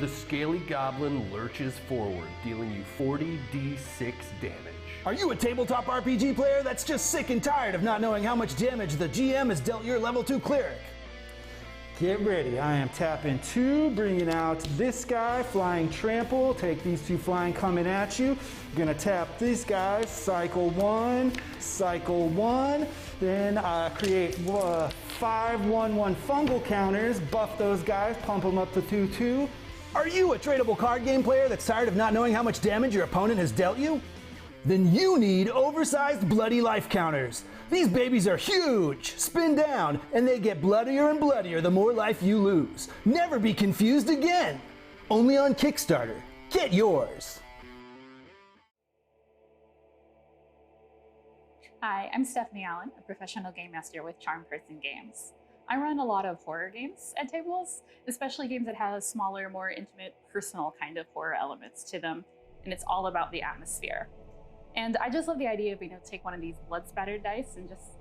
The scaly goblin lurches forward, dealing you 40d6 damage. Are you a tabletop RPG player that's just sick and tired of not knowing how much damage the GM has dealt your level 2 cleric? Get ready, I am tapping 2, bringing out this guy, Flying Trample. Take these 2 flying coming at you. Gonna tap these guys, cycle 1, then create 5/1/1 fungal counters, buff those guys, pump them up to 2/2. Are you a tradable card game player that's tired of not knowing how much damage your opponent has dealt you? Then you need oversized bloody life counters. These babies are huge, spin down, and they get bloodier and bloodier the more life you lose. Never be confused again. Only on Kickstarter. Get yours. Hi, I'm Stephanie Allen, a professional game master with Charm Person Games. I run a lot of horror games at tables, especially games that have smaller, more intimate, personal kind of horror elements to them, and it's all about the atmosphere. And I just love the idea of being able to take one of these blood-spattered dice and just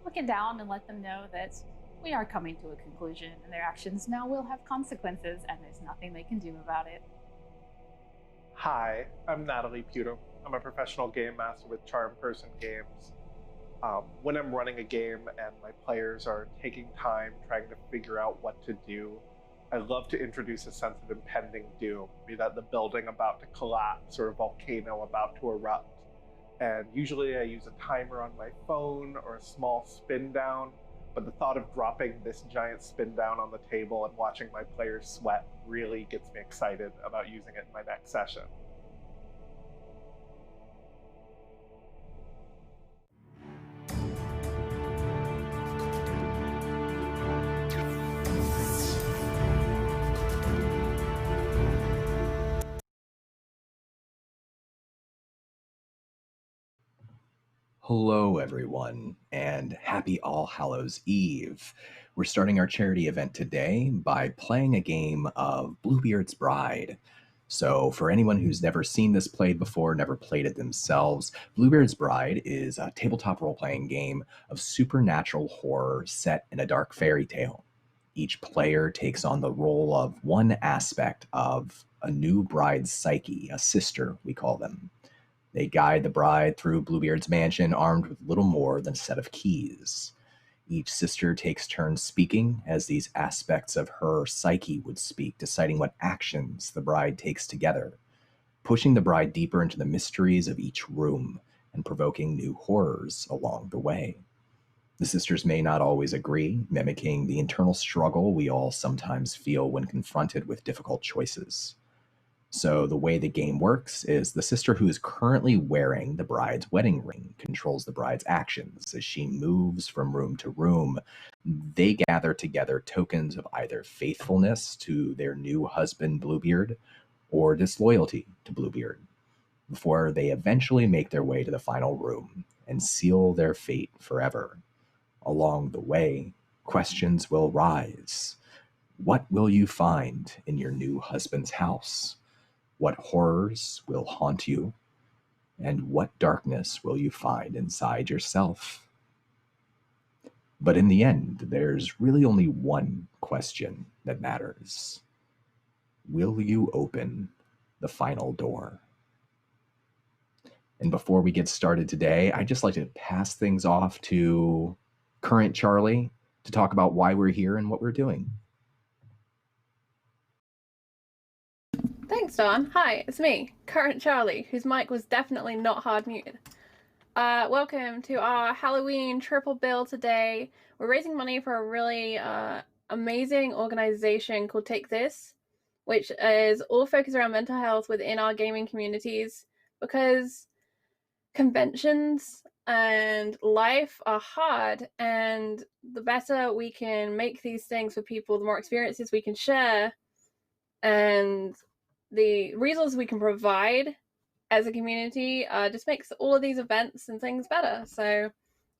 look it down and let them know that we are coming to a conclusion and their actions now will have consequences and there's nothing they can do about it. Hi, I'm Natalie Putum. I'm a professional game master with Charm Person Games. When I'm running a game and my players are taking time trying to figure out what to do, I love to introduce a sense of impending doom, be that the building about to collapse or a volcano about to erupt. And usually I use a timer on my phone or a small spin down, but the thought of dropping this giant spin down on the table and watching my players sweat really gets me excited about using it in my next session. Hello, everyone, and happy All Hallows Eve. We're starting our charity event today by playing a game of Bluebeard's Bride. So for anyone who's never seen this played before, never played it themselves, Bluebeard's Bride is a tabletop role-playing game of supernatural horror set in a dark fairy tale. Each player takes on the role of one aspect of a new bride's psyche, a sister, we call them. They guide the bride through Bluebeard's mansion armed with little more than a set of keys. Each sister takes turns speaking as these aspects of her psyche would speak, deciding what actions the bride takes together, pushing the bride deeper into the mysteries of each room and provoking new horrors along the way. The sisters may not always agree, mimicking the internal struggle we all sometimes feel when confronted with difficult choices. So the way the game works is the sister who is currently wearing the bride's wedding ring controls the bride's actions. As she moves from room to room, they gather together tokens of either faithfulness to their new husband, Bluebeard, or disloyalty to Bluebeard, before they eventually make their way to the final room and seal their fate forever. Along the way, questions will rise. What will you find in your new husband's house? What horrors will haunt you? And what darkness will you find inside yourself? But in the end, there's really only one question that matters. Will you open the final door? And before we get started today, I'd just like to pass things off to current Charlie to talk about why we're here and what we're doing. Thanks, Don. Hi, it's me, Current Charlie, whose mic was definitely not hard muted. Welcome to our Halloween triple bill today. We're raising money for a really amazing organization called Take This, which is all focused around mental health within our gaming communities, because conventions and life are hard, and the better we can make these things for people, the more experiences we can share, and the resources we can provide as a community just makes all of these events and things better. So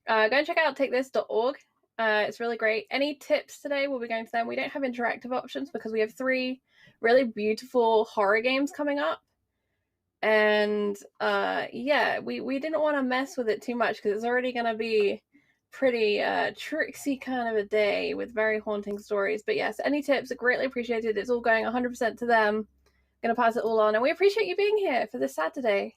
go and check out takethis.org. It's really great. Any tips today, we'll be going to them. We don't have interactive options because we have 3 really beautiful horror games coming up. And yeah, we didn't want to mess with it too much because it's already going to be pretty tricksy kind of a day with very haunting stories. But yes, any tips are greatly appreciated. It's all going 100% to them. Going to pass it all on. And we appreciate you being here for this Saturday.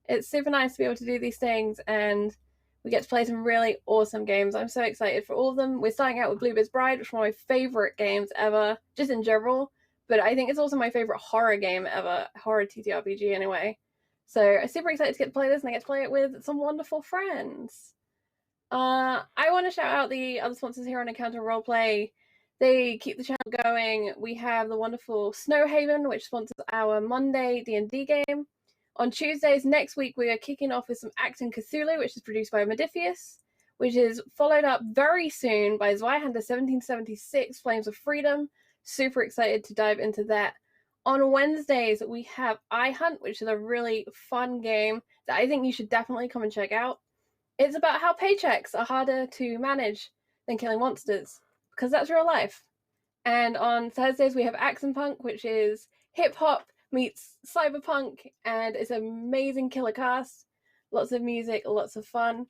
It's super nice to be able to do these things, and we get to play some really awesome games. I'm so excited for all of them. We're starting out with Bluebeard's Bride, which is one of my favorite games ever, just in general. But I think it's also my favorite horror game ever, horror TTRPG anyway. So I'm super excited to get to play this, and I get to play it with some wonderful friends. I want to shout out the other sponsors here on Encounter Roleplay. They keep the channel going. We have the wonderful Snowhaven, which sponsors our Monday D&D game. On Tuesdays next week, we are kicking off with some Acton Cthulhu, which is produced by Modifius, which is followed up very soon by Zweihander 1776, Flames of Freedom. Super excited to dive into that. On Wednesdays, we have iHunt, which is a really fun game that I think you should definitely come and check out. It's about how paychecks are harder to manage than killing monsters, because that's real life. And on Thursdays, we have Accent Punk, which is hip-hop meets cyberpunk, and it's an amazing killer cast. Lots of music, lots of fun.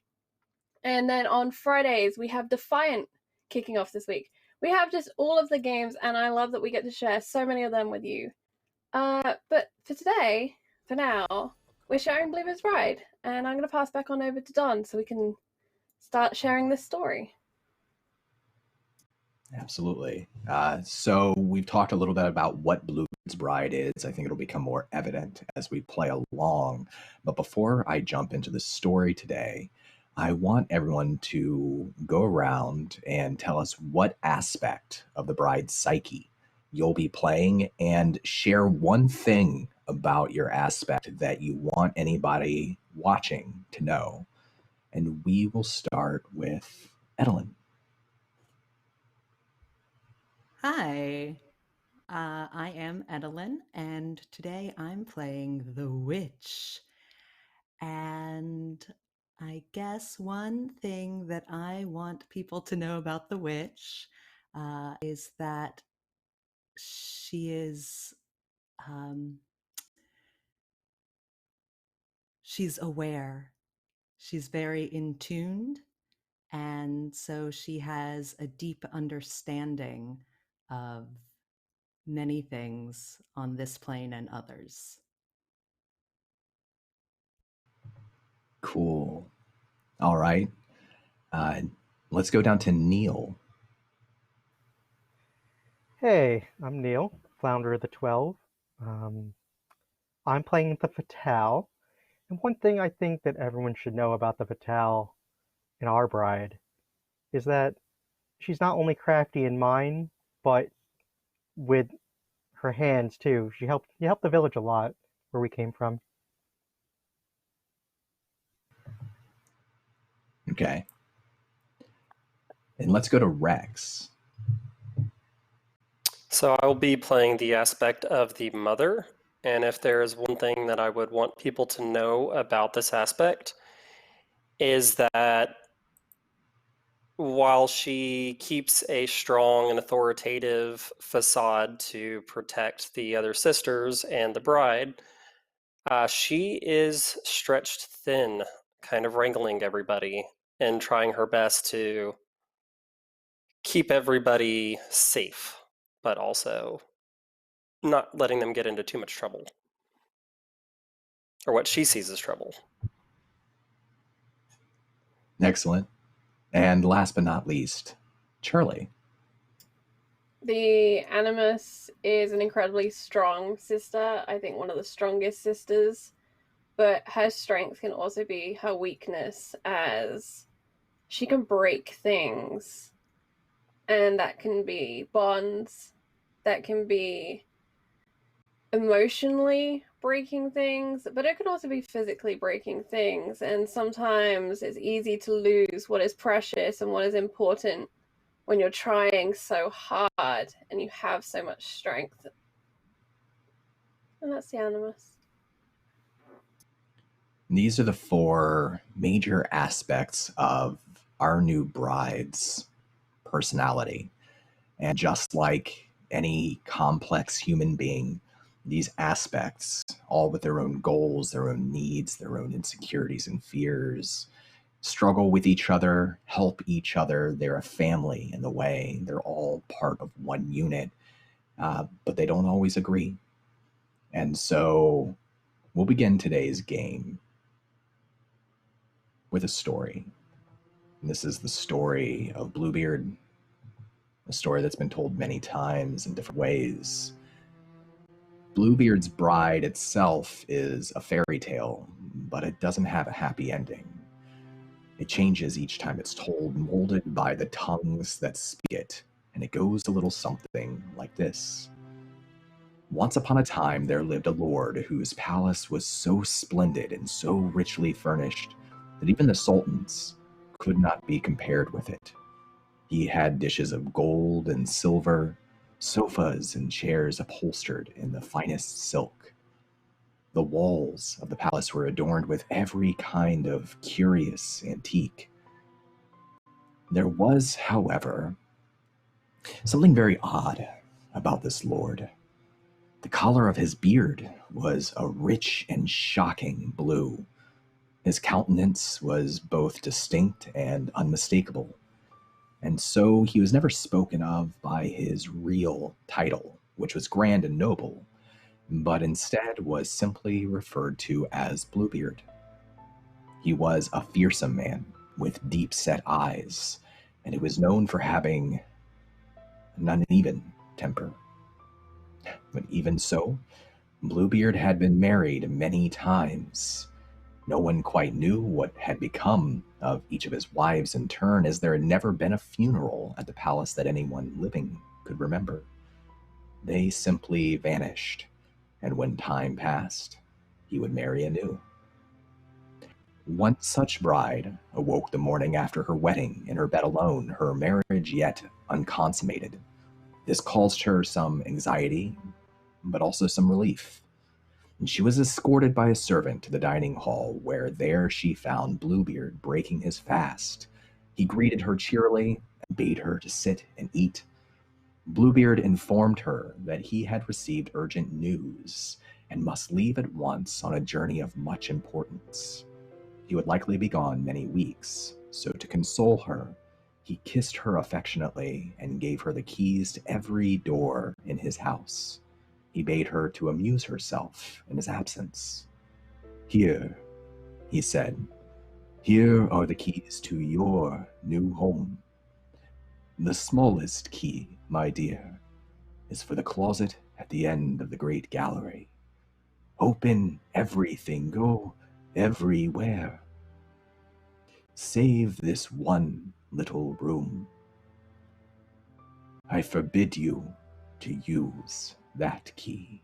And then on Fridays, we have Defiant kicking off this week. We have just all of the games, and I love that we get to share so many of them with you. But for today, for now, we're sharing Bluebeard's Bride, and I'm going to pass back on over to Don so we can start sharing this story. Absolutely. So we've talked a little bit about what Bluebeard's Bride is. I think it'll become more evident as we play along. But before I jump into the story today, I want everyone to go around and tell us what aspect of the bride's psyche you'll be playing, and share one thing about your aspect that you want anybody watching to know. And we will start with Edelyn. Hi, I am Edelyn, and today I'm playing the witch. And I guess one thing that I want people to know about the witch is that she is, she's aware. She's very in tuned, and so she has a deep understanding of many things on this plane and others. Cool. All right. Let's go down to Neil. Hey, I'm Neil, founder of the 12. I'm playing the Fatale, and one thing I think that everyone should know about the Fatale in our bride is that she's not only crafty in mind, but with her hands too. She helped the village a lot where we came from. Okay. And let's go to Rex. So I will be playing the aspect of the mother, and if there is one thing that I would want people to know about this aspect, is that while she keeps a strong and authoritative facade to protect the other sisters and the bride, she is stretched thin, kind of wrangling everybody and trying her best to keep everybody safe, but also not letting them get into too much trouble, or what she sees as trouble. Excellent. And last but not least, Charlie. The Animus is an incredibly strong sister. I think one of the strongest sisters, but her strength can also be her weakness, as she can break things, and that can be bonds, that can be emotionally breaking things, but it can also be physically breaking things, and sometimes it's easy to lose what is precious and what is important when you're trying so hard and you have so much strength. And that's the Animus. These are the four major aspects of our new bride's personality. And just like any complex human being, these aspects, all with their own goals, their own needs, their own insecurities and fears, struggle with each other, help each other. They're a family in the way. They're all part of one unit, but they don't always agree. And so we'll begin today's game with a story. And this is the story of Bluebeard, a story that's been told many times in different ways. Bluebeard's Bride itself is a fairy tale, but it doesn't have a happy ending. It changes each time it's told, molded by the tongues that speak it, and it goes a little something like this. Once upon a time, there lived a lord whose palace was so splendid and so richly furnished that even the sultans could not be compared with it. He had dishes of gold and silver, sofas and chairs upholstered in the finest silk. The walls of the palace were adorned with every kind of curious antique. There was, however, something very odd about this lord. The color of his beard was a rich and shocking blue. His countenance was both distinct and unmistakable, and so he was never spoken of by his real title, which was grand and noble, but instead was simply referred to as Bluebeard. He was a fearsome man with deep-set eyes, and he was known for having an uneven temper. But even so, Bluebeard had been married many times. No one quite knew what had become of each of his wives in turn, as there had never been a funeral at the palace that anyone living could remember. They simply vanished, and when time passed, he would marry anew. One such bride awoke the morning after her wedding in her bed alone, her marriage yet unconsummated. This caused her some anxiety, but also some relief. And she was escorted by a servant to the dining hall, where there she found Bluebeard breaking his fast. He greeted her cheerily and bade her to sit and eat. Bluebeard informed her that he had received urgent news and must leave at once on a journey of much importance. He would likely be gone many weeks, so to console her, he kissed her affectionately and gave her the keys to every door in his house. He bade her to amuse herself in his absence. "Here," he said, "here are the keys to your new home. The smallest key, my dear, is for the closet at the end of the great gallery. Open everything, go everywhere. Save this one little room. I forbid you to use that key."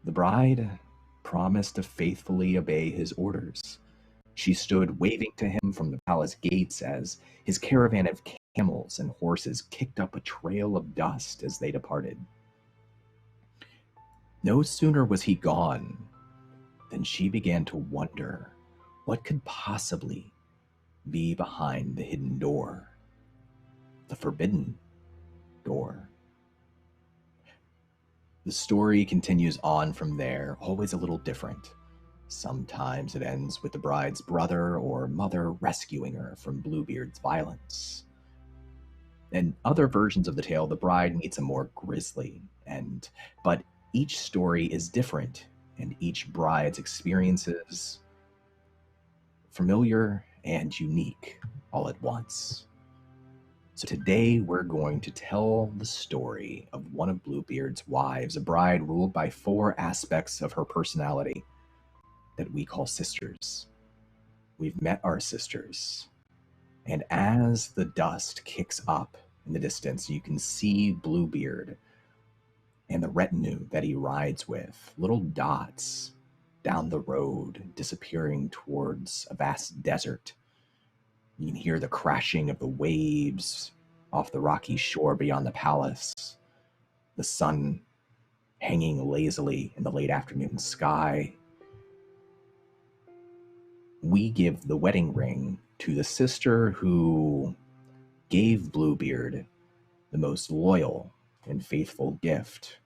The bride promised to faithfully obey his orders. She stood waving to him from the palace gates as his caravan of camels and horses kicked up a trail of dust as they departed. No sooner was he gone than she began to wonder what could possibly be behind the hidden door, the forbidden door. The story continues on from there, always a little different. Sometimes it ends with the bride's brother or mother rescuing her from Bluebeard's violence. In other versions of the tale, the bride meets a more grisly end, but each story is different, and each bride's experiences familiar and unique all at once. So today we're going to tell the story of one of Bluebeard's wives, a bride ruled by 4 aspects of her personality that we call sisters. We've met our sisters, and as the dust kicks up in the distance, you can see Bluebeard and the retinue that he rides with, little dots down the road, disappearing towards a vast desert. You can hear the crashing of the waves off the rocky shore beyond the palace, the sun hanging lazily in the late afternoon sky. We give the wedding ring to the sister who gave Bluebeard the most loyal and faithful gift.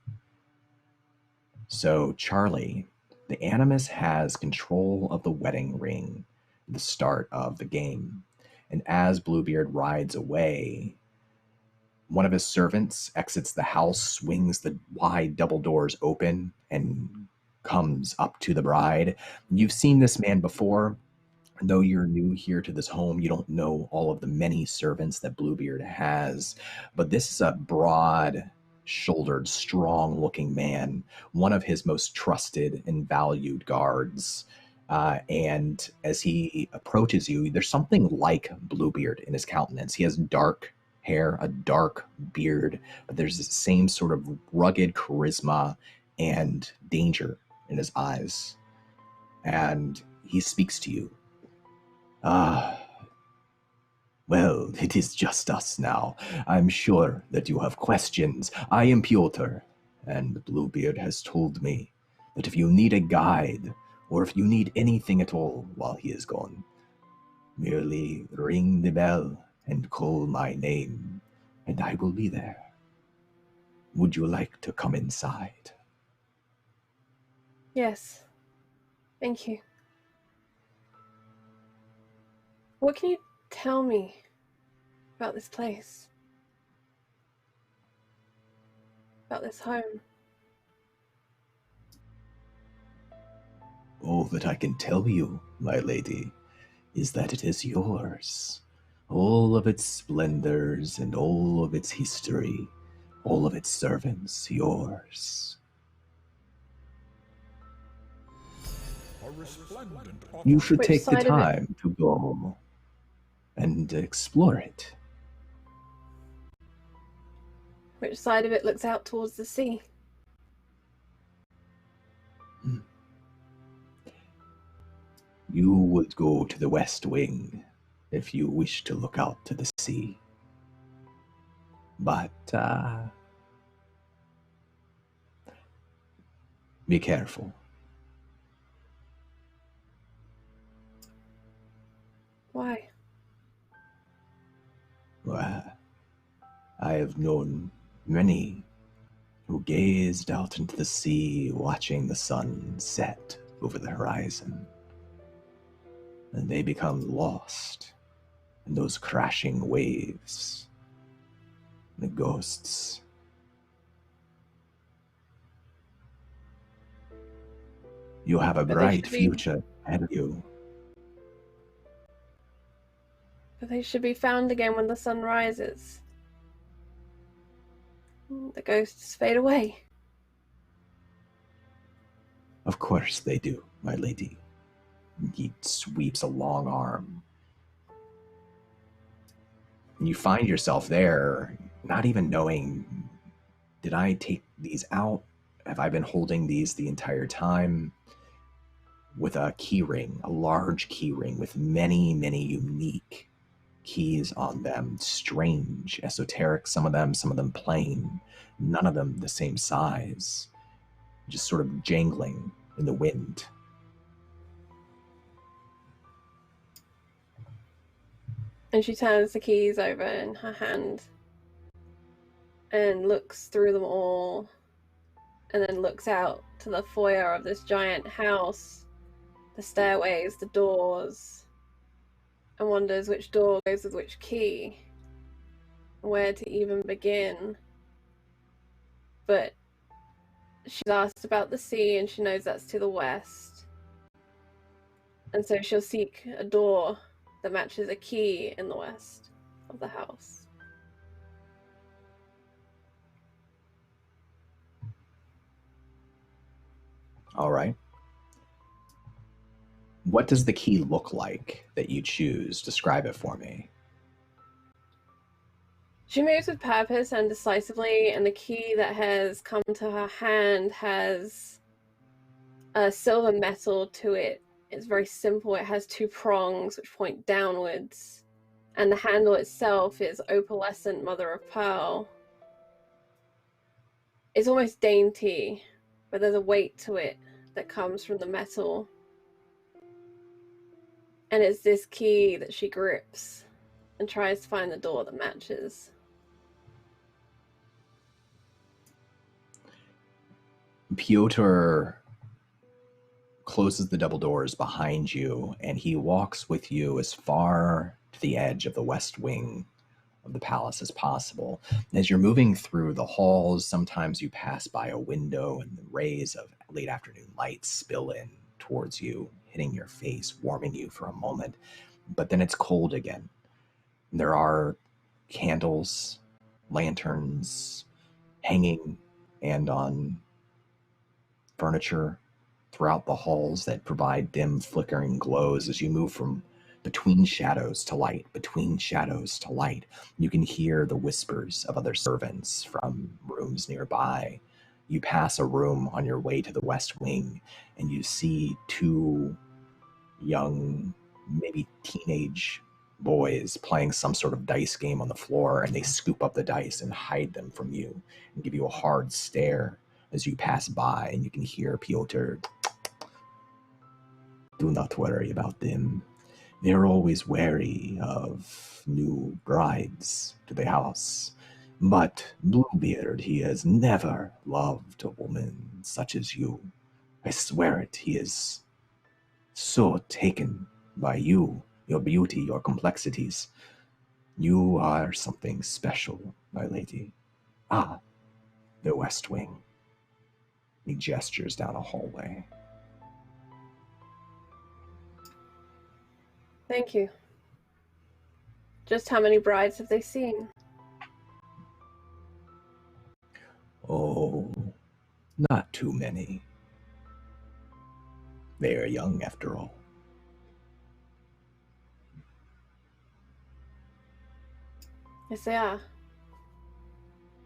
So, Charlie, The Animus has control of the wedding ring at the start of the game. And as Bluebeard rides away, one of his servants exits the house, swings the wide double doors open, and comes up to the bride. You've seen this man before. Though you're new here to this home, you don't know all of the many servants that Bluebeard has. But this is a broad-shouldered, strong-looking man, one of his most trusted and valued guards. And as he approaches you, there's something like Bluebeard in his countenance. He has dark hair, a dark beard, but there's the same sort of rugged charisma and danger in his eyes. And he speaks to you. Well, it is just us now. I'm sure that you have questions. I am Piotr, and Bluebeard has told me that if you need a guide, or if you need anything at all while he is gone, merely ring the bell and call my name, and I will be there. Would you like to come inside? Yes. Thank you. What can you tell me about this place? About this home? All that I can tell you, my lady, is that it is yours. All of its splendors and all of its history, all of its servants, yours. You should Which take the side of it? time to go and explore it. Which side of it looks out towards the sea? You would go to the west wing if you wish to look out to the sea. But, be careful. Why? Well, I have known many who gazed out into the sea watching the sun set over the horizon. And they become lost in those crashing waves. The ghosts. You have a But they bright should be- future ahead of you. But they should be found again when the sun rises. The ghosts fade away. Of course they do, my lady. He sweeps a long arm. And you find yourself there, not even knowing, did I take these out? Have I been holding these the entire time? With a key ring, a large key ring with many, many unique keys on them. Strange, esoteric, some of them plain, none of them the same size. Just sort of jangling in the wind. And she turns the keys over in her hand and looks through them all, and then looks out to the foyer of this giant house, the stairways, the doors, and wonders which door goes with which key, where to even begin. But she's asked about the sea, and she knows that's to the west. And so she'll seek a door that matches a key in the west of the house. All right. What does the key look like that you choose? Describe it for me. She moves with purpose and decisively, and the key that has come to her hand has a silver metal to it. It's very simple. It has two prongs which point downwards, and the handle itself is opalescent mother of pearl. It's almost dainty, but there's a weight to it that comes from the metal. And it's this key that she grips and tries to find the door that matches. Piotr closes the double doors behind you, and he walks with you as far to the edge of the west wing of the palace as possible. As you're moving through the halls, sometimes you pass by a window and the rays of late afternoon light spill in towards you, hitting your face, warming you for a moment. But then it's cold again. There are candles, lanterns hanging and on furniture throughout the halls that provide dim, flickering glows as you move from between shadows to light, between shadows to light. You can hear the whispers of other servants from rooms nearby. You pass a room on your way to the west wing, and you see two young, maybe teenage boys playing some sort of dice game on the floor, and they scoop up the dice and hide them from you and give you a hard stare as you pass by, and you can hear Piotr, "Do not worry about them. They're always wary of new brides to the house. But Bluebeard, he has never loved a woman such as you. I swear it, he is so taken by you, your beauty, your complexities. You are something special, my lady. Ah, the West Wing." He gestures down a hallway. Thank you. Just how many brides have they seen? Oh, not too many. They are young, after all. Yes, they are.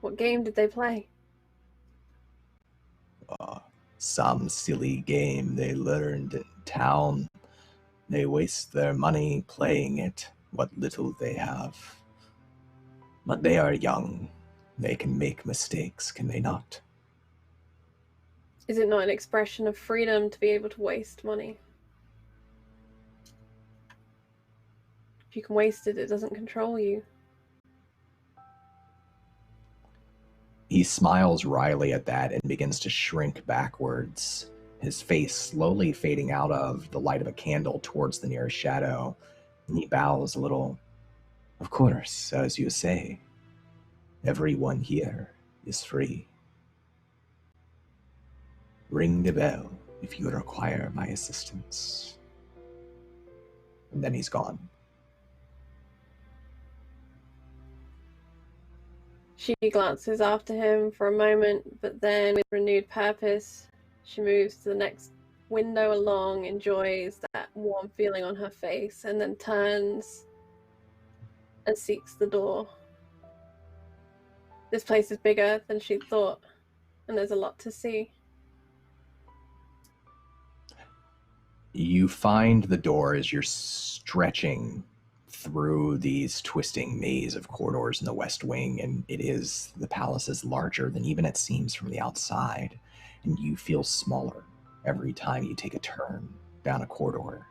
What game did they play? Some silly game they learned in town. They waste their money playing it, what little they have. But they are young. They can make mistakes, can they not? Is it not an expression of freedom to be able to waste money? If you can waste it, it doesn't control you. He smiles wryly at that and begins to shrink backwards, his face slowly fading out of the light of a candle towards the nearest shadow. And he bows a little. "Of course, as you say, everyone here is free. Ring the bell if you require my assistance." And then he's gone. She glances after him for a moment, but then with renewed purpose, she moves to the next window along, enjoys that warm feeling on her face, and then turns and seeks the door. This place is bigger than she thought, and there's a lot to see. You find the door as you're stretching through these twisting maze of corridors in the West Wing, and the palace is larger than even it seems from the outside, and you feel smaller every time you take a turn down a corridor.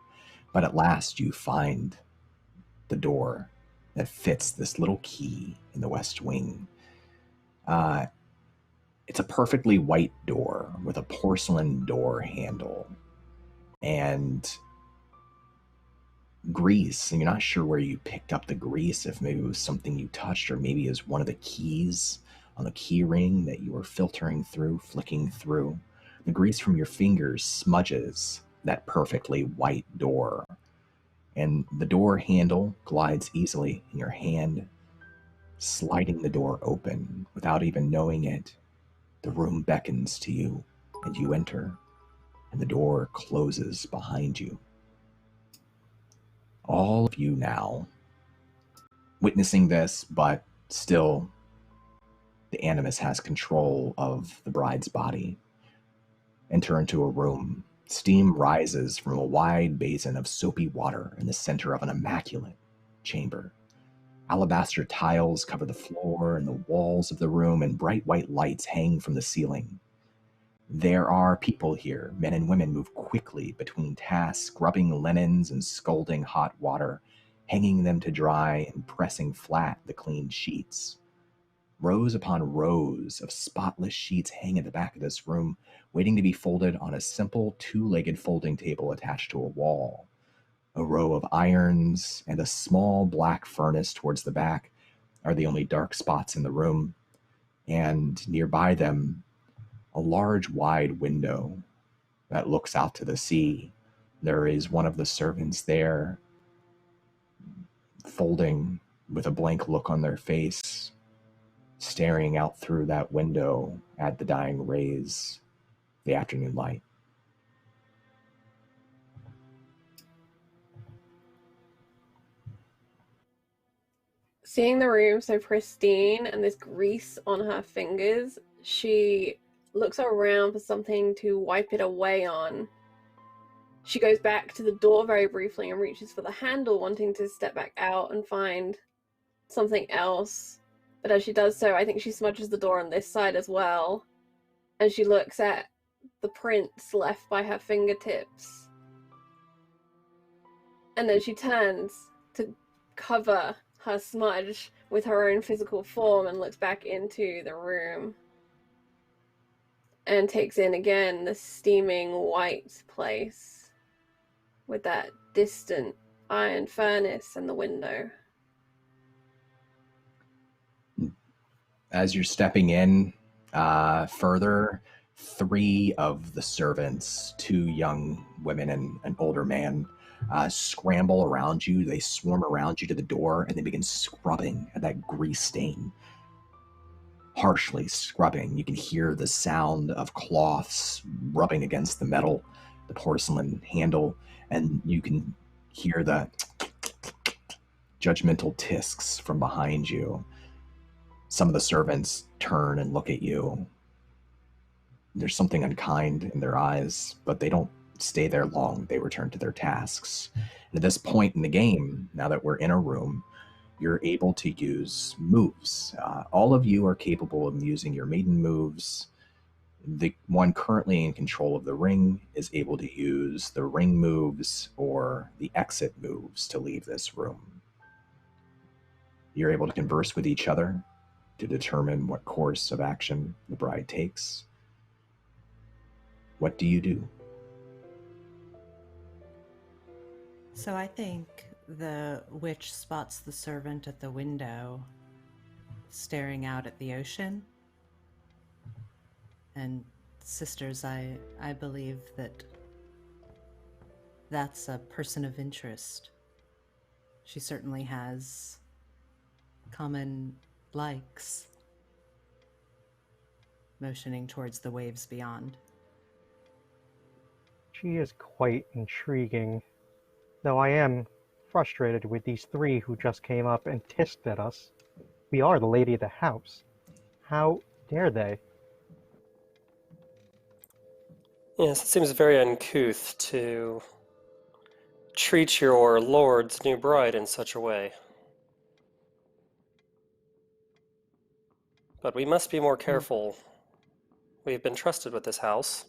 But at last you find the door that fits this little key in the West Wing. It's a perfectly white door with a porcelain door handle and grease, and you're not sure where you picked up the grease, if maybe it was something you touched, or maybe it was one of the keys on the key ring that you were filtering through, flicking through. The grease from your fingers smudges that perfectly white door, and the door handle glides easily in your hand, sliding the door open without even knowing it. The room beckons to you, and you enter, and the door closes behind you. All of you now witnessing this, but still the animus has control of the bride's body, enter into a room. Steam rises from a wide basin of soapy water in the center of an immaculate chamber. Alabaster tiles cover the floor and the walls of the room, and bright white lights hang from the ceiling. There are people here. Men and women move quickly between tasks, scrubbing linens and scalding hot water, hanging them to dry and pressing flat the clean sheets. Rows upon rows of spotless sheets hang at the back of this room, waiting to be folded on a simple two-legged folding table attached to a wall. A row of irons and a small black furnace towards the back are the only dark spots in the room, and nearby them, a large wide window that looks out to the sea. There is one of the servants there, folding with a blank look on their face, staring out through that window at the dying rays, the afternoon light. Seeing the room so pristine and this grease on her fingers, she looks around for something to wipe it away on. She goes back to the door very briefly and reaches for the handle, wanting to step back out and find something else. But as she does so, I think she smudges the door on this side as well. And she looks at the prints left by her fingertips. And then she turns to cover her smudge with her own physical form and looks back into the room. And takes in again the steaming white place with that distant iron furnace and the window. As you're stepping in further, three of the servants, two young women and an older man, scramble around you. They swarm around you to the door and they begin scrubbing at that grease stain. Harshly scrubbing. You can hear the sound of cloths rubbing against the metal, the porcelain handle, and you can hear the judgmental tisks from behind you. Some of the servants turn and look at you. There's something unkind in their eyes, but they don't stay there long. They return to their tasks. And at this point in the game, now that we're in a room, you're able to use moves. All of you are capable of using your maiden moves. The one currently in control of the ring is able to use the ring moves or the exit moves to leave this room. You're able to converse with each other to determine what course of action the bride takes. What do you do? So I think the witch spots the servant at the window staring out at the ocean. And sisters, I believe that that's a person of interest. She certainly has common likes, motioning towards the waves beyond. She is quite intriguing, though I am frustrated with these three who just came up and tisked at us. We are the lady of the house. How dare they? Yes, it seems very uncouth to treat your lord's new bride in such a way. But we must be more careful. We have been trusted with this house.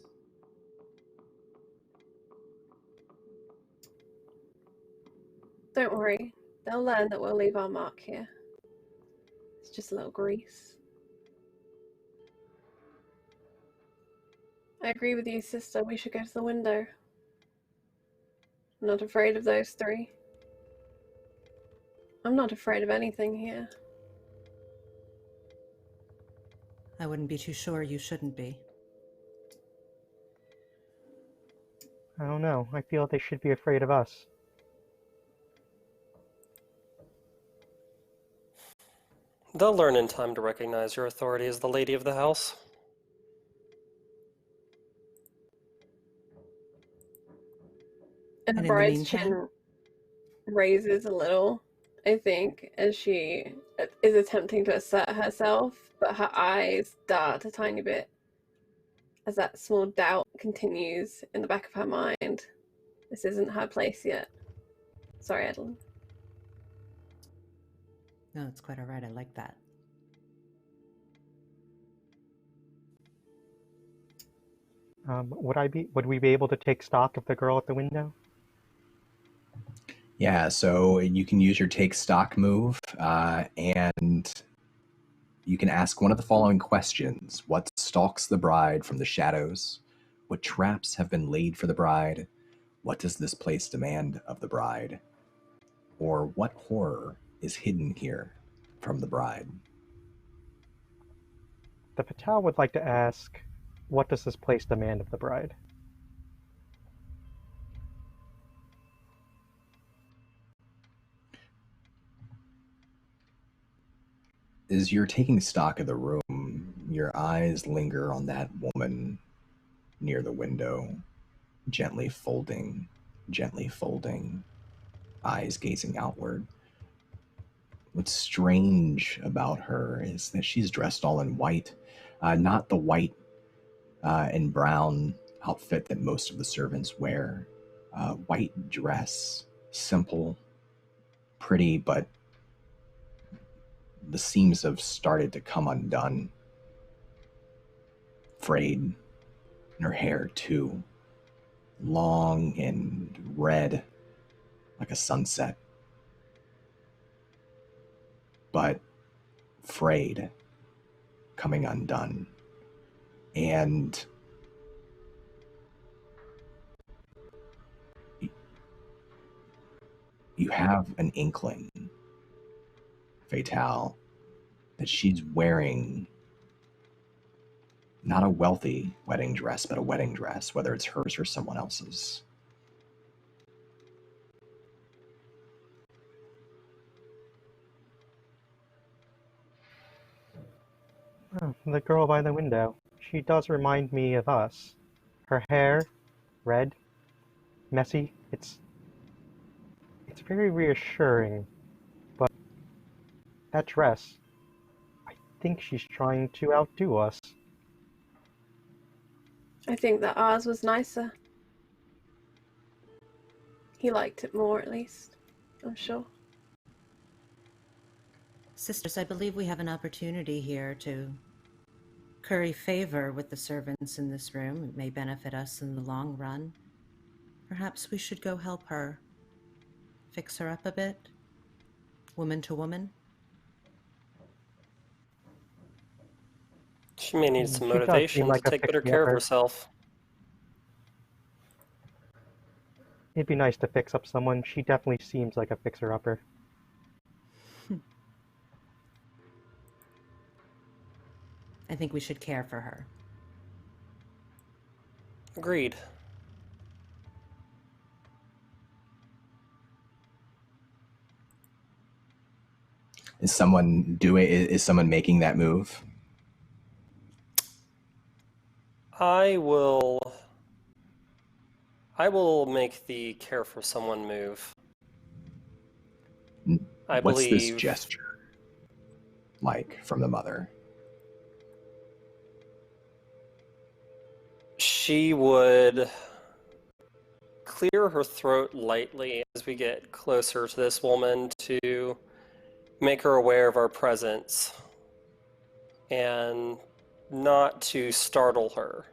Don't worry, they'll learn that we'll leave our mark here. It's just a little grease. I agree with you, sister. We should go to the window. I'm not afraid of those three. I'm not afraid of anything here. I wouldn't be too sure you shouldn't be. I don't know. I feel they should be afraid of us. They'll learn in time to recognize your authority as the lady of the house. And the in the bride's meantime? chin raises a little, I think, as she is attempting to assert herself, but her eyes dart a tiny bit as that small doubt continues in the back of her mind. This isn't her place yet. Sorry, Edelyn. No, it's quite all right. I like that. Would we be able to take stock of the girl at the window? Yeah, so you can use your take stock move, and You can ask one of the following questions. What stalks the bride from the shadows? What traps have been laid for the bride? What does this place demand of the bride? Or what horror is hidden here from the bride? The Fatale would like to ask, what does this place demand of the bride? As you're taking stock of the room, your eyes linger on that woman near the window, gently folding, eyes gazing outward. What's strange about her is that she's dressed all in white, not the white and brown outfit that most of the servants wear. White dress, simple, pretty, but the seams have started to come undone. Frayed, and her hair too, long and red like a sunset, but frayed, coming undone. And you have an inkling, Fatale, that she's wearing not a wealthy wedding dress, but a wedding dress, whether it's hers or someone else's. Oh, the girl by the window. She does remind me of us. Her hair, red, messy. It's very reassuring, but that dress, I think she's trying to outdo us. I think that ours was nicer. He liked it more, at least. I'm sure. Sisters, I believe we have an opportunity here to curry favor with the servants in this room. It may benefit us in the long run. Perhaps we should go help her. Fix her up a bit? Woman to woman? She may need some She does seem motivation like to a take better care of fixer-upper. herself. It'd be nice to fix up someone. She definitely seems like a fixer-upper. I think we should care for her. Agreed. Is someone making that move? I will make the care for someone move. I What's this believe gesture like from the mother? she would clear her throat lightly as we get closer to this woman to make her aware of our presence and not to startle her.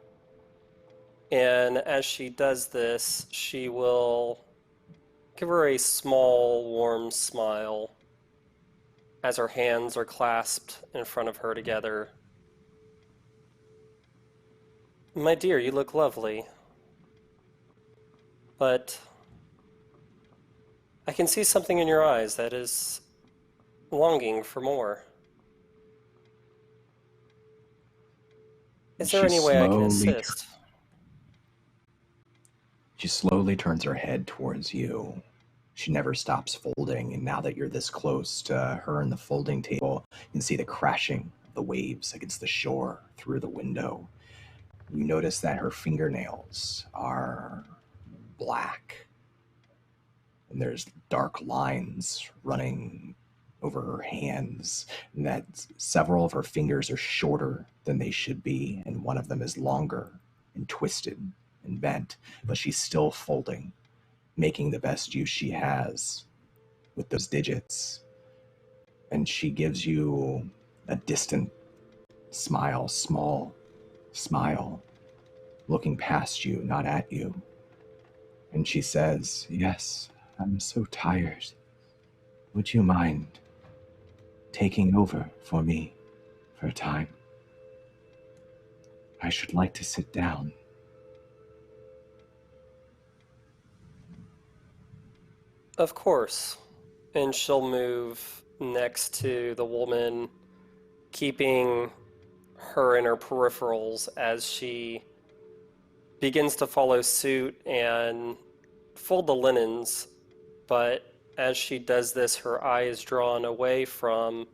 And as she does this, she will give her a small, warm smile as her hands are clasped in front of her together. My dear, you look lovely. But I can see something in your eyes that is longing for more. Is there any way I can assist? She slowly turns her head towards you. She never stops folding, and now that you're this close to her and the folding table, you can see the crashing of the waves against the shore through the window. You notice that her fingernails are black, and there's dark lines running over her hands, and that several of her fingers are shorter than they should be, and one of them is longer and twisted and bent, but she's still folding, making the best use she has with those digits. And she gives you a distant smile, small smile, looking past you, not at you. And she says, "Yes, I'm so tired. Would you mind taking over for me for a time. I should like to sit down. Of course. And she'll move next to the woman, keeping her in her peripherals as she begins to follow suit and fold the linens. But as she does this, her eye is drawn away from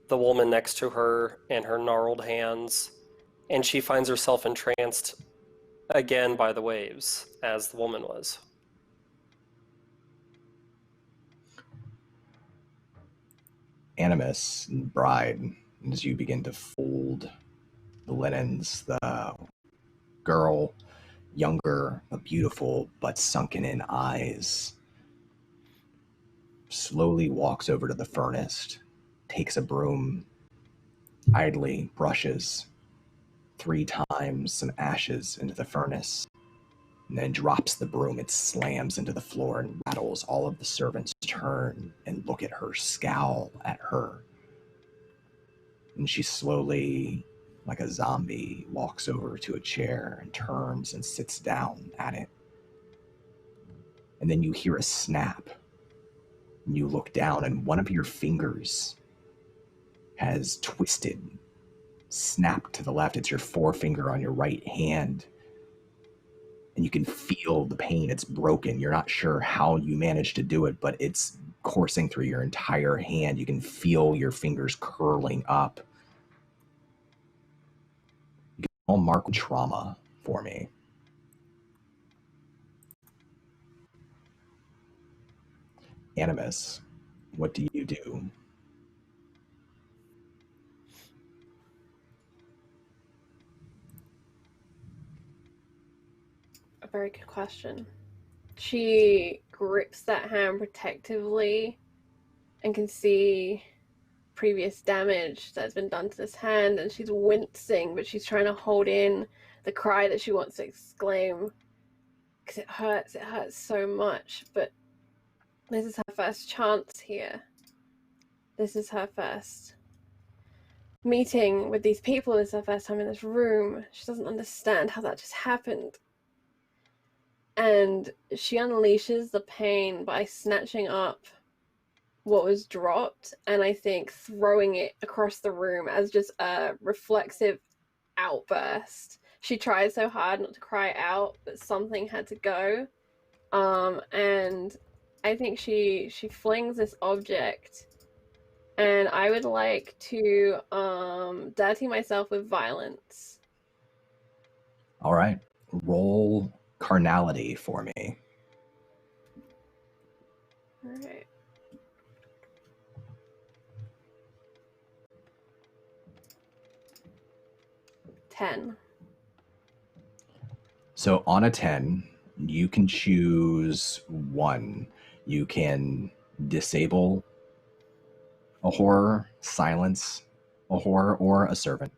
the woman next to her and her gnarled hands, and she finds herself entranced again by the waves, as the woman was. Animus and Bride, as you begin to fold the linens, the girl, younger, but beautiful, but sunken in eyes, slowly walks over to the furnace, takes a broom, idly brushes 3 times some ashes into the furnace, and then drops the broom. It slams into the floor and rattles. All of the servants turn and look at her, scowl at her. And she slowly, like a zombie, walks over to a chair and turns and sits down at it. And then you hear a snap. And you look down, and one of your fingers has twisted, snapped to the left. It's your forefinger on your right hand. And you can feel the pain. It's broken. You're not sure how you managed to do it, but it's coursing through your entire hand. You can feel your fingers curling up. You can all mark trauma for me. Animus, what do you do? A very good question. She grips that hand protectively and can see previous damage that's been done to this hand, and she's wincing, but she's trying to hold in the cry that she wants to exclaim because it hurts so much. But this is her first chance here. This is her first meeting with these people. This is her first time in this room. She doesn't understand how that just happened. And she unleashes the pain by snatching up what was dropped, and I think throwing it across the room as just a reflexive outburst. She tried so hard not to cry out, but something had to go. And I think she flings this object, and I would like to dirty myself with violence. All right. Roll carnality for me. All right. $10. So on a 10, you can choose one. You can disable a horror, silence a horror or a servant,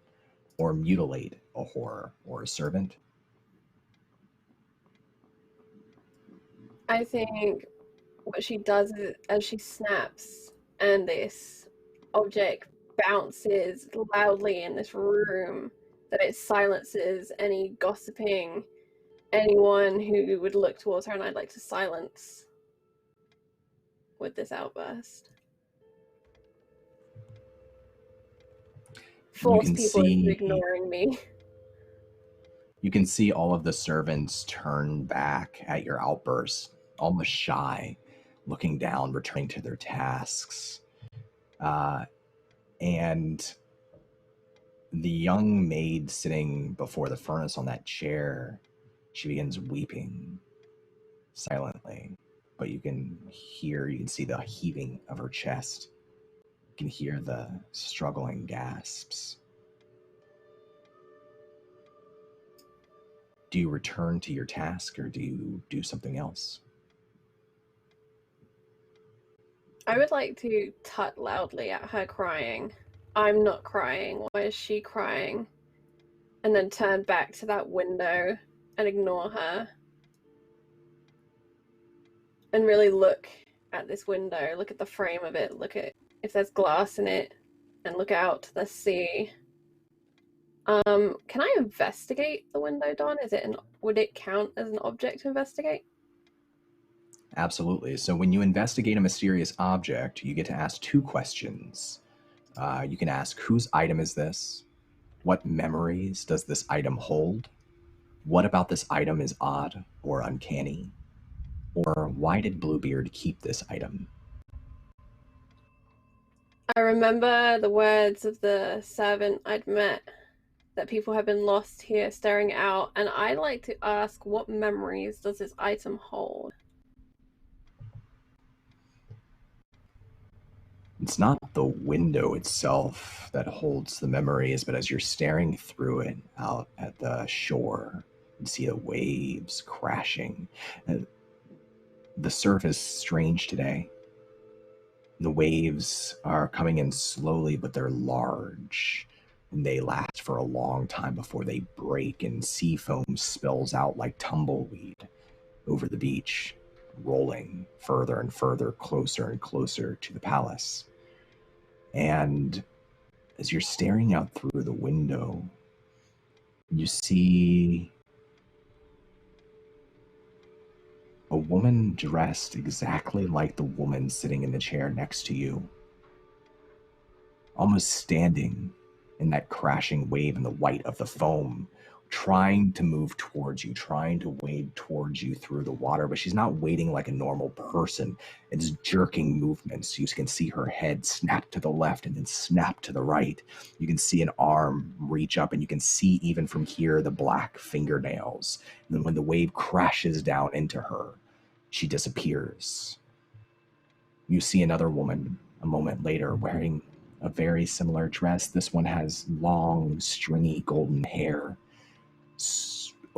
or mutilate a horror or a servant. I think what she does is, as she snaps and this object bounces loudly in this room, that it silences any gossiping, anyone who would look towards her, and I'd like to silence with this outburst. Force people into ignoring me. You can see all of the servants turn back at your outburst, almost shy, looking down, returning to their tasks. And the young maid sitting before the furnace on that chair, she begins weeping silently, but you can see the heaving of her chest. You can hear the struggling gasps. Do you return to your task, or do you do something else? I would like to tut loudly at her crying. I'm not crying. Why is she crying? And then turn back to that window and ignore her. And really look at this window. Look at the frame of it. Look at if there's glass in it. and look out to the sea. Can I investigate the window, Don? Would it count as an object to investigate? Absolutely. So when you investigate a mysterious object, you get to ask 2 questions. You can ask, whose item is this? What memories does this item hold? What about this item is odd or uncanny? Or why did Bluebeard keep this item? I remember the words of the servant I'd met, that people have been lost here staring out, and I'd like to ask, what memories does this item hold? It's not the window itself that holds the memories, but as you're staring through it out at the shore, you see the waves crashing. The surf is strange today. The waves are coming in slowly, but they're large, and they last for a long time before they break, and sea foam spills out like tumbleweed over the beach, rolling further and further, closer and closer to the palace. And as you're staring out through the window, you see a woman dressed exactly like the woman sitting in the chair next to you, almost standing in that crashing wave in the white of the foam, trying to move towards you, trying to wade towards you through the water, but she's not wading like a normal person. It's jerking movements. You can see her head snap to the left and then snap to the right. You can see an arm reach up, and you can see even from here the black fingernails. And then when the wave crashes down into her, she disappears. You see another woman a moment later wearing a very similar dress. This one has long, stringy golden hair,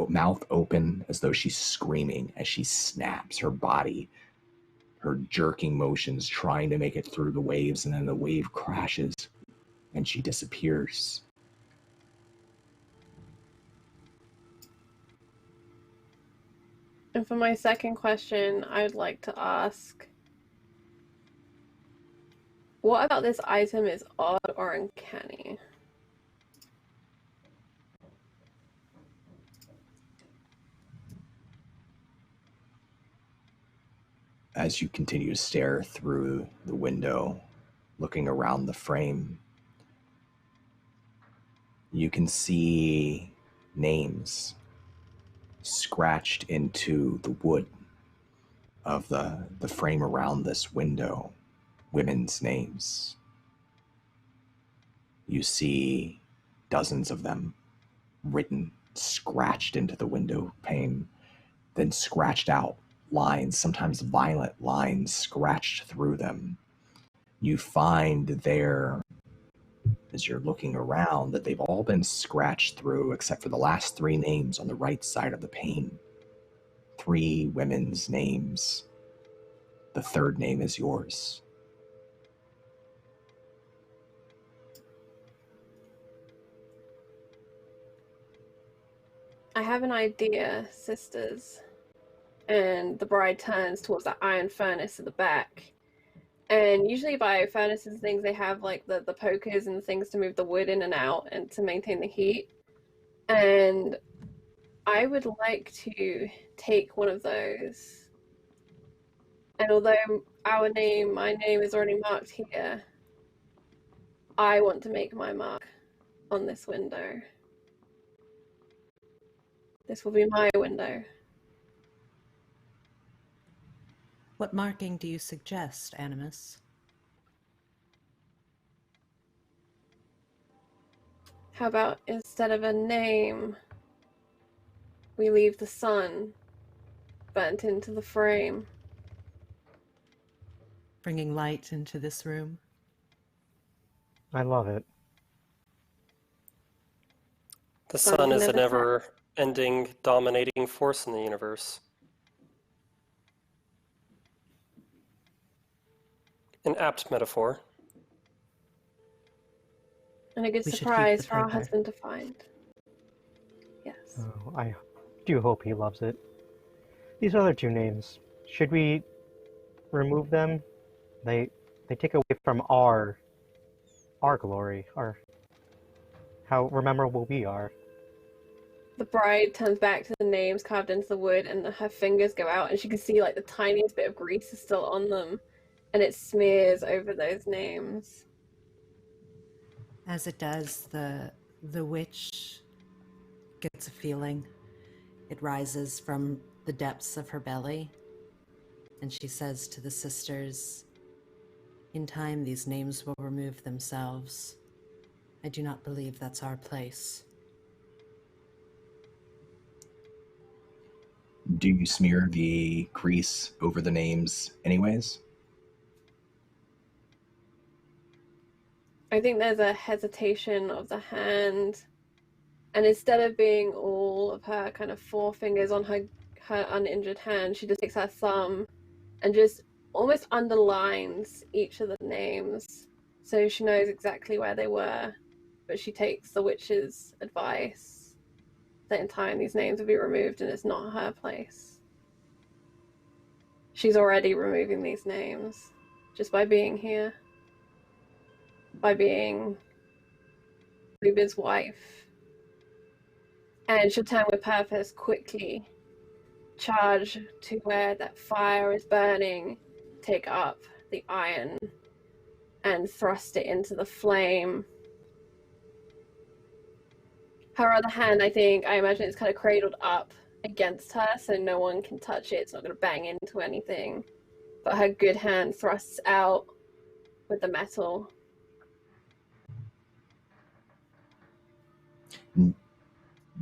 mouth open as though she's screaming as she snaps her body, her jerking motions trying to make it through the waves, and then the wave crashes and she disappears. And for my second question, I'd like to ask, what about this item is odd or uncanny? As you continue to stare through the window, looking around the frame, you can see names scratched into the wood of the frame around this window, women's names. You see dozens of them written, scratched into the window pane, then scratched out lines, sometimes violent lines scratched through them. You find there, as you're looking around, that they've all been scratched through except for the last 3 names on the right side of the pane. 3 women's names. The 3rd name is yours. I have an idea, sisters. And the bride turns towards that iron furnace at the back. And usually by furnaces and things, they have like the pokers and things to move the wood in and out and to maintain the heat. And I would like to take one of those. And although my name is already marked here, I want to make my mark on this window. This will be my window. What marking do you suggest, Animus? How about instead of a name, we leave the sun burnt into the frame? Bringing light into this room? I love it. The sun is a never-ending, dominating force in the universe. An apt metaphor. And a good We should surprise keep the for our paper. husband to find. Yes. Oh, I do hope he loves it. These other 2 names, should we remove them? They take away from our our glory, how memorable we are. The bride turns back to the names carved into the wood, and her fingers go out, and she can see like the tiniest bit of grease is still on them, and it smears over those names. As it does, the witch gets a feeling. It rises from the depths of her belly, and she says to the sisters, "In time, these names will remove themselves. I do not believe that's our place." Do you smear the grease over the names anyways? I think there's a hesitation of the hand, and instead of being all of her kind of forefingers on her uninjured hand, she just takes her thumb and just almost underlines each of the names so she knows exactly where they were, but she takes the witch's advice that in time these names will be removed and it's not her place. She's already removing these names just by being here, by being Bluebeard's wife. And she'll turn with purpose quickly, charge to where that fire is burning, take up the iron and thrust it into the flame. Her other hand, I imagine it's kind of cradled up against her so no one can touch it. It's not going to bang into anything. But her good hand thrusts out with the metal.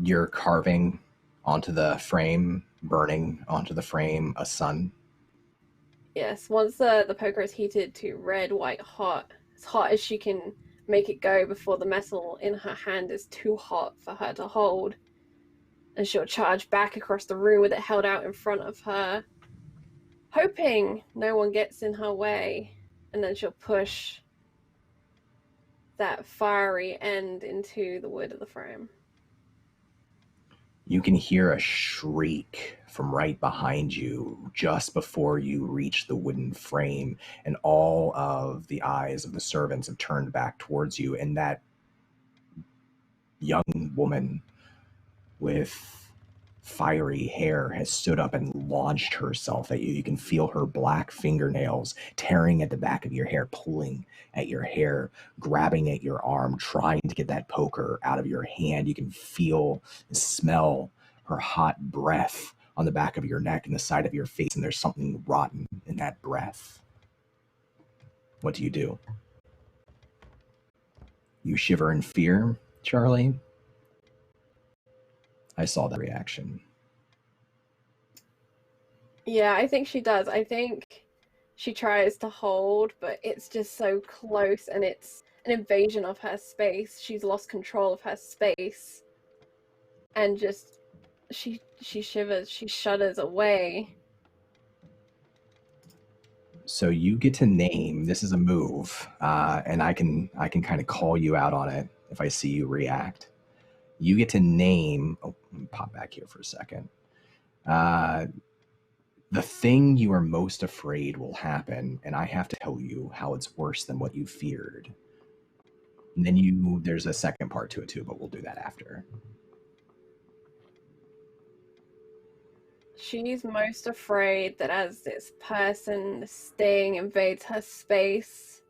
You're carving onto the frame, burning onto the frame a sun. Yes, once the poker is heated to red, white hot, as hot as she can make it go before the metal in her hand is too hot for her to hold. And she'll charge back across the room with it held out in front of her, hoping no one gets in her way. And then she'll push that fiery end into the wood of the frame. You can hear a shriek from right behind you just before you reach the wooden frame, and all of the eyes of the servants have turned back towards you, and that young woman with fiery hair has stood up and launched herself at you. You can feel her black fingernails tearing at the back of your hair, pulling at your hair, grabbing at your arm, trying to get that poker out of your hand. You can feel and smell her hot breath on the back of your neck and the side of your face, and there's something rotten in that breath. What do you do? You shiver in fear, Charlie? I saw that reaction. Yeah, I think she does. I think she tries to hold, but it's just so close and it's an invasion of her space. She's lost control of her space. And just she shivers, she shudders away. So you get to name, this is a move, and I can kind of call you out on it if I see you react. You get to name, let me pop back here for a second. The thing you are most afraid will happen, and I have to tell you how it's worse than what you feared. And then there's a second part to it too, but we'll do that after. She's most afraid that as this person, this thing, invades her space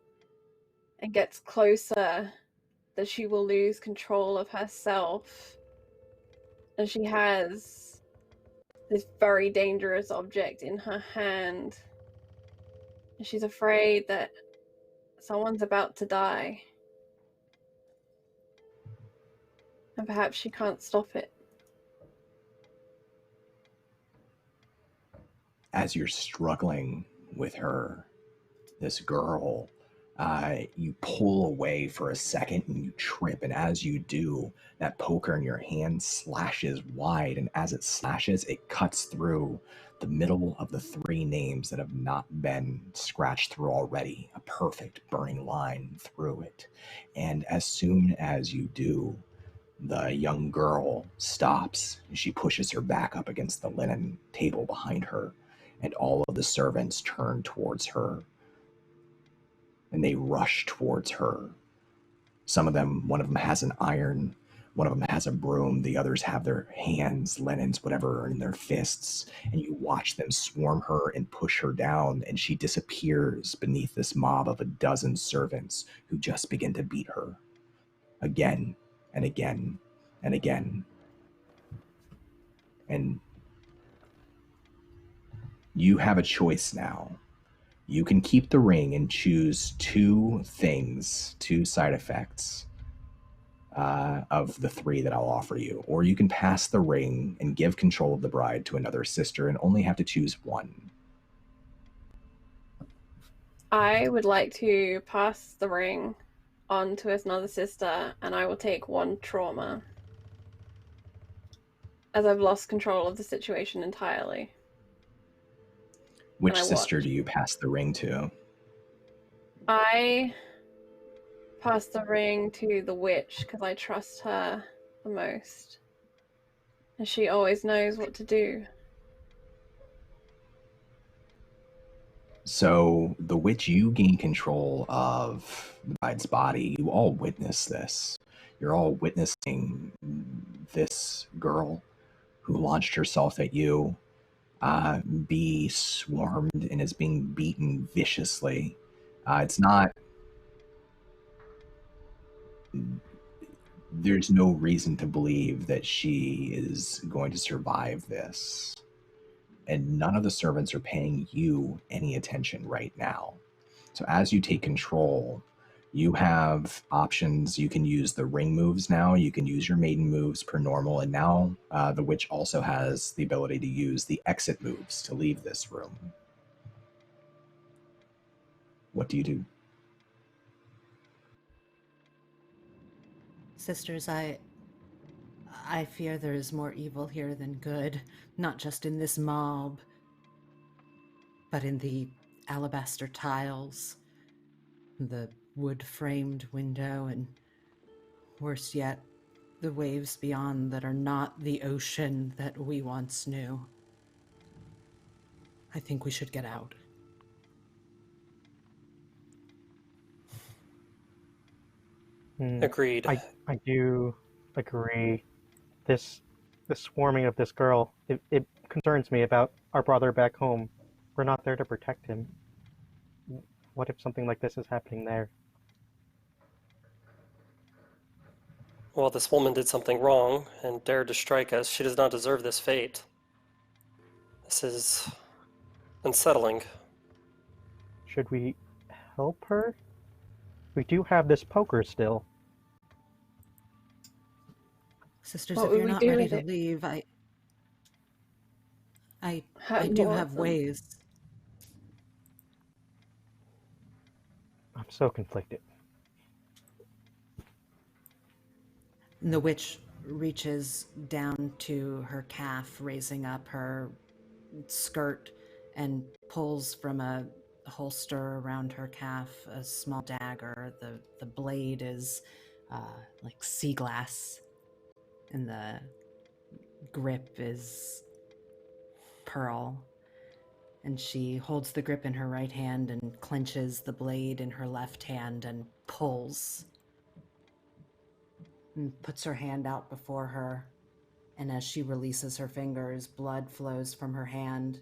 and gets closer, that she will lose control of herself. And she has this very dangerous object in her hand. And she's afraid that someone's about to die. And perhaps she can't stop it. As you're struggling with her, this girl, you pull away for a second and you trip, and as you do, that poker in your hand slashes wide, and as it slashes, it cuts through the middle of the three names that have not been scratched through already, a perfect burning line through it. And as soon as you do, the young girl stops and she pushes her back up against the linen table behind her, and all of the servants turn towards her and they rush towards her Some of them, one of them has an iron, one of them has a broom, the others have their hands, linens, whatever, in their fists, and you watch them swarm her and push her down, and she disappears beneath this mob of a dozen servants who just begin to beat her again and again and again. And you have a choice now. You can keep the ring and choose two things, two side effects of the three that I'll offer you. Or you can pass the ring and give control of the bride to another sister and only have to choose one. I would like to pass the ring on to another sister, and I will take one trauma, as I've lost control of the situation entirely. Which sister do you pass the ring to? I pass the ring to the witch because I trust her the most. And she always knows what to do. So the witch, you gain control of the bride's body. You all witness this. You're all witnessing this girl who launched herself at you be swarmed and is being beaten viciously. It's not... There's no reason to believe that she is going to survive this. And none of the servants are paying you any attention right now. So as you take control, you have options. You can use the ring moves now. You can use your maiden moves per normal. And now the witch also has the ability to use the exit moves to leave this room. What do you do? Sisters, I fear there is more evil here than good, not just in this mob, but in the alabaster tiles, the wood-framed window, and worse yet, the waves beyond that are not the ocean that we once knew. I think we should get out. Agreed. I do agree. The swarming of this girl, it concerns me about our brother back home. We're not there to protect him. What if something like this is happening there? Well, this woman did something wrong and dared to strike us. She does not deserve this fate. This is unsettling. Should we help her? We do have this poker still. Sisters, if you're not ready to leave, I do have ways. I'm so conflicted. And the witch reaches down to her calf, raising up her skirt, and pulls from a holster around her calf a small dagger. The blade is like sea glass, and the grip is pearl. And she holds the grip in her right hand and clenches the blade in her left hand and pulls. And puts her hand out before her. And as she releases her fingers, blood flows from her hand,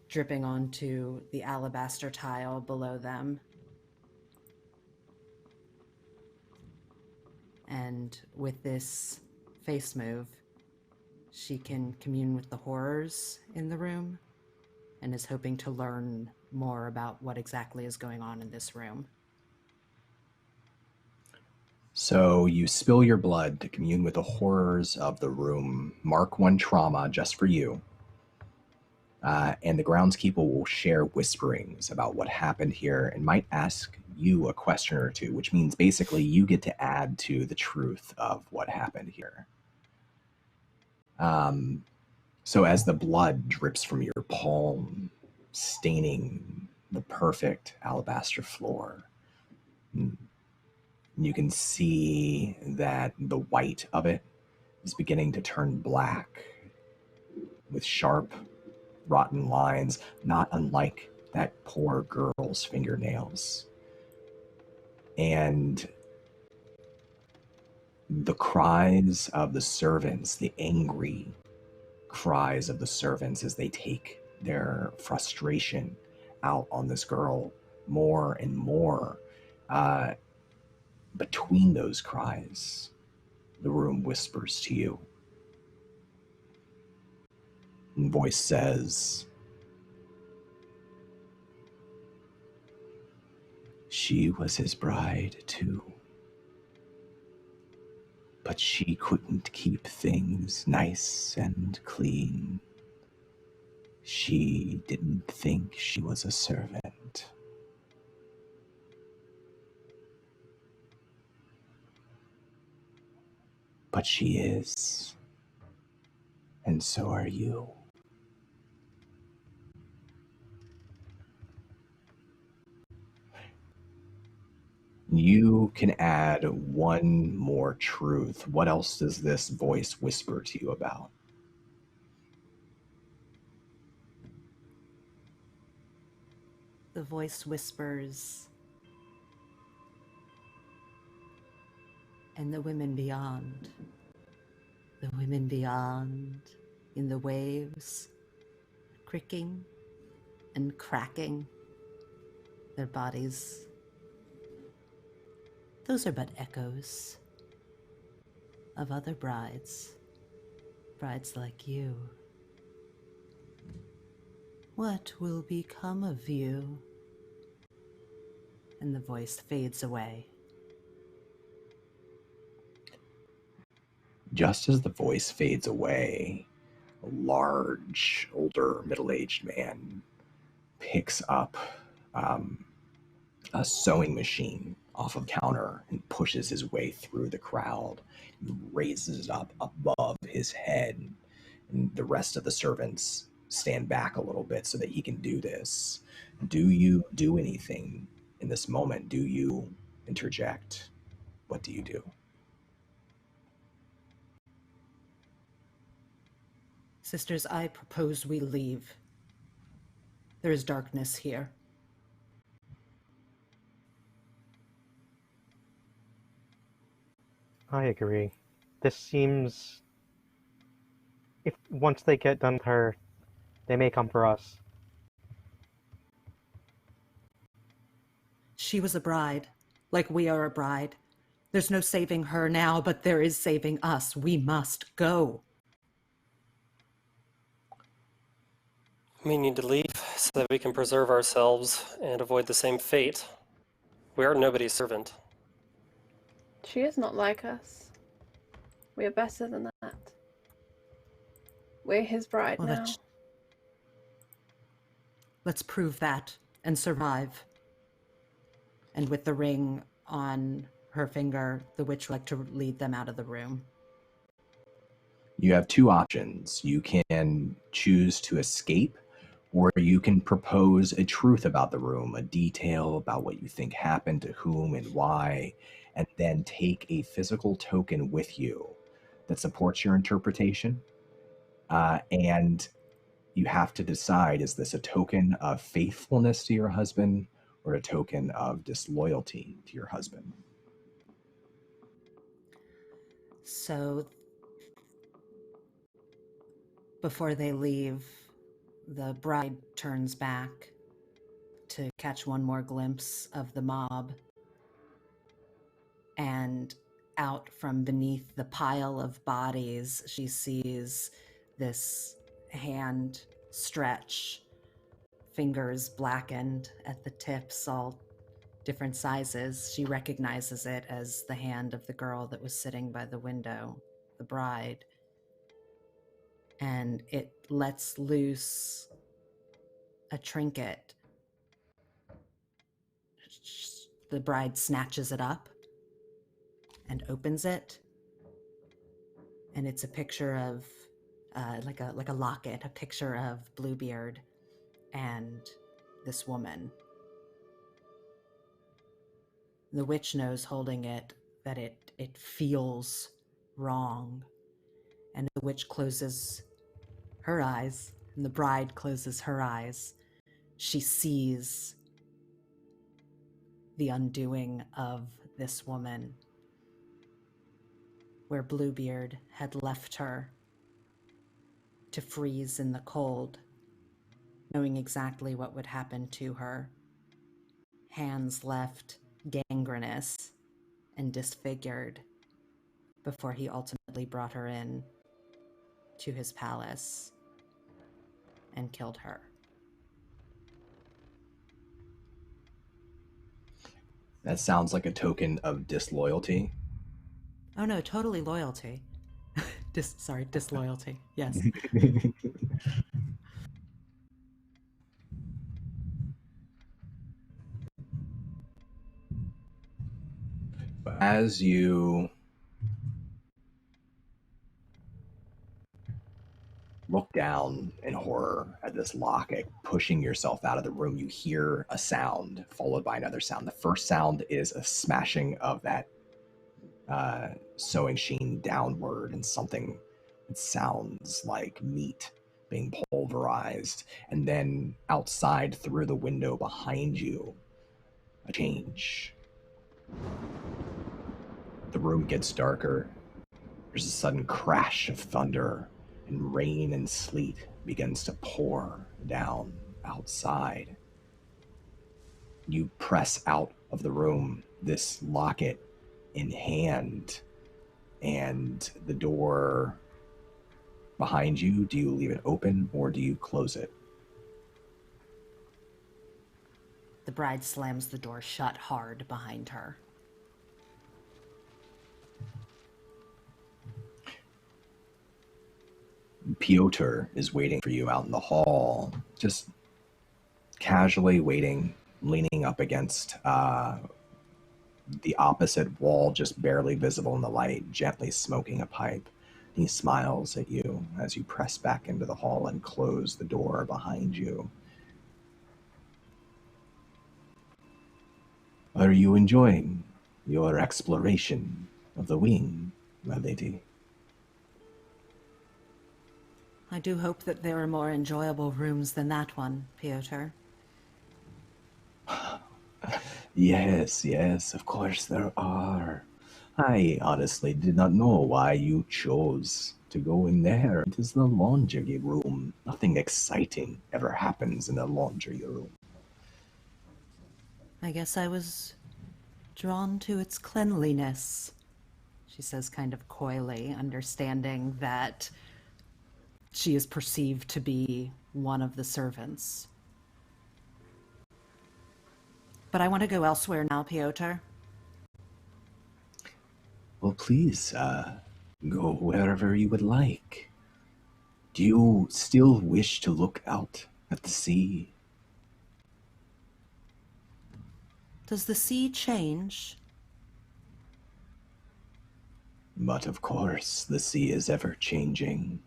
dripping onto the alabaster tile below them. And with this face move, she can commune with the horrors in the room and is hoping to learn more about what exactly is going on in this room. So you spill your blood to commune with the horrors of the room. Mark 1 trauma just for you. And the groundskeeper will share whisperings about what happened here and might ask you a question or two, which means basically you get to add to the truth of what happened here. So as the blood drips from your palm, staining the perfect alabaster floor, you can see that the white of it is beginning to turn black with sharp, rotten lines, not unlike that poor girl's fingernails. And The cries of the servants, the angry cries of the servants as they take their frustration out on this girl more and more. Between those cries, the room whispers to you. And voice says, she was his bride too. But she couldn't keep things nice and clean. She didn't think she was a servant. But she is. And so are you. You can add one more truth. What else does this voice whisper to you about? The voice whispers, and the women beyond, in the waves, creaking and cracking their bodies. Those are but echoes of other brides like you. What will become of you? And the voice fades away. Just as the voice fades away, a large, older, middle-aged man picks up a sewing machine off of the counter and pushes his way through the crowd. He raises it up above his head, and the rest of the servants stand back a little bit so that he can do this. Do you do anything in this moment? Do you interject? What do you do? Sisters, I propose we leave. There is darkness here. I agree. This seems... If once they get done with her, they may come for us. She was a bride, like we are a bride. There's no saving her now, but there is saving us. We must go. We need to leave so that we can preserve ourselves and avoid the same fate. We are nobody's servant. She is not like us. We are better than that. We're his bride now. Let's prove that and survive. And with the ring on her finger, the witch would like to lead them out of the room. You have two options. You can choose to escape, or you can propose a truth about the room, a detail about what you think happened to whom and why, and then take a physical token with you that supports your interpretation. And you have to decide, is this a token of faithfulness to your husband or a token of disloyalty to your husband? So, before they leave, the bride turns back to catch one more glimpse of the mob. And out from beneath the pile of bodies, she sees this hand stretch, fingers blackened at the tips, all different sizes. She recognizes it as the hand of the girl that was sitting by the window, the bride. And it lets loose a trinket. The bride snatches it up and opens it, and it's a picture of like a locket, a picture of Bluebeard and this woman. The witch knows, holding it, that it feels wrong, and the witch closes her eyes, and the bride closes her eyes. She sees the undoing of this woman. where Bluebeard had left her to freeze in the cold, knowing exactly what would happen to her. Hands left gangrenous and disfigured before he ultimately brought her in to his palace and killed her. That sounds like a token of disloyalty. Oh no, totally loyalty. Disloyalty. Yes. As you look down in horror at this locket, pushing yourself out of the room, you hear a sound followed by another sound. The first sound is a smashing of that sewing machine downward and something that sounds like meat being pulverized. And then outside through the window behind you, a change. The room gets darker. There's a sudden crash of thunder, and rain and sleet begins to pour down outside. You press out of the room, this locket in hand, and the door behind you, do you leave it open or do you close it? The bride slams the door shut hard behind her. Piotr is waiting for you out in the hall, just casually waiting, leaning up against the opposite wall, just barely visible in the light, gently smoking a pipe. He smiles at you as you press back into the hall and close the door behind you. Are you enjoying your exploration of the wing, my lady? I do hope that there are more enjoyable rooms than that one, Piotr. Yes, of course there are. I honestly did not know why you chose to go in there. It is the laundry room. Nothing exciting ever happens in the laundry room. I guess I was drawn to its cleanliness, she says kind of coyly, understanding that she is perceived to be one of the servants. But I want to go elsewhere now, Piotr. Well, please, go wherever you would like. Do you still wish to look out at the sea? Does the sea change? But of course, the sea is ever changing.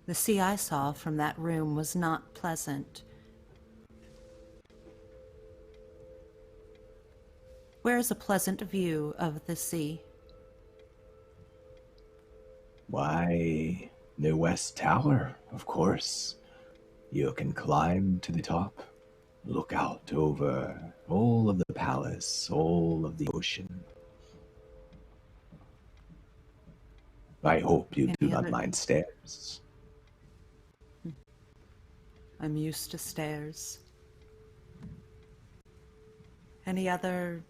The sea I saw from that room was not pleasant. Where is a pleasant view of the sea? Why, the West Tower, of course. You can climb to the top, look out over all of the palace, all of the ocean. I hope you do not mind stairs. I'm used to stairs. Any other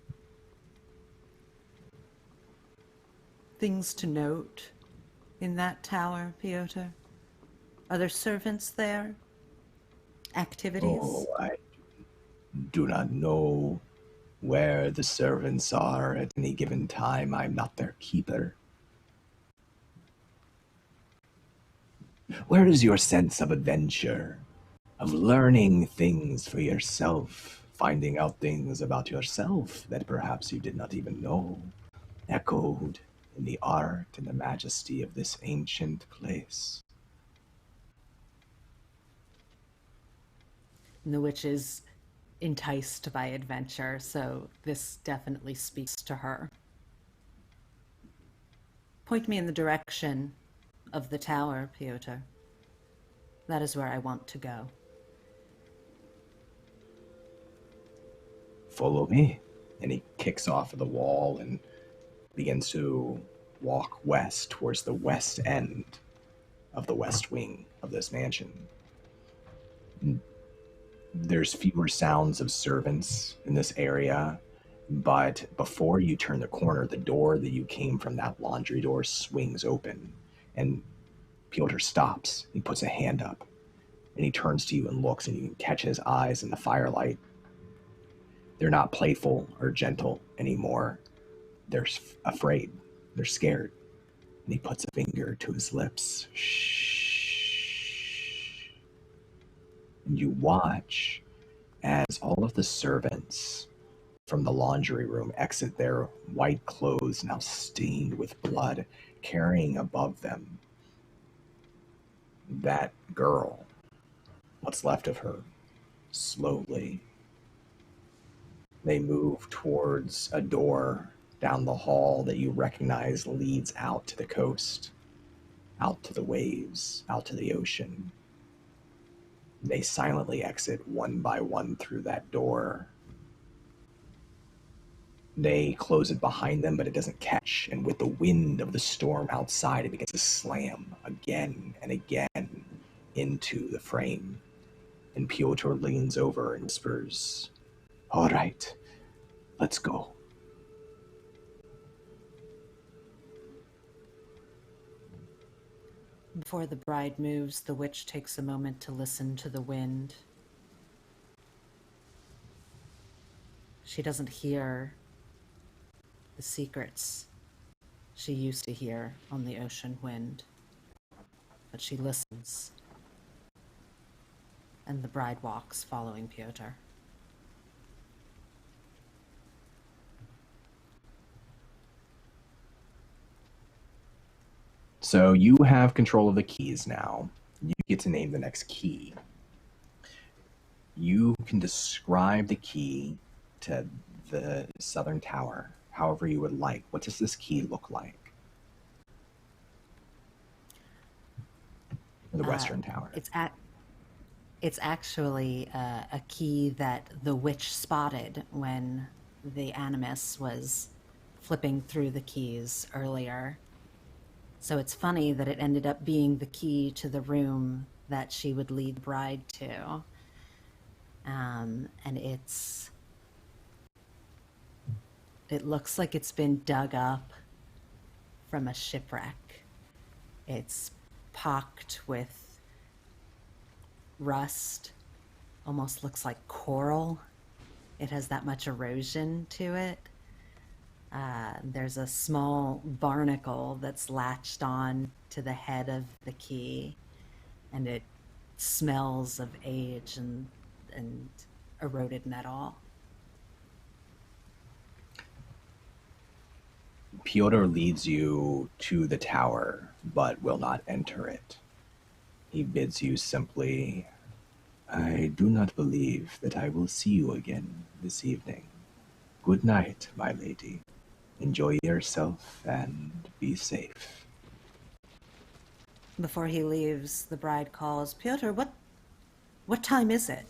things to note in that tower, Piotr? Are there servants there? Activities? Oh, I do not know where the servants are at any given time. I'm not their keeper. Where is your sense of adventure, of learning things for yourself, finding out things about yourself that perhaps you did not even know, echoed in the art and the majesty of this ancient place? The witch is enticed by adventure, so this definitely speaks to her. Point me in the direction of the tower, Piotr. That is where I want to go. Follow me. And he kicks off of the wall and begins to walk west towards the west end of the west wing of this mansion. There's fewer sounds of servants in this area, but before you turn the corner, the door that you came from, that laundry door, swings open, and Piotr stops. He puts a hand up, and he turns to you and looks, and you can catch his eyes in the firelight. They're not playful or gentle anymore. They're afraid. They're scared. And he puts a finger to his lips. Shh. And you watch as all of the servants from the laundry room exit their white clothes, now stained with blood, carrying above them that girl, what's left of her. Slowly, they move towards a door down the hall that you recognize leads out to the coast, out to the waves, out to the ocean. They silently exit one by one through that door. They close it behind them, but it doesn't catch, and with the wind of the storm outside, it begins to slam again and again into the frame. And Piotr leans over and whispers, "All right, let's go." Before the bride moves, the witch takes a moment to listen to the wind. She doesn't hear the secrets she used to hear on the ocean wind, but she listens. And the bride walks, following Piotr. So you have control of the keys now. You get to name the next key. You can describe the key to the southern tower however you would like. What does this key look like? The western tower. It's actually a key that the witch spotted when the Animus was flipping through the keys earlier. So it's funny that it ended up being the key to the room that she would lead the bride to. And it looks like it's been dug up from a shipwreck. It's pocked with rust, almost looks like coral. It has that much erosion to it. There's a small barnacle that's latched on to the head of the key, and it smells of age and eroded metal. Piotr leads you to the tower, but will not enter it. He bids you simply, "I do not believe that I will see you again this evening. Good night, my lady. Enjoy yourself and be safe." Before he leaves, the bride calls, "Piotr, what time is it?"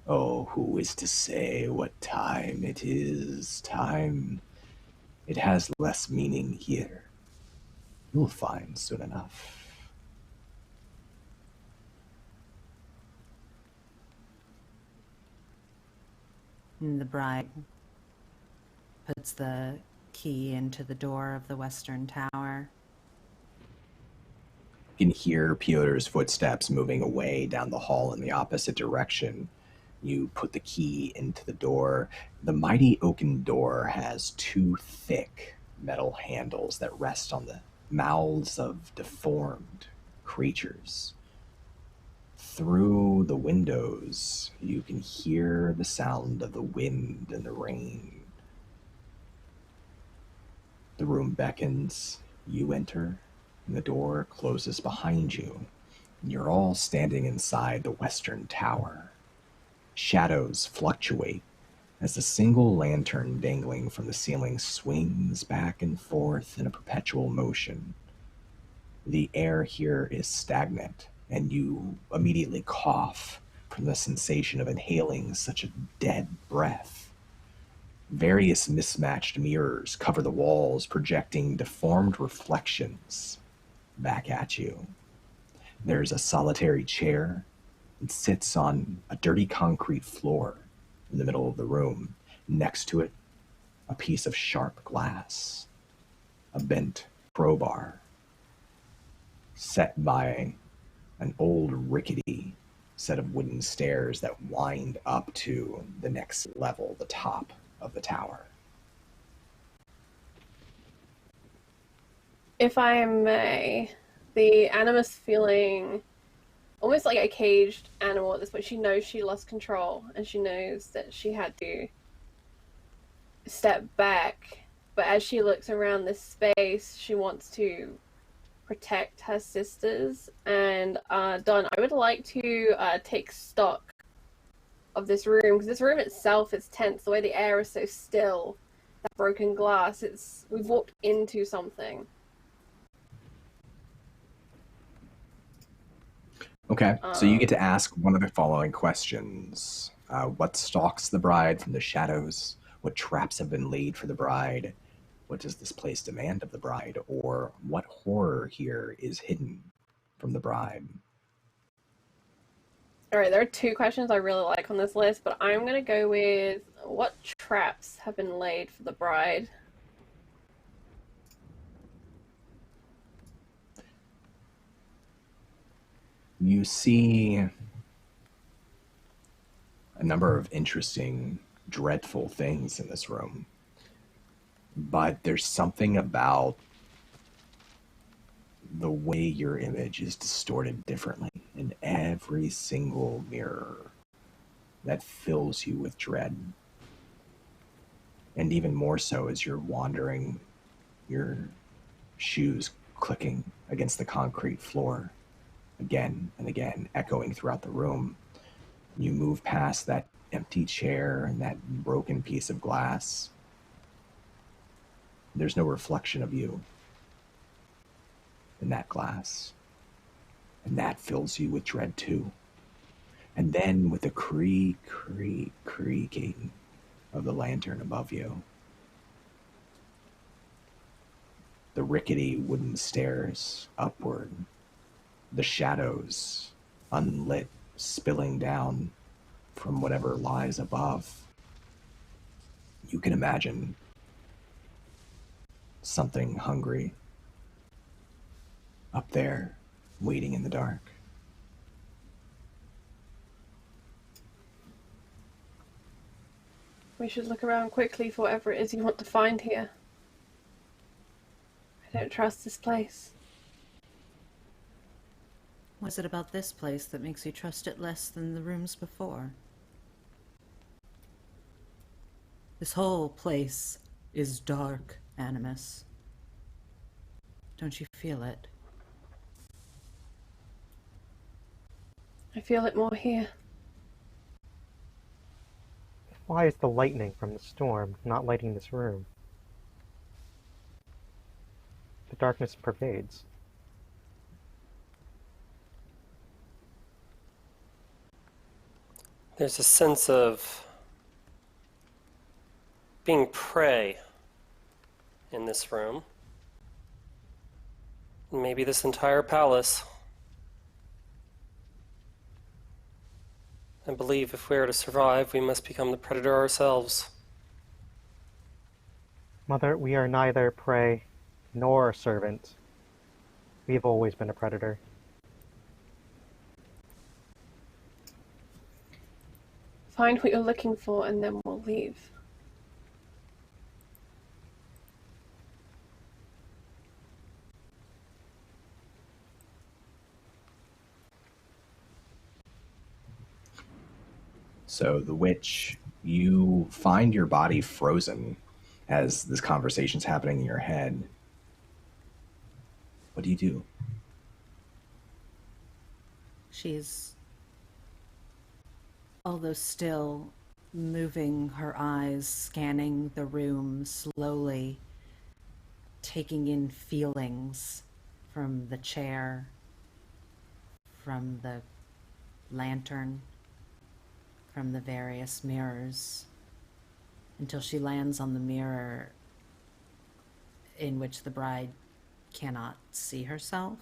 Oh, who is to say what time it is? Time, it has less meaning here. You'll find soon enough. And the bride puts the key into the door of the western tower. You can hear Piotr's footsteps moving away down the hall in the opposite direction. You put the key into the door. The mighty oaken door has two thick metal handles that rest on the mouths of deformed creatures. Through the windows, you can hear the sound of the wind and the rain. The room beckons, you enter, and the door closes behind you. You're all standing inside the western tower. Shadows fluctuate as a single lantern dangling from the ceiling swings back and forth in a perpetual motion. The air here is stagnant, and you immediately cough from the sensation of inhaling such a dead breath. Various mismatched mirrors cover the walls, projecting deformed reflections back at you. There's a solitary chair. It sits on a dirty concrete floor in the middle of the room. Next to it, a piece of sharp glass, a bent crowbar, set by an old rickety set of wooden stairs that wind up to the next level, the top of the tower. If I may, the animus feeling almost like a caged animal at this point. She knows she lost control and she knows that she had to step back. But as she looks around this space, she wants to protect her sisters. And Don, I would like to take stock of this room, because this room itself is tense. The way the air is so still, that broken glass, we've walked into something. Okay, so you get to ask one of the following questions. What stalks the bride from the shadows? What traps have been laid for the bride? What does this place demand of the bride? Or what horror here is hidden from the bride? All right, there are two questions I really like on this list, but I'm going to go with what traps have been laid for the bride? You see a number of interesting, dreadful things in this room. But there's something about the way your image is distorted differently in every single mirror that fills you with dread. And even more so as you're wandering, your shoes clicking against the concrete floor again and again, echoing throughout the room. You move past that empty chair and that broken piece of glass. There's no reflection of you in that glass. And that fills you with dread too. And then with the creaking of the lantern above you, the rickety wooden stairs upward, the shadows unlit spilling down from whatever lies above. You can imagine something hungry up there, waiting in the dark. We should look around quickly for whatever it is you want to find here. I don't trust this place. What is it about this place that makes you trust it less than the rooms before? This whole place is dark, Animus. Don't you feel it? I feel it more here. Why is the lightning from the storm not lighting this room? The darkness pervades. There's a sense of being prey in this room. Maybe this entire palace. I believe if we are to survive, we must become the predator ourselves. Mother, we are neither prey nor servant. We have always been a predator. Find what you're looking for and then we'll leave. So the witch, you find your body frozen as this conversation's happening in your head. What do you do? She's, although still moving her eyes, scanning the room slowly, taking in feelings from the chair, from the lantern, from the various mirrors. until she lands on the mirror in which the bride cannot see herself.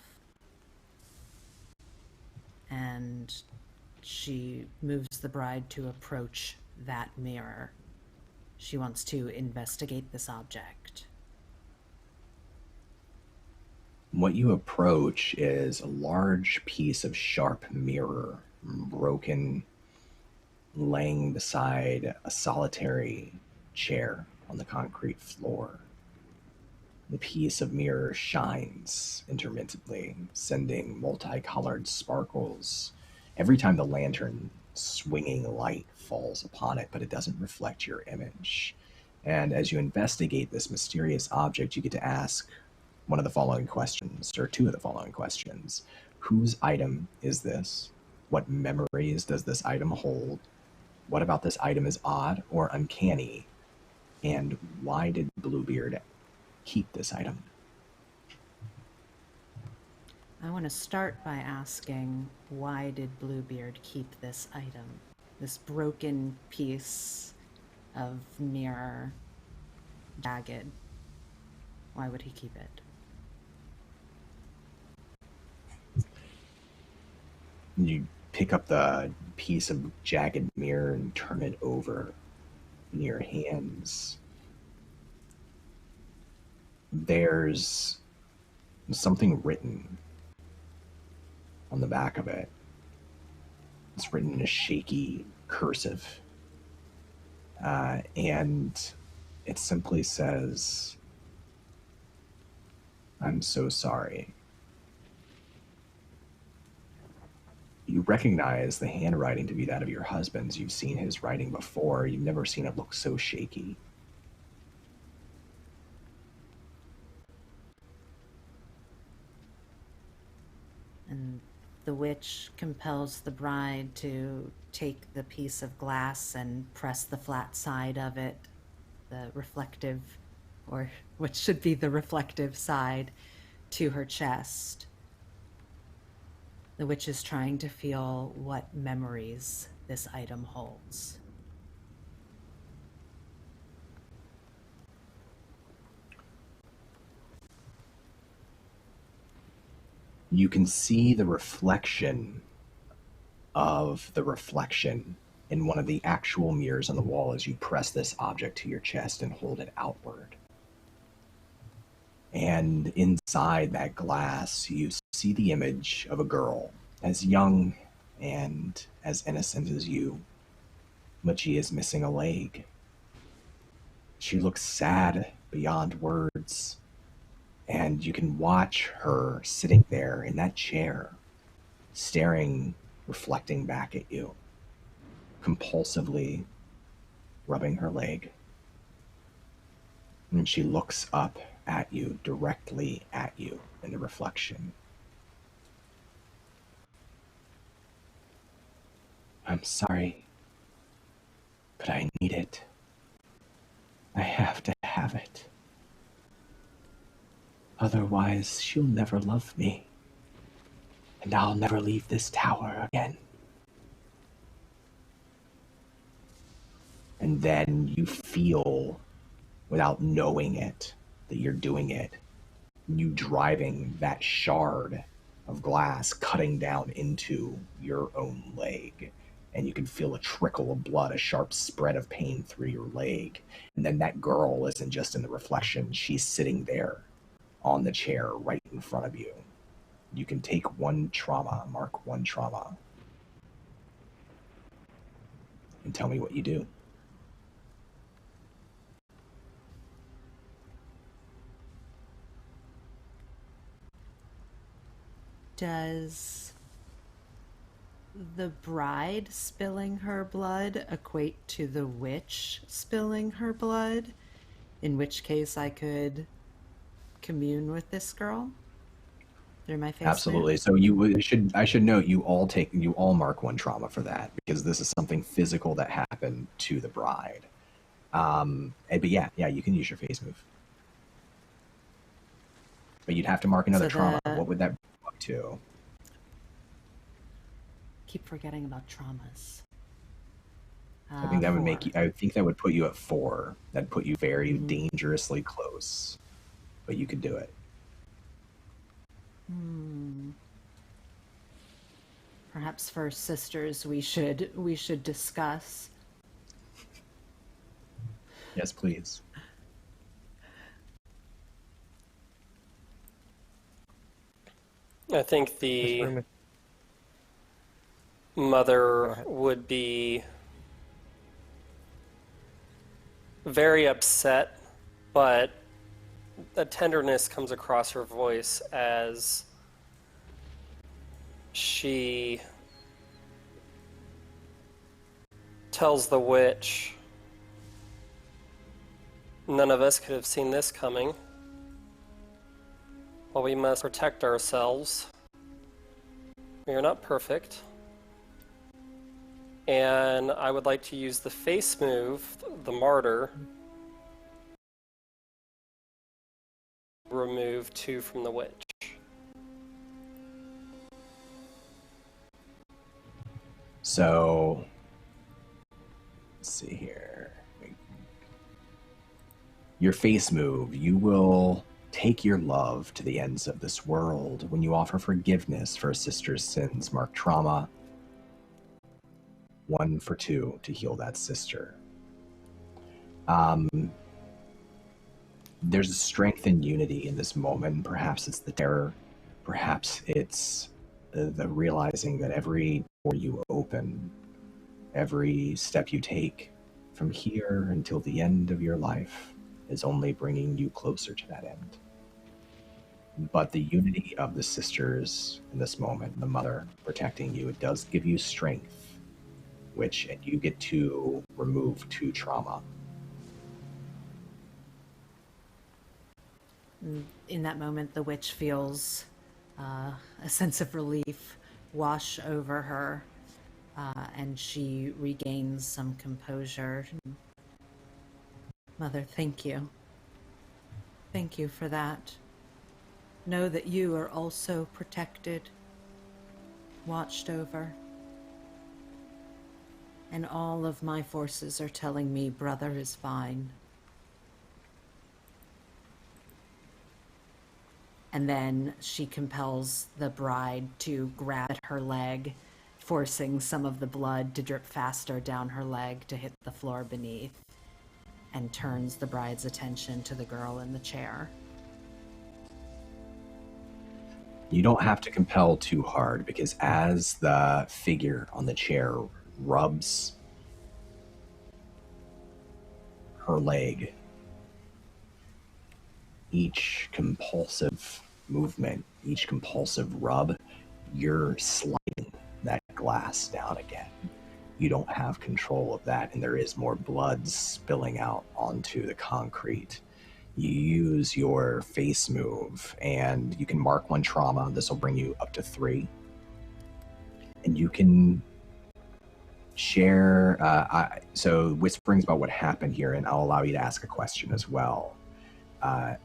And she moves the bride to approach that mirror. She wants to investigate this object. What you approach is a large piece of sharp mirror, broken, laying beside a solitary chair on the concrete floor. The piece of mirror shines intermittently, sending multicolored sparkles every time the lantern swinging light falls upon it, but it doesn't reflect your image. And as you investigate this mysterious object, you get to ask one of the following questions, or two of the following questions. Whose item is this? What memories does this item hold? What about this item is odd or uncanny? And why did Bluebeard keep this item? I want to start by asking, why did Bluebeard keep this item? This broken piece of mirror, jagged. Why would he keep it? You pick up the piece of jagged mirror and turn it over in your hands. There's something written on the back of it. It's written in a shaky cursive. And it simply says, "I'm so sorry." You recognize the handwriting to be that of your husband's. You've seen his writing before. You've never seen it look so shaky. And the witch compels the bride to take the piece of glass and press the flat side of it, the reflective, or what should be the reflective side, to her chest. The witch is trying to feel what memories this item holds. You can see the reflection of the reflection in one of the actual mirrors on the wall as you press this object to your chest and hold it outward. And inside that glass, you see the image of a girl as young and as innocent as you, but she is missing a leg. She looks sad beyond words, and you can watch her sitting there in that chair, staring, reflecting back at you, compulsively rubbing her leg. And she looks up at you, directly at you in the reflection. "I'm sorry, but I need it. I have to have it. Otherwise, she'll never love me, and I'll never leave this tower again." And then you feel, without knowing it, that you're doing it, you driving that shard of glass cutting down into your own leg. And you can feel a trickle of blood, a sharp spread of pain through your leg. And then that girl isn't just in the reflection, she's sitting there on the chair right in front of you. You can take one trauma, mark one trauma, and tell me what you do. Does the bride spilling her blood equate to the witch spilling her blood? In which case I could commune with this girl through my face. Absolutely. So I should note you all mark one trauma for that, because this is something physical that happened to the bride. But yeah, you can use your face move. But you'd have to mark another trauma. What would that be up to? Keep forgetting about traumas. I think that would make 4. you. I think that would put you at 4. That'd put you very Mhm. dangerously close, but you could do it. Perhaps for sisters, we should discuss. Yes, please. I think This the room is. Go mother ahead. would be very upset, but a tenderness comes across her voice as she tells the witch, "None of us could have seen this coming. While we must protect ourselves, we are not perfect. And I would like to use the face move, the martyr, remove 2 from the witch." So, let's see here. Your face move, you will take your love to the ends of this world when you offer forgiveness for a sister's sins. Mark trauma. 1 for 2 to heal that sister. There's a strength and unity in this moment. Perhaps it's the terror. Perhaps it's the realizing that every door you open, every step you take from here until the end of your life is only bringing you closer to that end. But the unity of the sisters in this moment, the mother protecting you, it does give you strength, and you get to remove 2 trauma. In that moment, the witch feels a sense of relief wash over her, and she regains some composure. Mother, thank you. Thank you for that. Know that you are also protected, watched over. And all of my forces are telling me brother is fine. And then she compels the bride to grab at her leg, forcing some of the blood to drip faster down her leg to hit the floor beneath, and turns the bride's attention to the girl in the chair. You don't have to compel too hard, because as the figure on the chair rubs her leg, each compulsive movement, each compulsive rub, you're sliding that glass down again. You don't have control of that, and there is more blood spilling out onto the concrete. You use your face move, and you can mark 1 trauma. This will bring you up to 3. And you can share, so whisperings about what happened here, and I'll allow you to ask a question as well.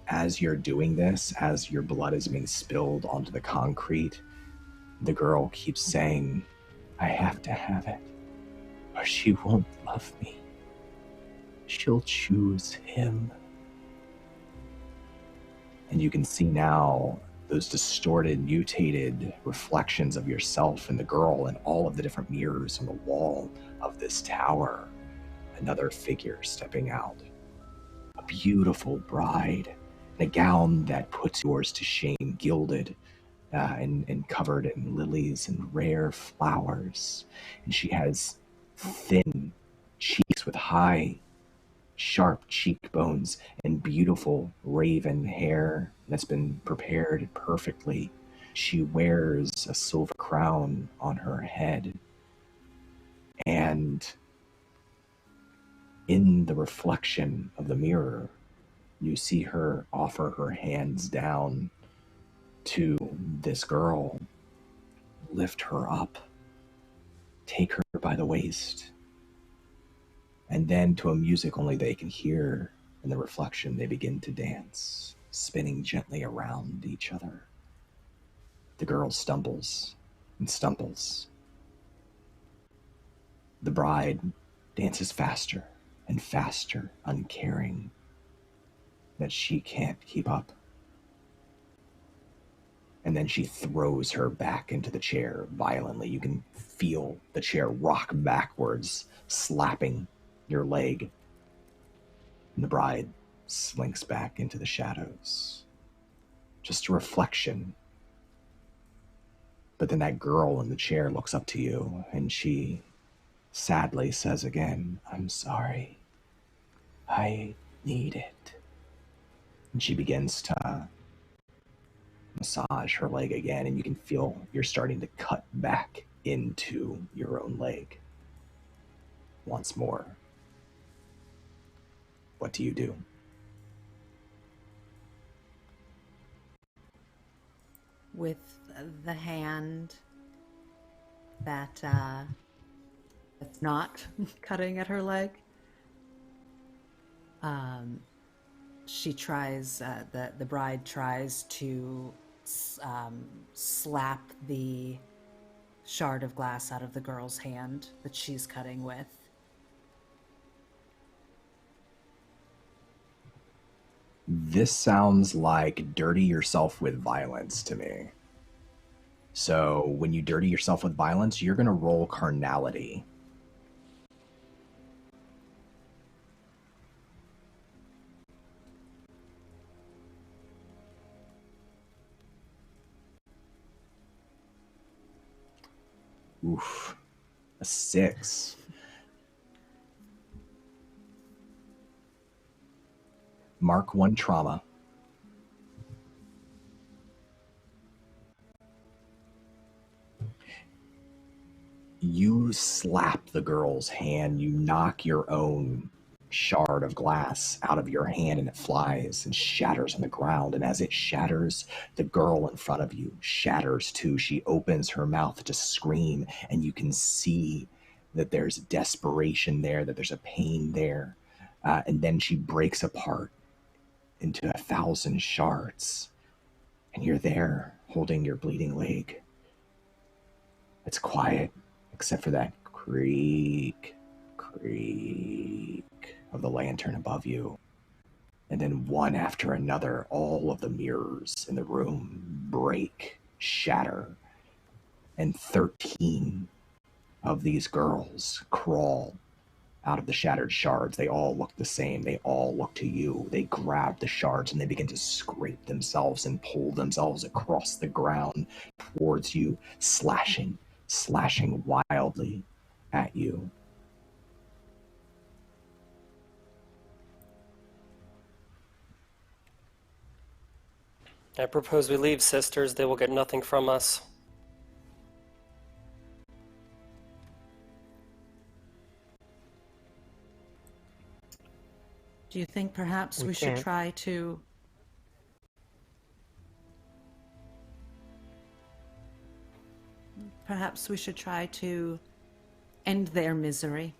As you're doing this, as your blood is being spilled onto the concrete, the girl keeps saying, "I have to have it, or she won't love me. She'll choose him." And you can see now those distorted, mutated reflections of yourself and the girl and all of the different mirrors on the wall of this tower. Another figure stepping out. A beautiful bride in a gown that puts yours to shame, gilded and covered in lilies and rare flowers. And she has thin cheeks with high, sharp cheekbones and beautiful raven hair that's been prepared perfectly. She wears a silver crown on her head. And in the reflection of the mirror, you see her offer her hands down to this girl, lift her up, take her by the waist, and then to a music only they can hear in the reflection, they begin to dance, spinning gently around each other. The girl stumbles and stumbles. The bride dances faster and faster, uncaring that she can't keep up. And then she throws her back into the chair violently. You can feel the chair rock backwards, slapping your leg. And the bride slinks back into the shadows. Just a reflection. But then that girl in the chair looks up to you, and she sadly says again, "I'm sorry. I need it." And she begins to massage her leg again, and you can feel you're starting to cut back into your own leg once more. What do you do? With the hand that's not cutting at her leg, she tries, the bride tries to slap the shard of glass out of the girl's hand that she's cutting with. This sounds like dirty yourself with violence to me. So when you dirty yourself with violence, you're going to roll carnality. Oof, a 6. Mark 1 trauma. You slap the girl's hand, you knock your own shard of glass out of your hand, and it flies and shatters on the ground. And as it shatters, the girl in front of you shatters too. She opens her mouth to scream, and you can see that there's desperation there, that there's a pain there. And then she breaks apart into 1,000 shards, and you're there holding your bleeding leg. It's quiet, except for that creak of the lantern above you. And then one after another, all of the mirrors in the room break, shatter, and 13 of these girls crawl out of the shattered shards. They all look the same. They all look to you. They grab the shards and they begin to scrape themselves and pull themselves across the ground towards you, slashing wildly at you. I propose we leave, sisters. They will get nothing from us. Do you think perhaps we should try to... Perhaps we should try to end their misery?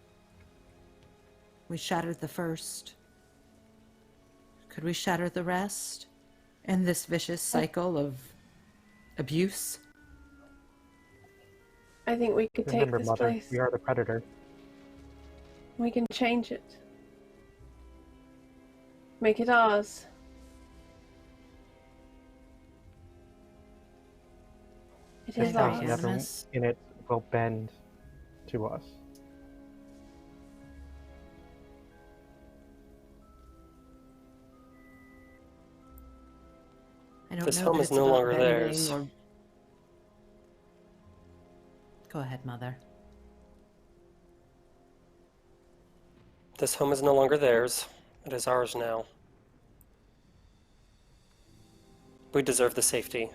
We shattered the first. Could we shatter the rest? End this vicious cycle of abuse? I think we could take this Mother, place. we are the predator. We can change it. Make it ours. It is ours. Nothing in it will bend to us. I don't This know home that is it's no about longer bending theirs. or... Go ahead, Mother. This home is no longer theirs. It is ours now. We deserve the safety.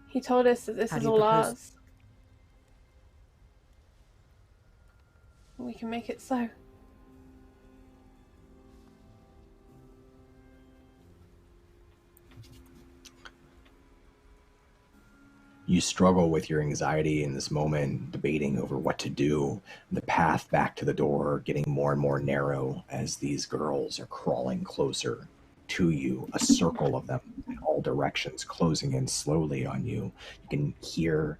He told us that this is all ours. We can make it so. You struggle with your anxiety in this moment, debating over what to do. The path back to the door getting more and more narrow as these girls are crawling closer to you, a circle of them in all directions, closing in slowly on you. You can hear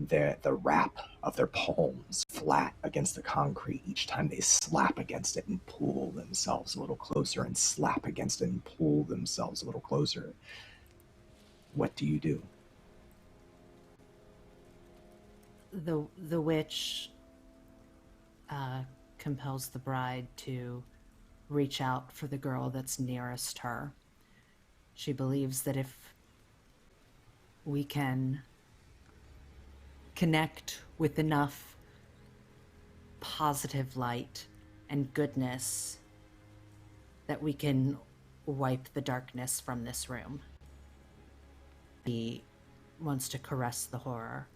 the rap of their palms flat against the concrete each time they slap against it and pull themselves a little closer, and slap against it and pull themselves a little closer. What do you do? The witch compels the bride to reach out for the girl that's nearest her. She believes that if we can connect with enough positive light and goodness, that we can wipe the darkness from this room. He wants to caress the horror.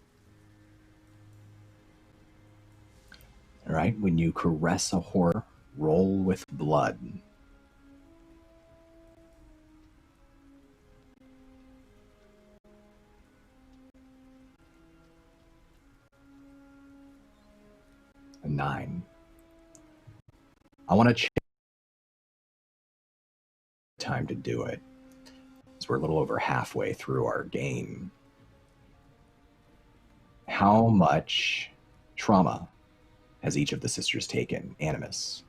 All right, when you caress a horror, roll with blood. A 9. I want to check time to do it, as we're a little over halfway through our game. How much trauma has each of the sisters taken? Animus.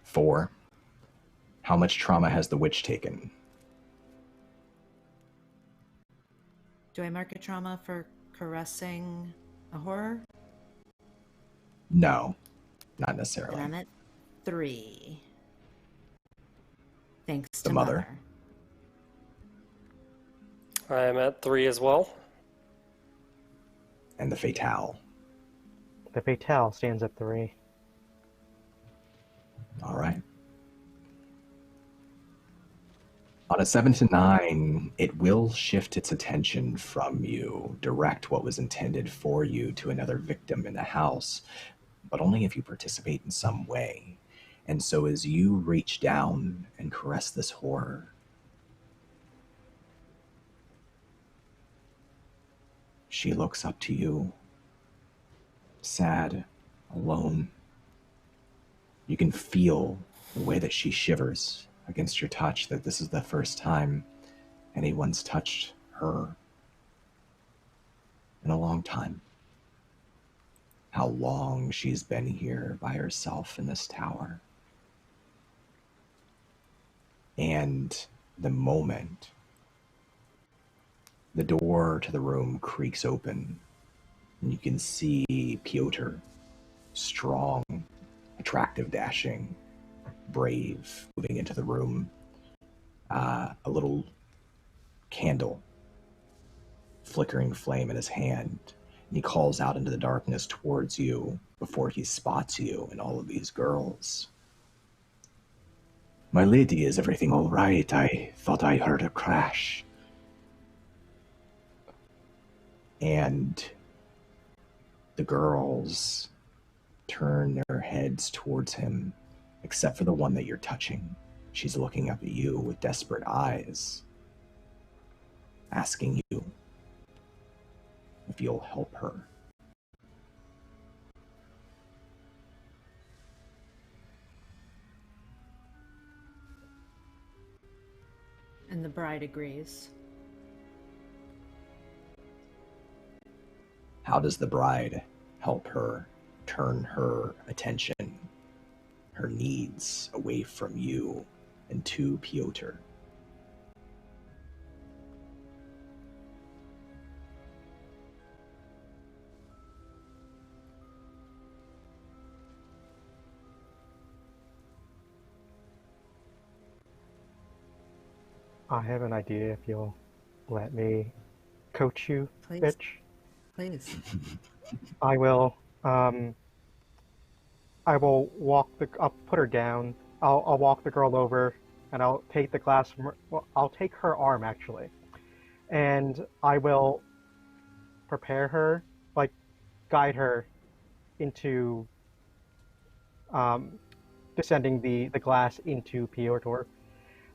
4. How much trauma has the witch taken? Do I mark a trauma for caressing a horror? No, not necessarily. And I'm at 3. Thanks The to mother. I'm at 3 as well. And the Fatale. The Fatale stands at 3. All right. On a 7 to 9, it will shift its attention from you, direct what was intended for you to another victim in the house, but only if you participate in some way. And so as you reach down and caress this horror, she looks up to you, sad, alone. You can feel the way that she shivers against your touch, that this is the first time anyone's touched her in a long time. How long she's been here by herself in this tower. And the moment the door to the room creaks open, and you can see Piotr, strong, attractive, dashing, brave, moving into the room. A little candle, flickering flame in his hand, and he calls out into the darkness towards you before he spots you and all of these girls. My lady, is everything all right? I thought I heard a crash. And the girls turn their heads towards him, except for the one that you're touching. She's looking up at you with desperate eyes, asking you if you'll help her. And the bride agrees. How does the bride help her turn her attention, her needs, away from you and to Piotr? I have an idea if you'll let me coach you, Please. bitch. Please. I will I'll put her down. I'll walk the girl over, and I'll take the glass from her. Well, I'll take her arm actually, and I will prepare her, like guide her into descending the glass into Piotr,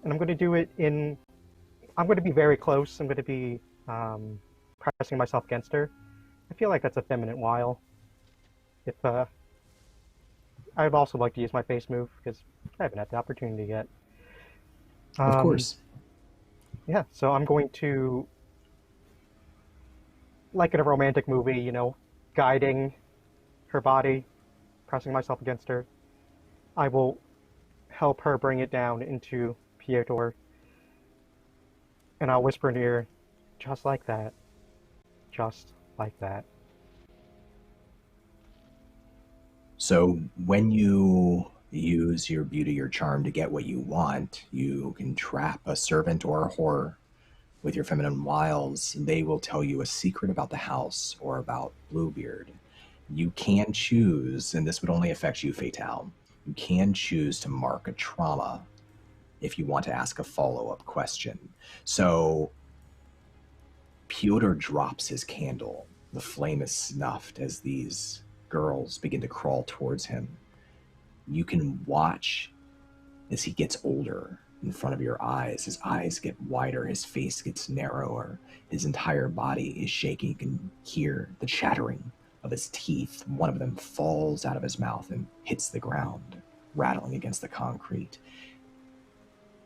and I'm going to do it in. I'm going to be very close. I'm going to be pressing myself against her. I feel like that's a feminine wile. I'd also like to use my face move because I haven't had the opportunity yet. Of course. Yeah, so I'm going to, like in a romantic movie, guiding her body, pressing myself against her. I will help her bring it down into Piotr, and I'll whisper in her ear, just like that. Just like that. So when you use your beauty or charm to get what you want, you can trap a servant or a whore with your feminine wiles. They will tell you a secret about the house or about Bluebeard. You can choose, and this would only affect you, Fatale, you can choose to mark a trauma if you want to ask a follow-up question. So Piotr drops his candle. The flame is snuffed as these girls begin to crawl towards him. You can watch as he gets older in front of your eyes. His eyes get wider, his face gets narrower, his entire body is shaking. You can hear the chattering of his teeth. One of them falls out of his mouth and hits the ground, rattling against the concrete,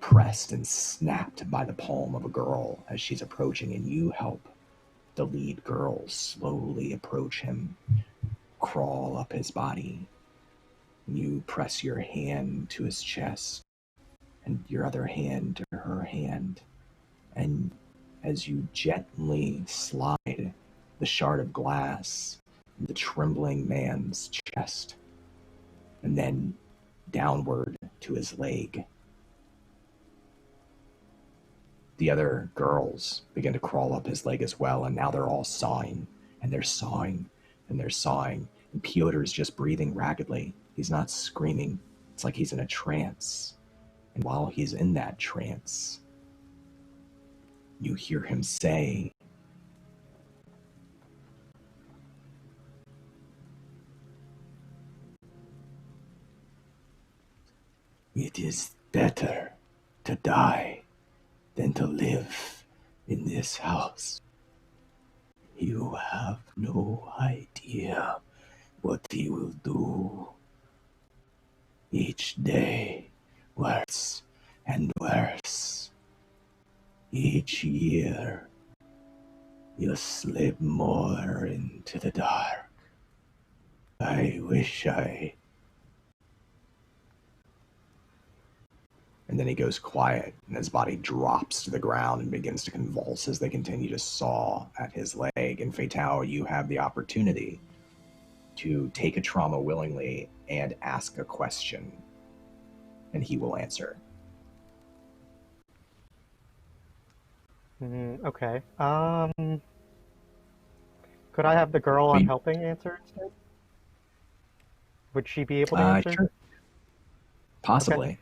pressed and snapped by the palm of a girl as she's approaching, and you help the lead girl slowly approach him, crawl up his body. You press your hand to his chest and your other hand to her hand, and as you gently slide the shard of glass in the trembling man's chest and then downward to his leg, the other girls begin to crawl up his leg as well, and now they're all sawing, and they're sawing, and they're sawing, and Piotr's just breathing raggedly. He's not screaming. It's like he's in a trance. And while he's in that trance, you hear him say, "It is better to die than to live in this house. You have no idea what he will do. Each day, worse and worse. Each year, you slip more into the dark. I wish I..." And then he goes quiet, and his body drops to the ground and begins to convulse as they continue to saw at his leg. And Fatale, you have the opportunity to take a trauma willingly and ask a question, and he will answer. Okay. Could I have the girl I'm helping answer instead? Would she be able to answer? Sure. Possibly. Okay.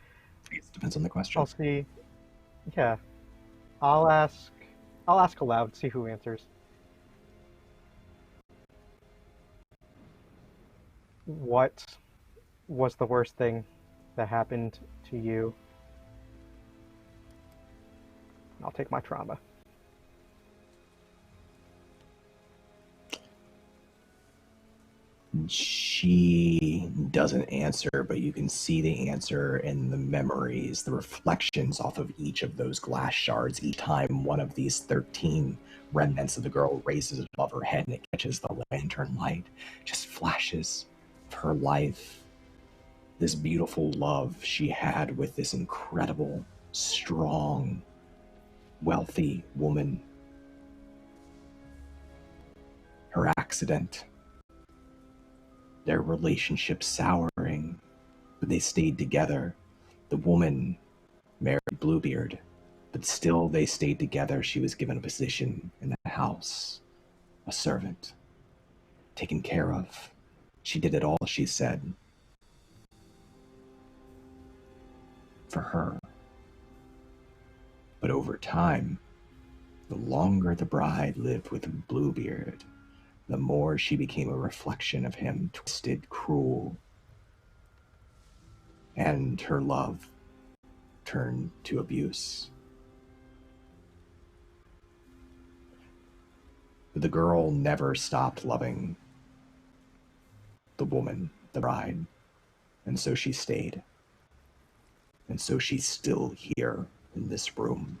It depends on the question. I'll see. Yeah. I'll ask aloud, see who answers. What was the worst thing that happened to you? I'll take my trauma. She doesn't answer, but you can see the answer in the memories, the reflections off of each of those glass shards. Each time one of these 13 remnants of the girl raises above her head and it catches the lantern light, just flashes of her life, this beautiful love she had with this incredible, strong, wealthy woman. Her accident, their relationship souring, but they stayed together. The woman married Bluebeard, but still they stayed together. She was given a position in the house, a servant, taken care of. She did it all, she said, for her. But over time, the longer the bride lived with Bluebeard, the more she became a reflection of him, twisted, cruel, and her love turned to abuse. But the girl never stopped loving the woman, the bride, And so she stayed. And so she's still here in this room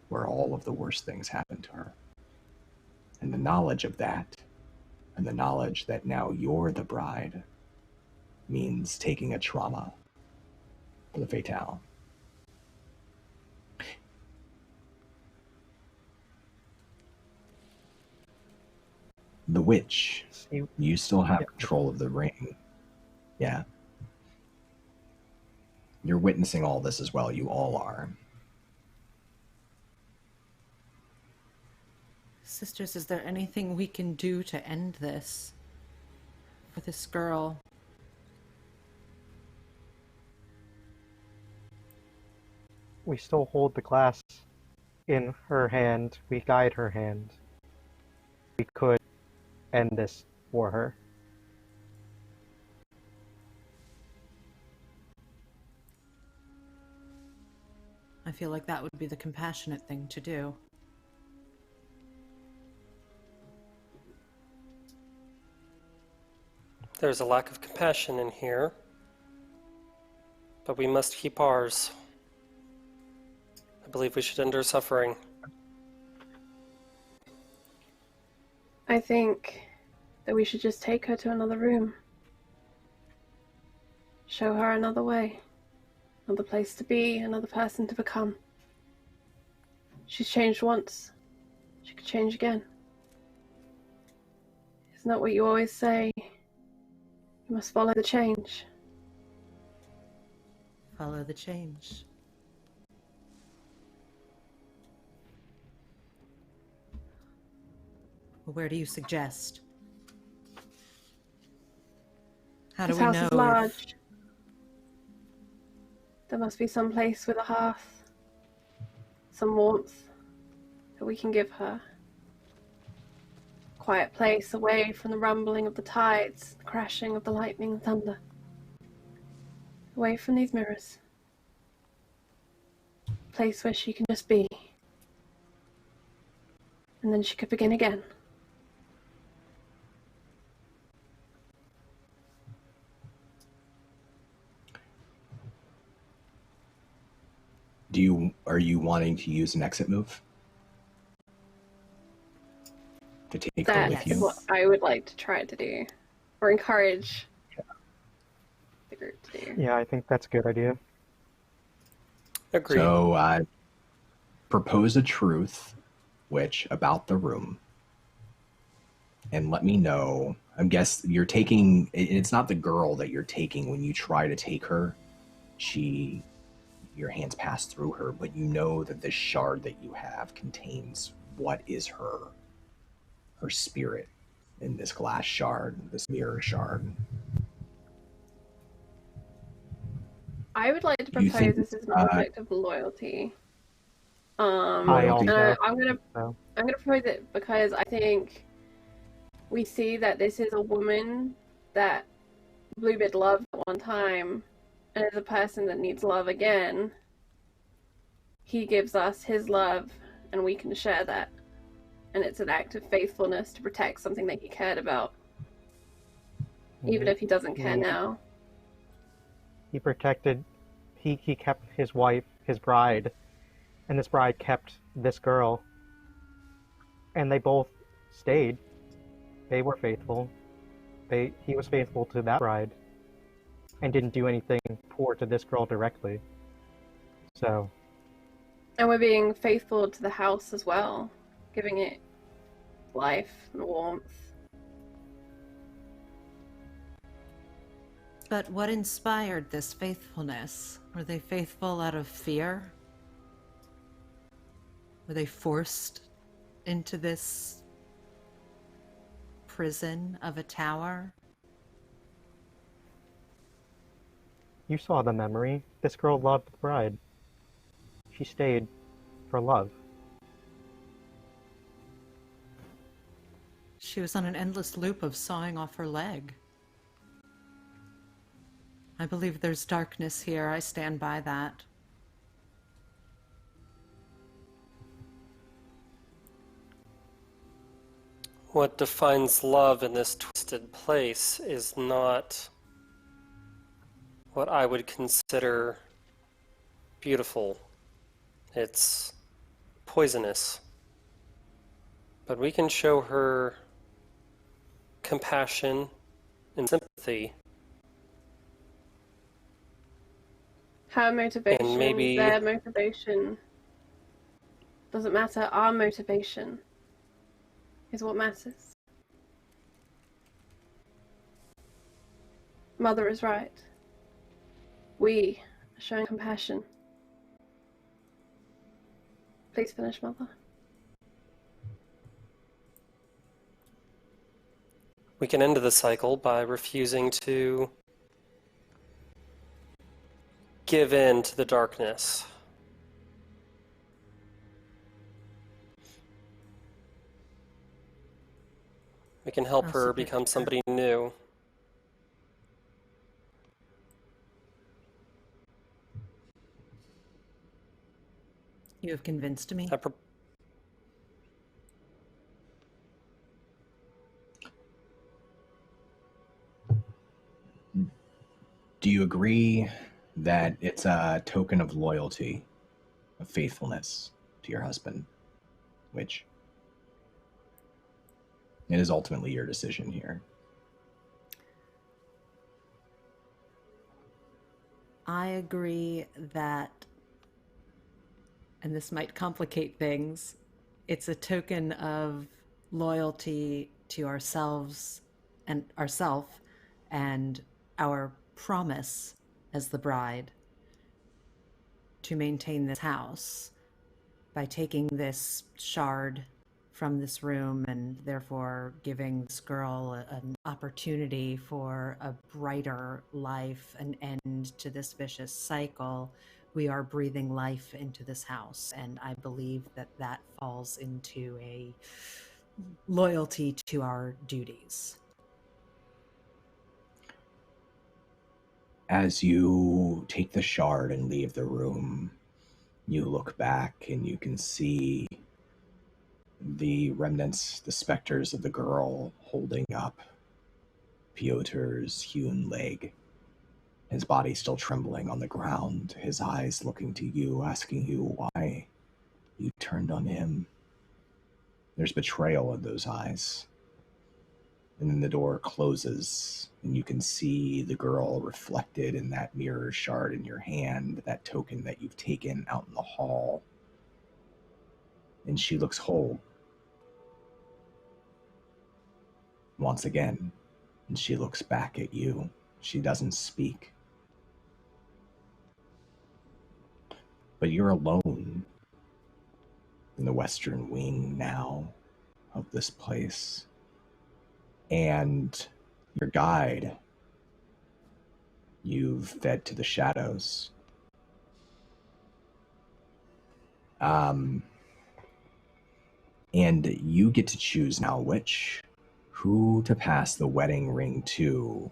where all of the worst things happened to her. And the knowledge of that, and the knowledge that now you're the bride, means taking a trauma for the Fatale. The witch, you still have control of the ring. Yeah. You're witnessing all this as well. You all are. Sisters, is there anything we can do to end this? For this girl? We still hold the glass in her hand. We guide her hand. We could end this for her. I feel like that would be the compassionate thing to do. There's a lack of compassion in here, but we must keep ours. I believe we should end her suffering. I think that we should just take her to another room. Show her another way. Another place to be, another person to become. She's changed once. She could change again. Isn't that what you always say? You must follow the change. Follow the change. Well, where do you suggest? How do This we house know is large. There must be some place with a hearth, some warmth that we can give her. A quiet place away from the rumbling of the tides, the crashing of the lightning and thunder. Away from these mirrors. A place where she can just be. And then she could begin again. Are you wanting to use an exit move? To take her with That you? is what I would like to try to do. Or encourage the group to do. Yeah, I think that's a good idea. Agreed. So, propose a truth, which, about the room. And let me know. I guess you're taking... It's not the girl that you're taking when you try to take her. Your hands pass through her, but you know that this shard that you have contains what is her spirit in this glass shard, this mirror shard. I would like to Do you propose think, this as an object of loyalty. Loyalty. I'm gonna propose it because I think we see that this is a woman that Bluebeard loved at one time, and as a person that needs love again, he gives us his love, and we can share that. And it's an act of faithfulness to protect something that he cared about, even if he doesn't care now. He protected, he kept his wife, his bride, and this bride kept this girl. And they both stayed. They were faithful. He was faithful to that bride and didn't do anything poor to this girl directly. So. And we're being faithful to the house as well, giving it life and warmth. But what inspired this faithfulness? Were they faithful out of fear? Were they forced into this prison of a tower? You saw the memory. This girl loved the bride. She stayed for love. She was on an endless loop of sawing off her leg. I believe there's darkness here. I stand by that. What defines love in this twisted place is not what I would consider beautiful. It's poisonous. But we can show her compassion and sympathy. Her motivation, And maybe their motivation doesn't matter. Our motivation is what matters. Mother is right. We are showing compassion. Please finish, Mother. we can end the cycle by refusing to give in to the darkness. We can help her become somebody new. You have convinced me. Do you agree that it's a token of loyalty, of faithfulness to your husband? Which it is ultimately your decision here. I agree that, and this might complicate things, it's a token of loyalty to ourselves and ourself and our promise as the bride to maintain this house by taking this shard from this room and therefore giving this girl an opportunity for a brighter life, an end to this vicious cycle. We are breathing life into this house, and I believe that that falls into a loyalty to our duties. As you take the shard and leave the room, you look back and you can see the remnants, the specters of the girl holding up Piotr's hewn leg, his body still trembling on the ground, his eyes looking to you, asking you why you turned on him. There's betrayal in those eyes. And then the door closes, and you can see the girl reflected in that mirror shard in your hand, that token that you've taken out in the hall. And she looks whole. Once again, and she looks back at you. She doesn't speak. But you're alone in the western wing now of this place. And your guide, you've fed to the shadows. And you get to choose now who to pass the wedding ring to,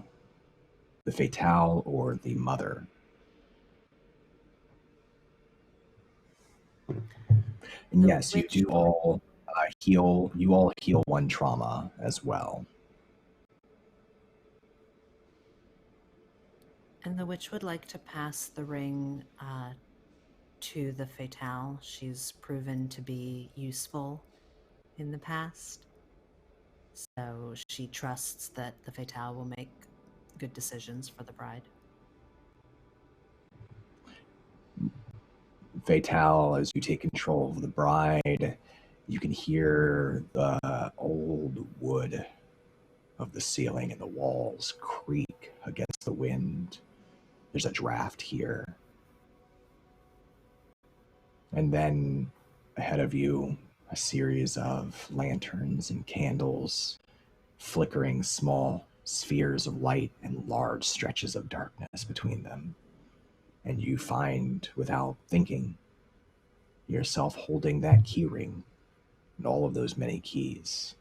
the Fatale or the mother. And yes, you do all heal. You all heal one trauma as well. And the witch would like to pass the ring to the Fatale. She's proven to be useful in the past. So she trusts that the Fatale will make good decisions for the bride. Fatale, as you take control of the bride, you can hear the old wood of the ceiling and the walls creak against the wind. There's a draft here. And then ahead of you, a series of lanterns and candles, flickering small spheres of light and large stretches of darkness between them. And you find, without thinking, yourself holding that key ring and all of those many keys.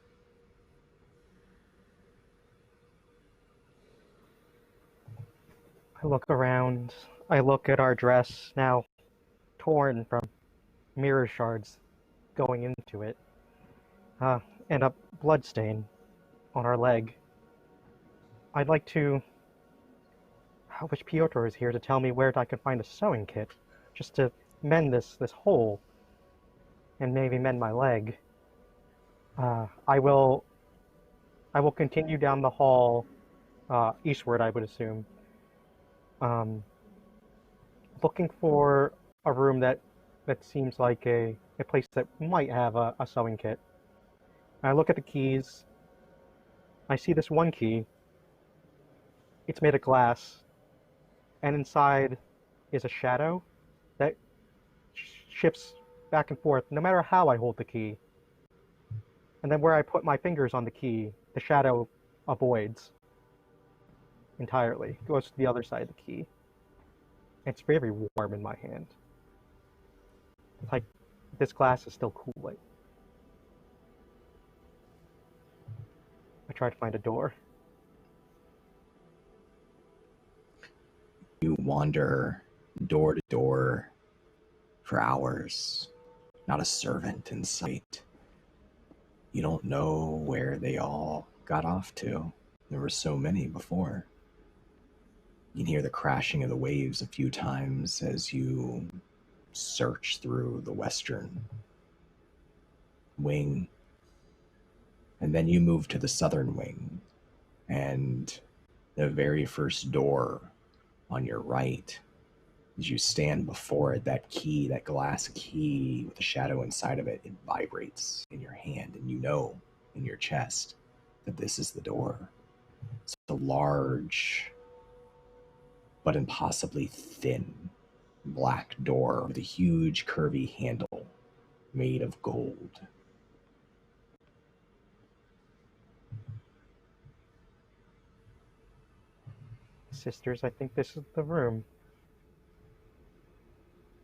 I look around. I look at our dress, now torn from mirror shards going into it, and a bloodstain on our leg. I'd like to I wish Piotr is here to tell me where I can find a sewing kit, just to mend this hole, and maybe mend my leg. I will continue down the hall, eastward, I would assume, looking for a room that seems like a place that might have a sewing kit. I look at the keys. I see this one key. It's made of glass, and inside is a shadow that shifts back and forth no matter how I hold the key. And then where I put my fingers on the key, the shadow avoids entirely. It goes to the other side of the key. It's very warm in my hand. It's like this glass is still cooling. I try to find a door. You wander door to door for hours. Not a servant in sight. You don't know where they all got off to. There were so many before. You can hear the crashing of the waves a few times as you search through the western wing. And then you move to the southern wing, and the very first door on your right, as you stand before it, that key, that glass key with the shadow inside of it, it vibrates in your hand, and you know in your chest that this is the door. It's a large but impossibly thin black door with a huge curvy handle made of gold. Sisters, I think this is the room.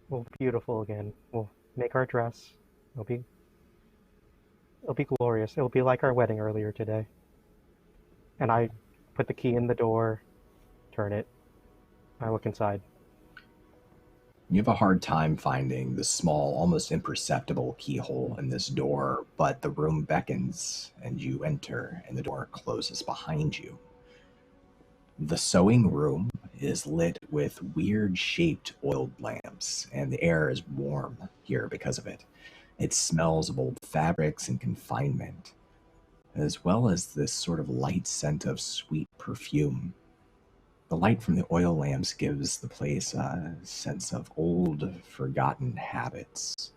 We'll be beautiful again. We'll make our dress. It'll be glorious. It'll be like our wedding earlier today. And I put the key in the door, turn it. I look inside. You have a hard time finding the small, almost imperceptible keyhole in this door, but the room beckons and you enter and the door closes behind you. The sewing room is lit with weird-shaped oiled lamps, and the air is warm here because of it. It smells of old fabrics and confinement, as well as this sort of light scent of sweet perfume. The light from the oil lamps gives the place a sense of old, forgotten habits.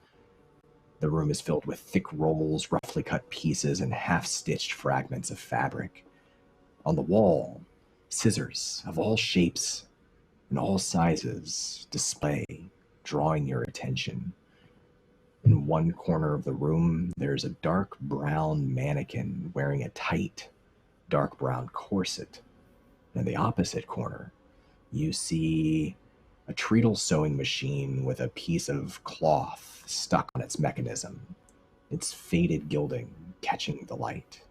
The room is filled with thick rolls, roughly cut pieces, and half-stitched fragments of fabric. On the wall, scissors of all shapes and all sizes display, drawing your attention. In one corner of the room, there's a dark brown mannequin wearing a tight, dark brown corset. In the opposite corner, you see a treadle sewing machine with a piece of cloth stuck on its mechanism, its faded gilding catching the light.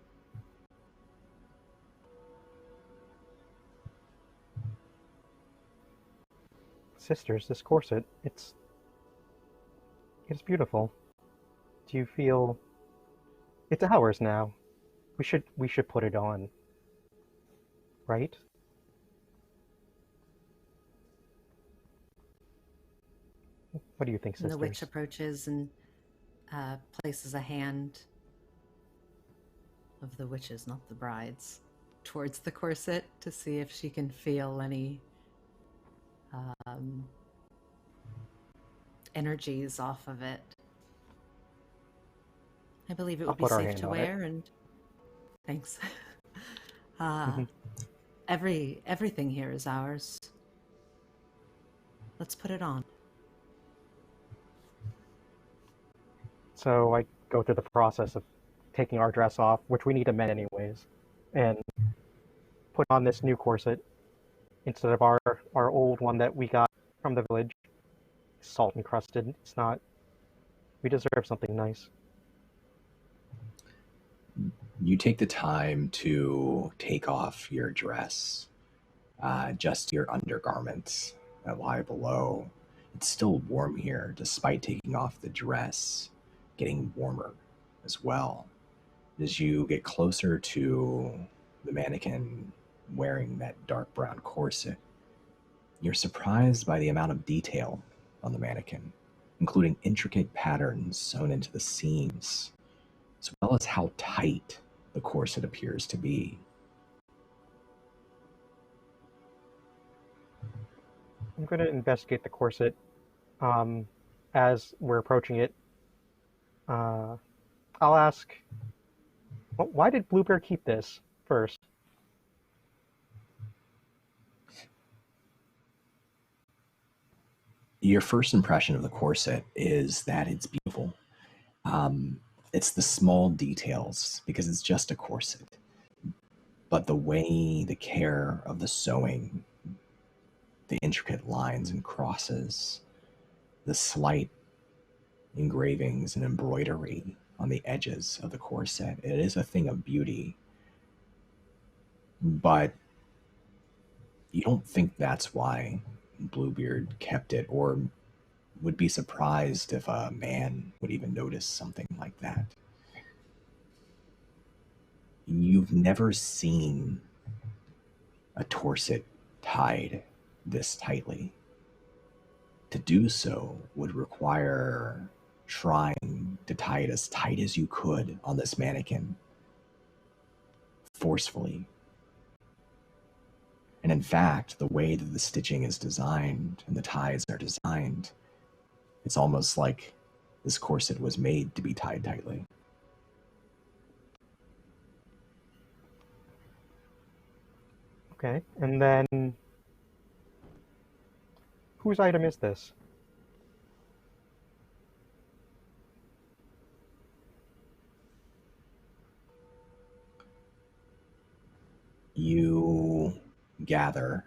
Sisters, this corset, it's beautiful. Do you feel it's ours now? We should put it on. Right? What do you think, sisters? And the witch approaches and places a hand of the witches, not the brides, towards the corset to see if she can feel any energies off of it. I believe it would be safe to wear, and thanks. Everything here is ours. Let's put it on. So I go through the process of taking our dress off, which we need to mend anyways, and put on this new corset instead of our old one that we got from the village. Salt encrusted. It's not. We deserve something nice. You take the time to take off your dress, just your undergarments that lie below. It's still warm here, despite taking off the dress, getting warmer as well. As you get closer to the mannequin wearing that dark brown corset, You're surprised by the amount of detail on the mannequin, including intricate patterns sewn into the seams, as well as how tight the corset appears to be. I'm going to investigate the corset as we're approaching it. I'll ask, why did Bluebeard keep this first? Your first impression of the corset is that it's beautiful. It's the small details, because it's just a corset. But the way, the care of the sewing, the intricate lines and crosses, the slight engravings and embroidery on the edges of the corset, it is a thing of beauty. But you don't think that's why Bluebeard kept it, or would be surprised if a man would even notice something like that. You've never seen a corset tied this tightly. To do so would require trying to tie it as tight as you could on this mannequin, forcefully. And in fact, the way that the stitching is designed and the ties are designed, it's almost like this corset was made to be tied tightly. Okay, and then whose item is this? You gather,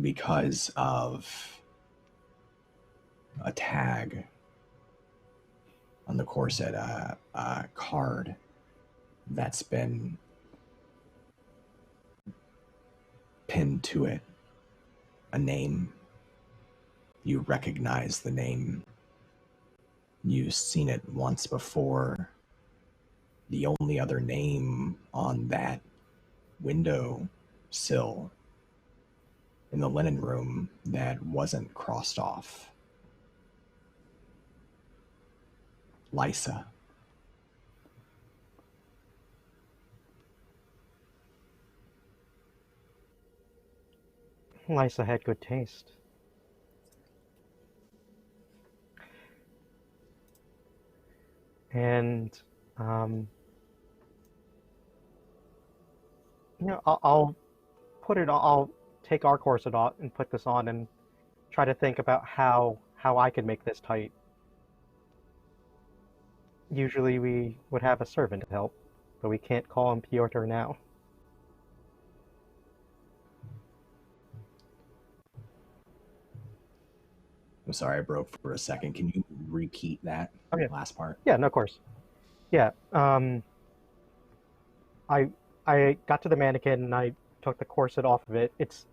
because of a tag on the corset, a card that's been pinned to it, a name. You recognize the name. You've seen it once before. The only other name on that window sill in the linen room that wasn't crossed off. Lysa. Lysa had good taste. And, I'll put it. I'll take our corset off and put this on, and try to think about how I could make this tight. Usually we would have a servant to help, but we can't call him Piotr now. I'm sorry, I broke for a second. Can you repeat that last part? Yeah, no, of course. Yeah, I got to the mannequin and I took the corset off of it. It's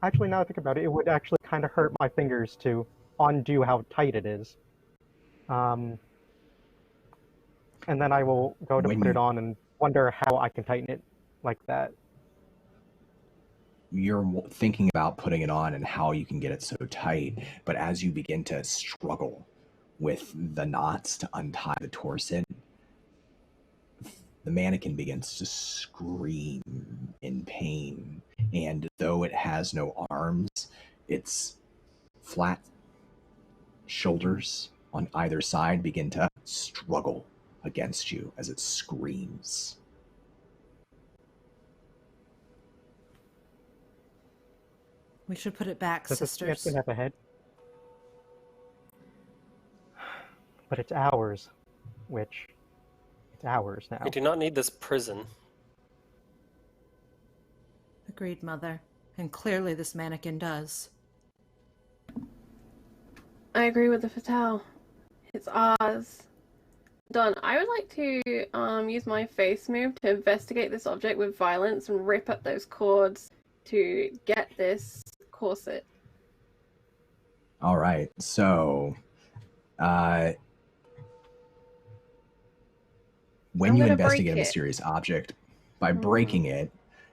actually, now I think about it, it would actually kind of hurt my fingers to undo how tight it is. And then I will go to put it on and wonder how I can tighten it like that. You're thinking about putting it on and how you can get it so tight, but as you begin to struggle with the knots to untie the corset, the mannequin begins to scream in pain, and though it has no arms, its flat shoulders on either side begin to struggle against you as it screams. We should put it back, Does sisters. Does it have a head? But it's ours, which it's ours now. We do not need this prison. Agreed, Mother. And clearly this mannequin does. I agree with the Fatale. It's ours. Done. I would like to use my face move to investigate this object with violence and rip up those cords to get this corset. All right, so when you investigate a mysterious object, by breaking it,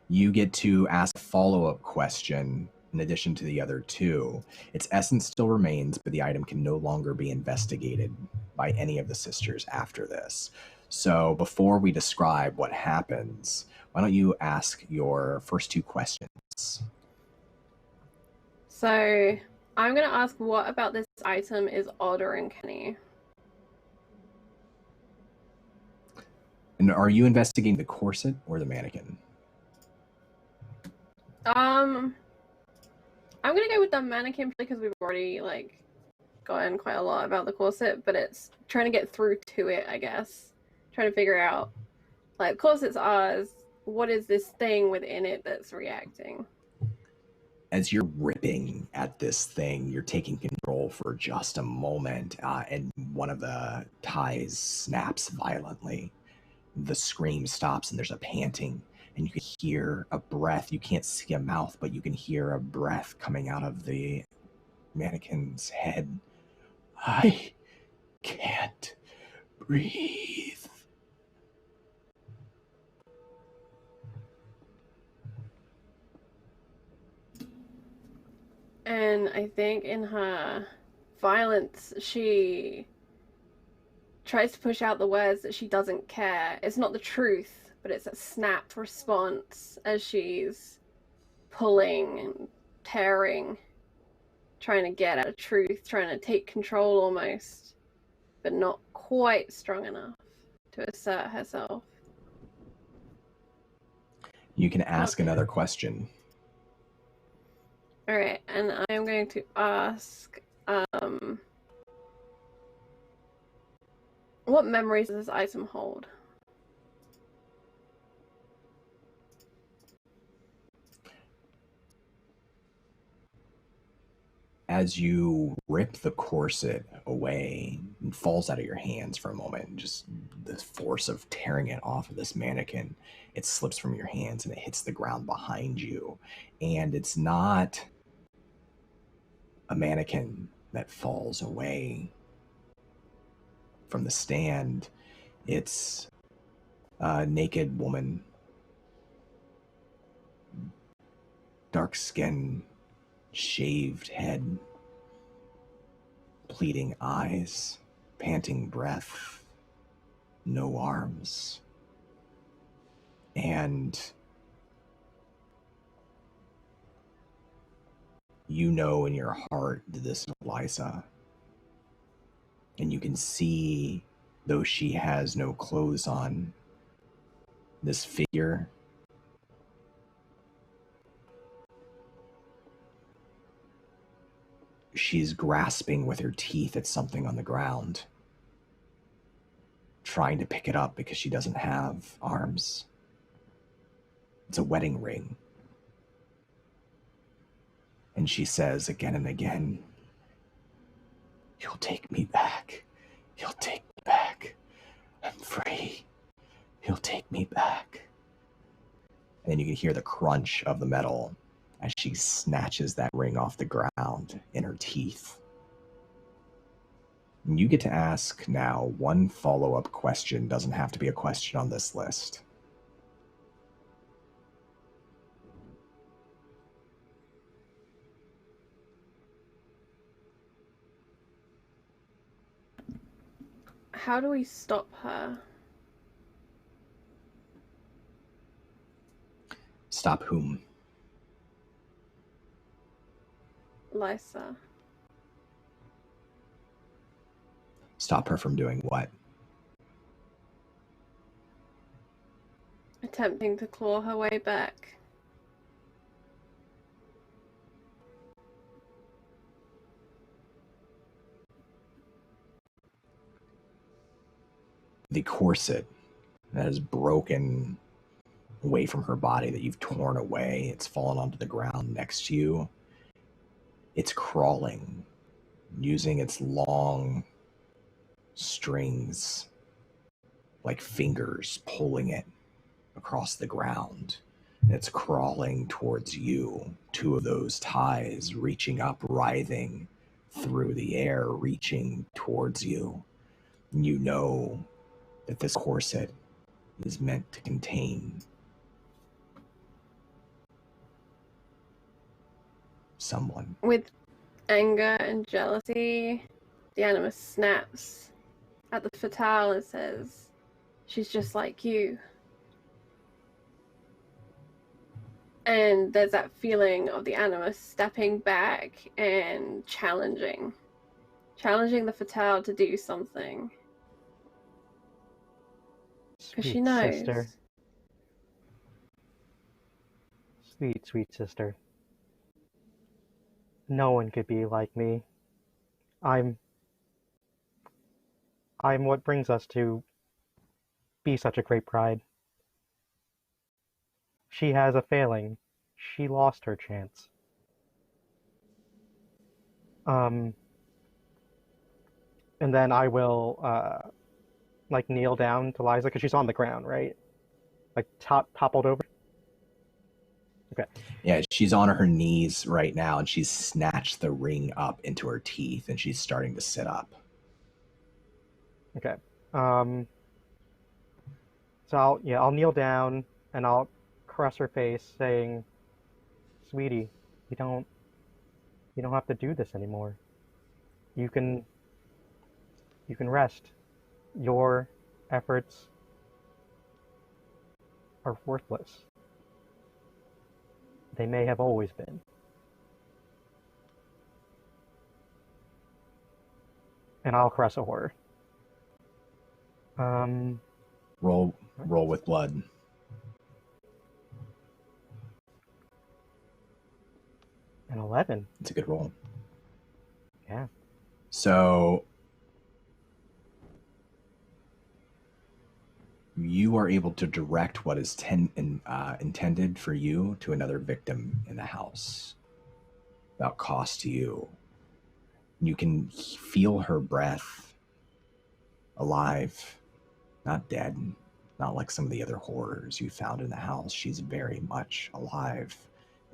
you get to ask a follow-up question in addition to the other two. Its essence still remains, but the item can no longer be investigated by any of the sisters after this. So before we describe what happens, why don't you ask your first two questions? So I'm going to ask, what about this item is odd or uncanny? And are you investigating the corset or the mannequin? I'm going to go with the mannequin because we've already gotten quite a lot about the corset, but it's trying to get through to it, I guess. Trying to figure out, corset's ours. What is this thing within it that's reacting? As you're ripping at this thing, you're taking control for just a moment, and one of the ties snaps violently. The scream stops, and there's a panting, and you can hear a breath. You can't see a mouth, but you can hear a breath coming out of the mannequin's head. I can't breathe. And I think in her violence, she tries to push out the words that she doesn't care. It's not the truth, but it's a snapped response as she's pulling and tearing, trying to get at a truth, trying to take control almost, but not quite strong enough to assert herself. You can ask another question. All right, and I am going to ask, what memories does this item hold? As you rip the corset away, it falls out of your hands for a moment. Just the force of tearing it off of this mannequin, it slips from your hands and it hits the ground behind you. And it's not a mannequin that falls away from the stand. It's a naked woman, dark skin, shaved head, pleading eyes, panting breath, no arms. And you know in your heart that this is Liza. And you can see, though she has no clothes on, this figure she's grasping with her teeth at something on the ground, trying to pick it up because she doesn't have arms. It's a wedding ring. And she says again and again, "You'll take me back. You'll take me back. I'm free. You'll take me back." And then you can hear the crunch of the metal as she snatches that ring off the ground in her teeth. And you get to ask now one follow-up question. Doesn't have to be a question on this list. How do we stop her? Stop whom? Lysa. Stop her from doing what? Attempting to claw her way back. The corset that is broken away from her body, that you've torn away, it's fallen onto the ground next to you. It's crawling, using its long strings like fingers, pulling it across the ground. And it's crawling towards you. Two of those ties reaching up, writhing through the air, reaching towards you. And you know that this corset is meant to contain someone. With anger and jealousy, the animus snaps at the Fatale and says, "She's just like you." And there's that feeling of the animus stepping back and challenging the Fatale to do something. Because she knows. Sister. Sweet, sweet sister. No one could be like me. I'm what brings us to be such a great bride. She has a failing. She lost her chance. And then I will like kneel down to Liza because she's on the ground, right? Like toppled over. Okay. Yeah, she's on her knees right now, and she's snatched the ring up into her teeth, and she's starting to sit up. Okay. So I'll kneel down and I'll caress her face, saying, "Sweetie, you don't have to do this anymore. You can rest. Your efforts are worthless. They may have always been." And I'll caress a horror. Roll with blood. An 11. It's a good roll. Yeah. So you are able to direct what is intended for you to another victim in the house without cost to you. You can feel her breath, alive, not dead, not like some of the other horrors you found in the house. She's very much alive,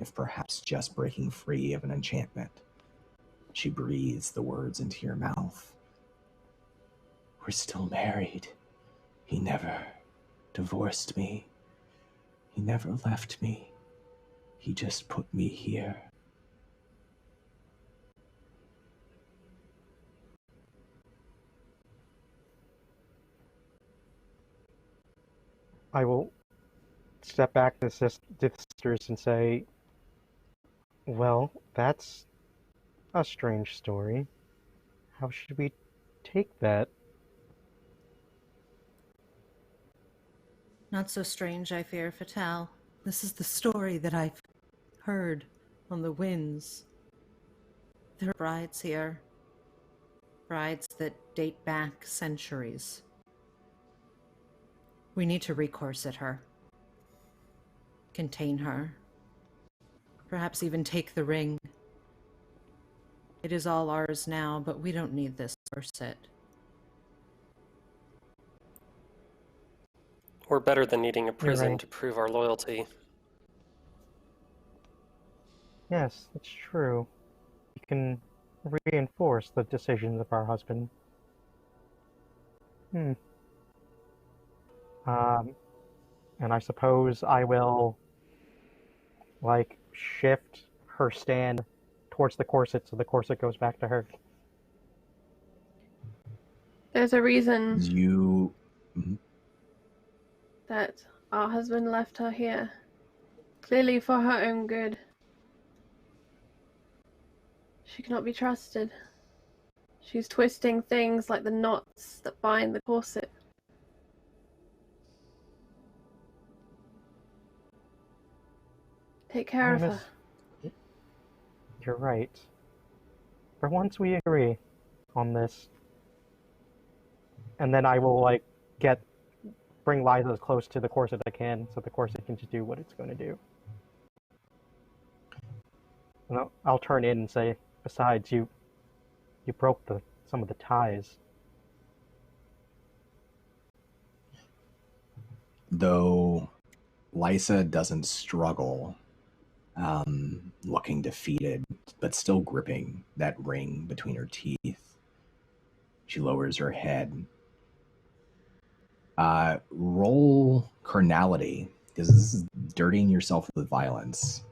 if perhaps just breaking free of an enchantment. She breathes the words into your mouth. "We're still married. He never divorced me. He never left me. He just put me here." I will step back to the sisters and say, "Well, that's a strange story. How should we take that?" Not so strange, I fear, Fatale. This is the story that I've heard on the winds. There are brides here. Brides that date back centuries. We need to re-corset her. Contain her. Perhaps even take the ring. It is all ours now, but we don't need this corset. We're better than needing a prison right. to prove our loyalty. Yes, it's true. We can reinforce the decisions of our husband. And I suppose I will, like, shift her stand towards the corset so the corset goes back to her. There's a reason that our husband left her here. Clearly for her own good. She cannot be trusted. She's twisting things like the knots that bind the corset. Take care of her. You're right. For once we agree on this. And then I will, like, bring Liza as close to the corset as I can, so the corset can just do what it's going to do. And I'll turn in and say, "Besides, you broke some of the ties." Though Lysa doesn't struggle, looking defeated, but still gripping that ring between her teeth, she lowers her head. Roll carnality, because this is dirtying yourself with violence.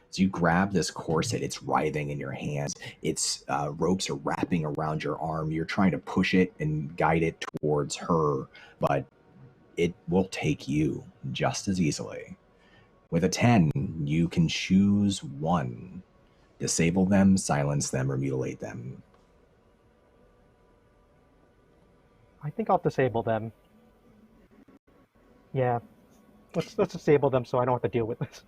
So you grab this corset, it's writhing in your hands, its ropes are wrapping around your arm. You're trying to push it and guide it towards her, but it will take you just as easily. With a 10, you can choose one. Disable them, silence them, or mutilate them. I think I'll disable them. Yeah. Let's disable them so I don't have to deal with this.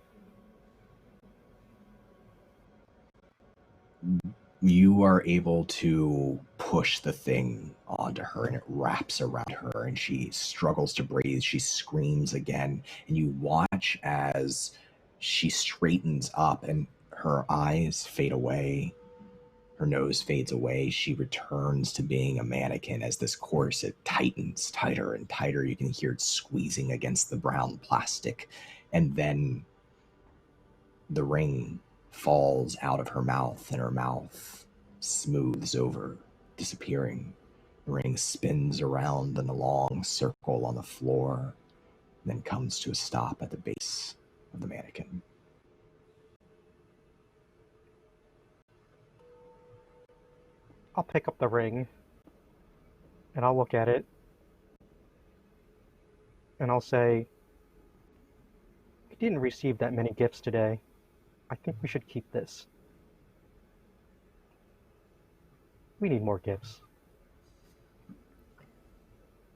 You are able to push the thing onto her and it wraps around her and she struggles to breathe. She screams again, and you watch as she straightens up and her eyes fade away. Her nose fades away. She returns to being a mannequin as this corset tightens tighter and tighter. You can hear it squeezing against the brown plastic. And then the ring falls out of her mouth and her mouth smooths over, disappearing. The ring spins around in a long circle on the floor, then comes to a stop at the base of the mannequin. I'll pick up the ring, and I'll look at it, and I'll say, we didn't receive that many gifts today. I think we should keep this. We need more gifts.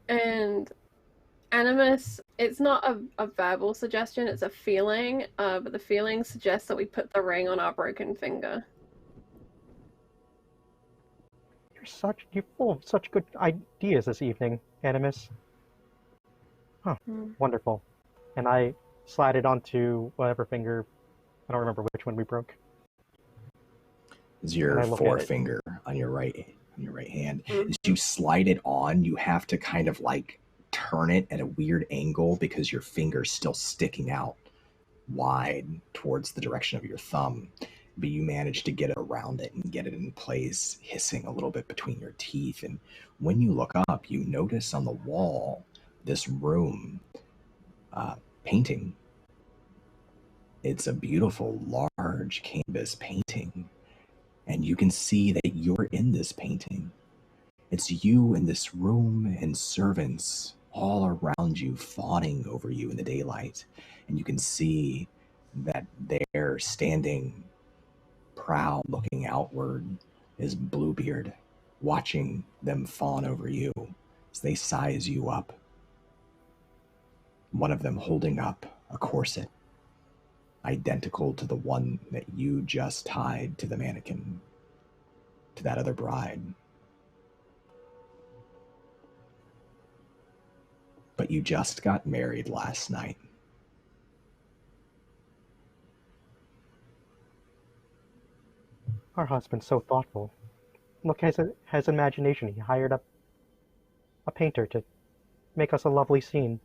And Animus, it's not a verbal suggestion, it's a feeling, but the feeling suggests that we put the ring on our broken finger. You're full of such good ideas this evening, Animus. Huh, wonderful. And I slide it onto whatever finger, I don't remember which one we broke. Is your forefinger on your right hand. As you slide it on, you have to kind of like turn it at a weird angle because your finger's still sticking out wide towards the direction of your thumb. But you manage to get it around it and get it in place, hissing a little bit between your teeth. And when you look up, you notice on the wall this room painting. It's a beautiful, large canvas painting. And you can see that you're in this painting. It's you in this room and servants all around you, fawning over you in the daylight. And you can see that they're standing proud, looking outward, is Bluebeard, watching them fawn over you as they size you up. One of them holding up a corset, identical to the one that you just tied to the mannequin, to that other bride. But you just got married last night. Our husband's so thoughtful. Look, has imagination. He hired a painter to make us a lovely scene.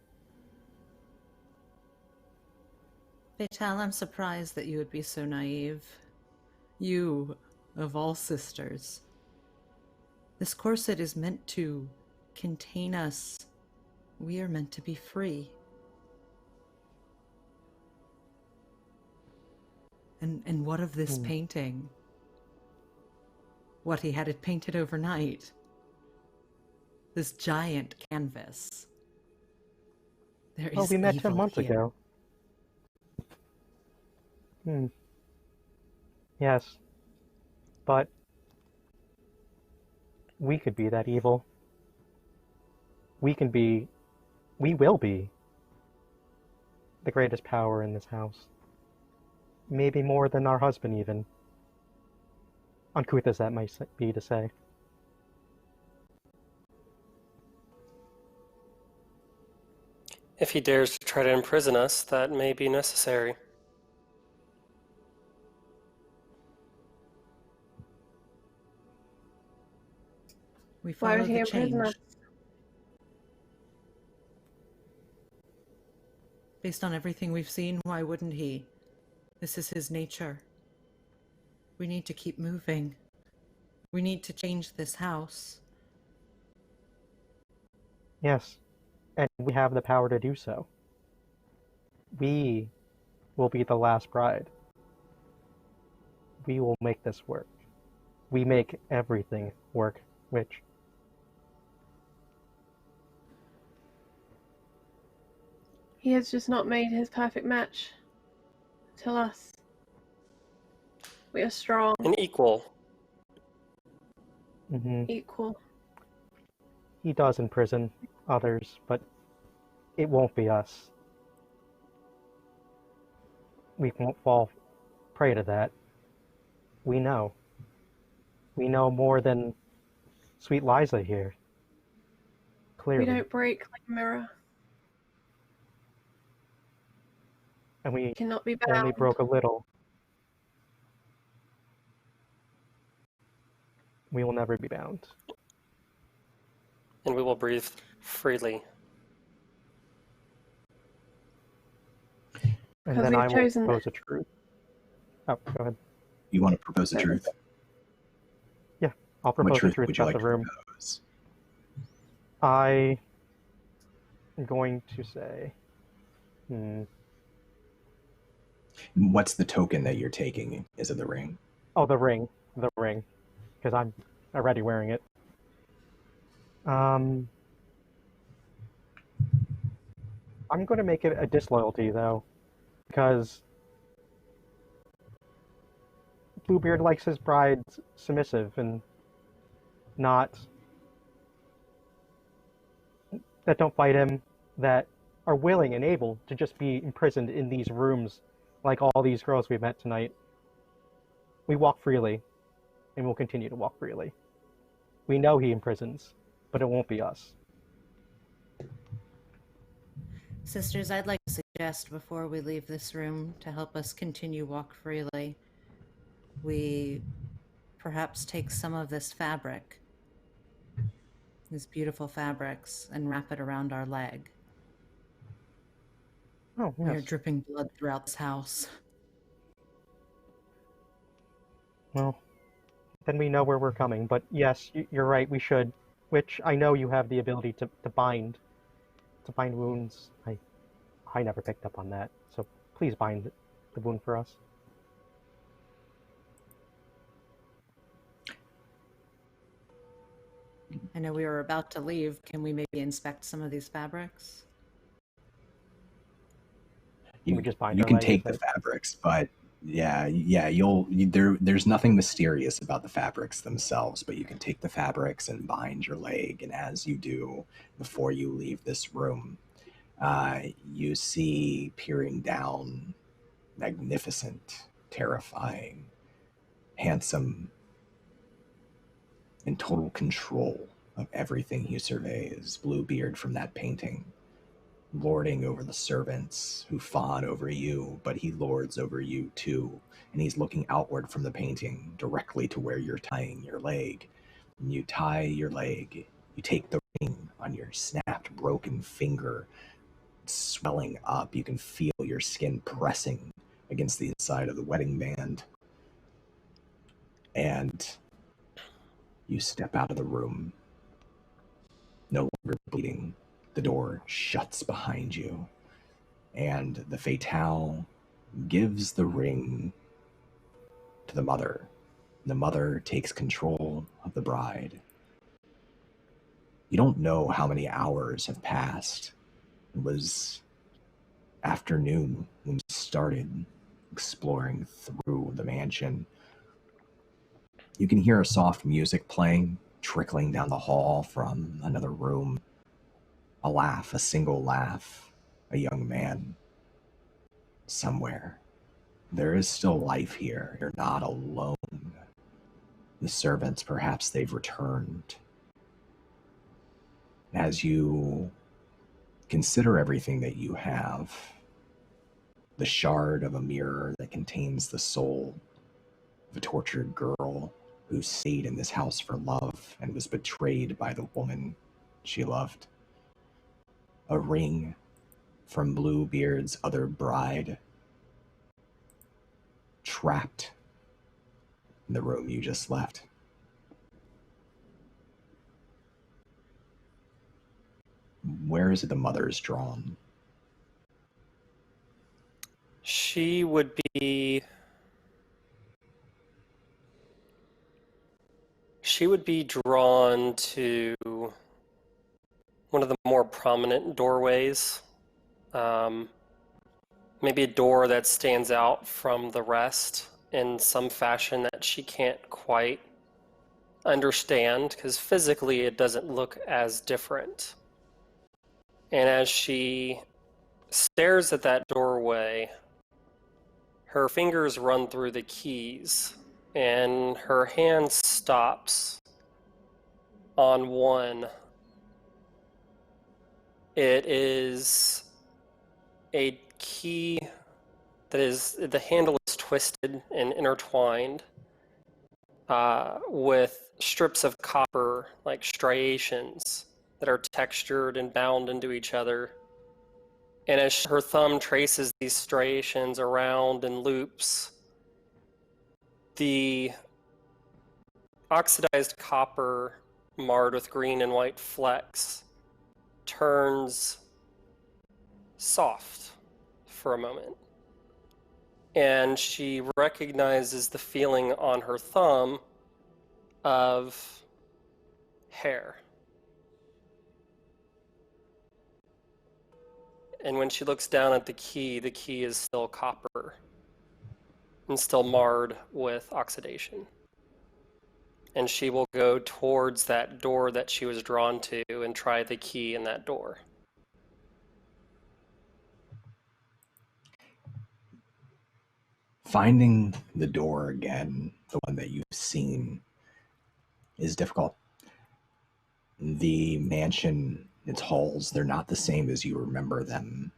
Fatale, I'm surprised that you would be so naive. You, of all sisters. This corset is meant to contain us. We are meant to be free. And what of this painting? What, he had it painted overnight? This giant canvas. There is we met evil 10 months here. ago. Yes. But we could be that evil. We will be the greatest power in this house. Maybe more than our husband even. Uncouth as that might be to say. If he dares to try to imprison us, that may be necessary. We Why follow would he the imprison change. us? Based on everything we've seen, why wouldn't he? This is his nature. We need to keep moving. We need to change this house. Yes, and we have the power to do so. We will be the last bride. We will make this work. We make everything work, Witch. He has just not made his perfect match. Tell us. We are strong. An equal. Equal. He does imprison others, but it won't be us. We won't fall prey to that. We know. We know more than sweet Liza here. Clearly. We don't break like a mirror. And we cannot be bound. only broke a little. We will never be bound. And we will breathe freely. And then I will propose a truth. Oh, go ahead. You want to propose a truth? Yeah, I'll propose a truth about the room. I am going to say... What's the token that you're taking? Is it the ring? Oh, the ring. The ring. Because I'm already wearing it. I'm going to make it a disloyalty, though. Because Bluebeard likes his bride submissive and not... that don't fight him, that are willing and able to just be imprisoned in these rooms like all these girls we met tonight. We walk freely, and we'll continue to walk freely. We know he imprisons, but it won't be us. Sisters, I'd like to suggest before we leave this room to help us continue walk freely, we perhaps take some of this fabric, these beautiful fabrics, and wrap it around our leg. Oh, yes. We are dripping blood throughout this house. Well, then we know where we're coming. But yes, you're right, we should. Which I know you have the ability to bind wounds. I never picked up on that. So please bind the wound for us. I know we were about to leave. Can we maybe inspect some of these fabrics? You can take the fabrics, but there's nothing mysterious about the fabrics themselves, but you can take the fabrics and bind your leg, and as you do, before you leave this room, you see peering down, magnificent, terrifying, handsome, in total control of everything he surveys, Bluebeard from that painting, lording over the servants who fawn over you, but he lords over you too. And he's looking outward from the painting directly to where you're tying your leg. And you tie your leg, you take the ring on your snapped, broken finger, swelling up. You can feel your skin pressing against the inside of the wedding band. And you step out of the room, no longer bleeding. The door shuts behind you, and the Fatale gives the ring to the mother. The mother takes control of the bride. You don't know how many hours have passed. It was afternoon when you started exploring through the mansion. You can hear a soft music playing, trickling down the hall from another room. A laugh, a single laugh, a young man. Somewhere. There is still life here. You're not alone. The servants, perhaps they've returned. As you consider everything that you have, the shard of a mirror that contains the soul of a tortured girl who stayed in this house for love and was betrayed by the woman she loved. A ring from Bluebeard's other bride, trapped in the room you just left. Where is it the mother's drawn? She would be she would be drawn to one of the more prominent doorways. Maybe a door that stands out from the rest in some fashion that she can't quite understand, because physically it doesn't look as different. And as she stares at that doorway, her fingers run through the keys, and her hand stops on one. It is a key that is, the handle is twisted and intertwined with strips of copper, like striations, that are textured and bound into each other. And as her thumb traces these striations around in loops, the oxidized copper marred with green and white flecks turns soft for a moment. And she recognizes the feeling on her thumb of hair. And when she looks down at the key is still copper and still marred with oxidation. And she will go towards that door that she was drawn to and try the key in that door. Finding the door again, the one that you've seen, is difficult. The mansion, its halls, they're not the same as you remember them.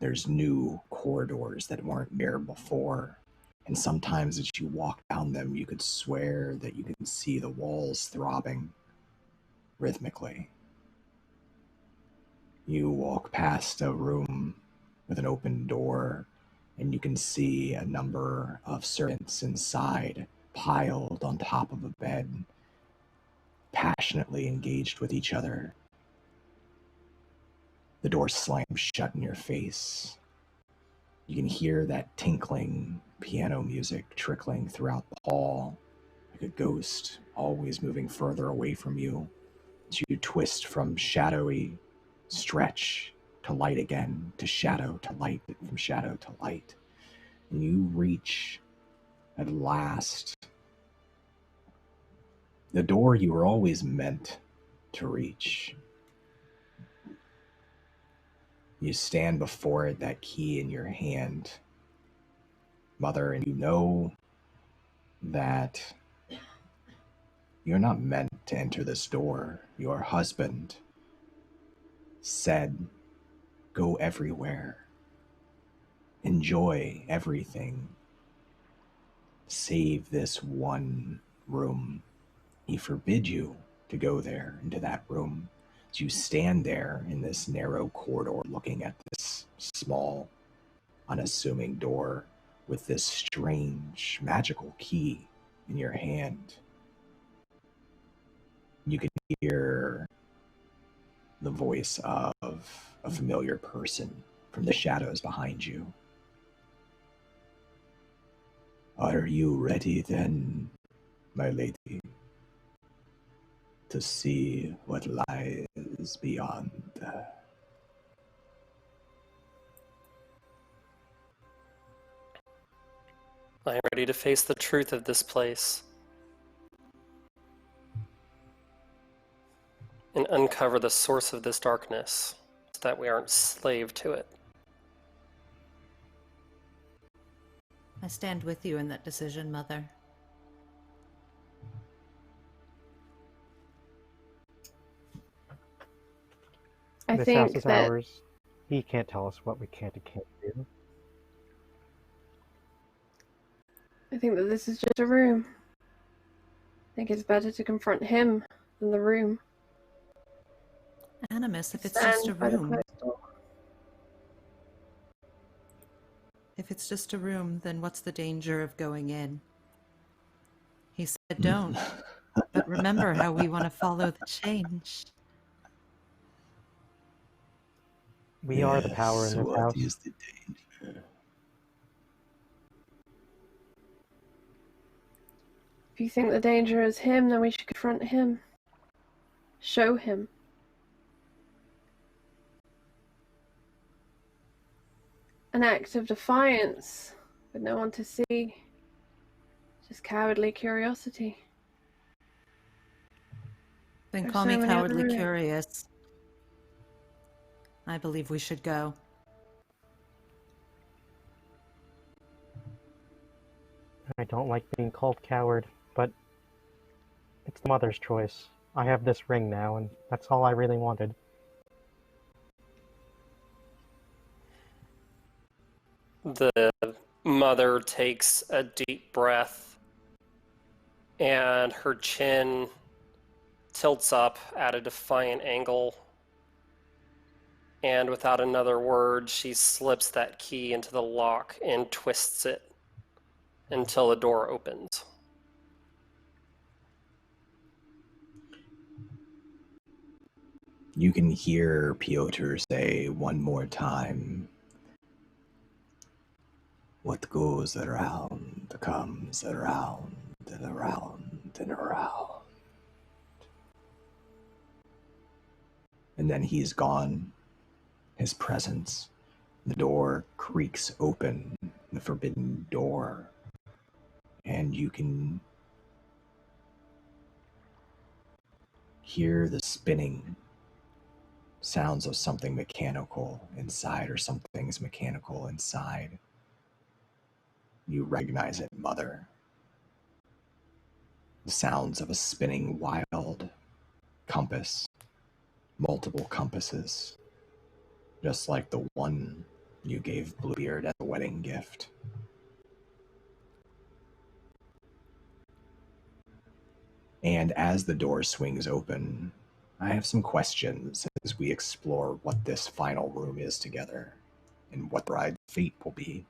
There's new corridors that weren't there before. And sometimes as you walk down them, you could swear that you can see the walls throbbing rhythmically. You walk past a room with an open door, and you can see a number of servants inside, piled on top of a bed, passionately engaged with each other. The door slams shut in your face. You can hear that tinkling piano music trickling throughout the hall, like a ghost always moving further away from you, as you twist from shadowy stretch to light again, to shadow to light, from shadow to light. And you reach, at last, the door you were always meant to reach. You stand before it, that key in your hand, Mother, and you know that you're not meant to enter this door. Your husband said, go everywhere. Enjoy everything. Save this one room. He forbid you to go there, into that room. As you stand there in this narrow corridor looking at this small, unassuming door with this strange, magical key in your hand. You can hear the voice of a familiar person from the shadows behind you. Are you ready then, my lady, to see what lies beyond? I am ready to face the truth of this place and uncover the source of this darkness so that we aren't slave to it. I stand with you in that decision, Mother. This house is ours. He can't tell us what we can and can't do. I think that this is just a room. I think it's better to confront him than the room. Animus, if it's just a room. If it's just a room, then what's the danger of going in? He said don't. But remember how we want to follow the change. We are the power in this what house. Is the danger? If you think the danger is him, then we should confront him. Show him. An act of defiance, with no one to see. Just cowardly curiosity. Then There's call so me many other cowardly rooms. curious. I believe we should go. I don't like being called coward, but it's the mother's choice. I have this ring now, and that's all I really wanted. The mother takes a deep breath, and her chin tilts up at a defiant angle. And without another word, she slips that key into the lock and twists it until the door opens. You can hear Piotr say one more time, "What goes around comes around and around and around." And then he's gone. His presence. The door creaks open, the forbidden door. And you can hear the spinning sounds of something mechanical inside, or something's mechanical inside. You recognize it, Mother. The sounds of a spinning wild compass, multiple compasses, just like the one you gave Bluebeard as a wedding gift. And as the door swings open, I have some questions as we explore what this final room is together and what the bride's fate will be.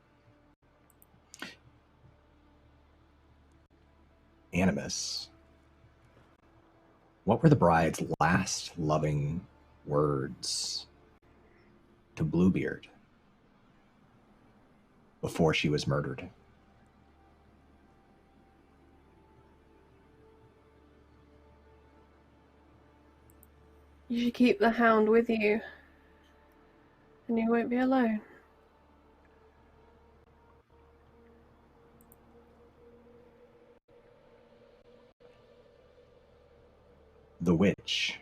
Animus, what were the bride's last loving words to Bluebeard before she was murdered? You should keep the hound with you, and you won't be alone. The witch.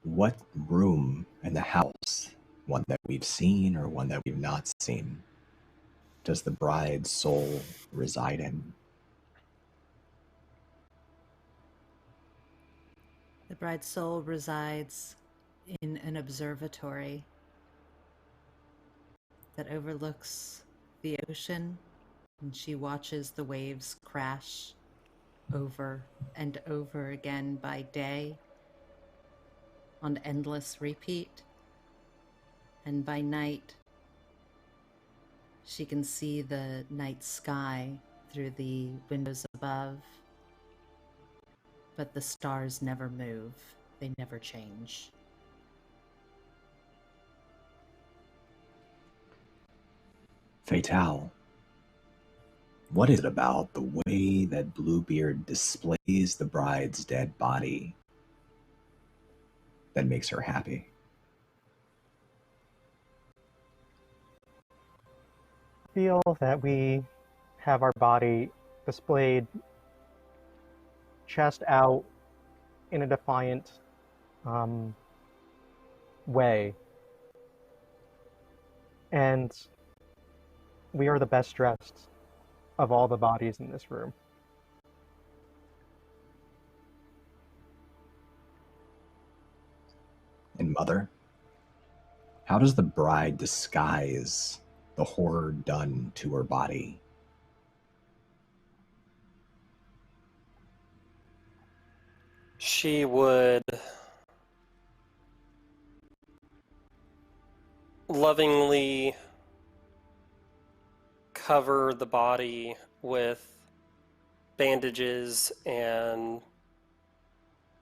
What room in the house, one that we've seen or one that we've not seen, does the bride's soul reside in? The bride's soul resides in an observatory that overlooks the ocean, and she watches the waves crash over and over again by day on endless repeat. And by night, she can see the night sky through the windows above, but the stars never move. They never change. Fatale, what is it about the way that Bluebeard displays the bride's dead body that makes her happy? I feel that we have our body displayed chest out in a defiant way. And we are the best dressed of all the bodies in this room. And Mother, how does the bride disguise the horror done to her body? She would lovingly cover the body with bandages and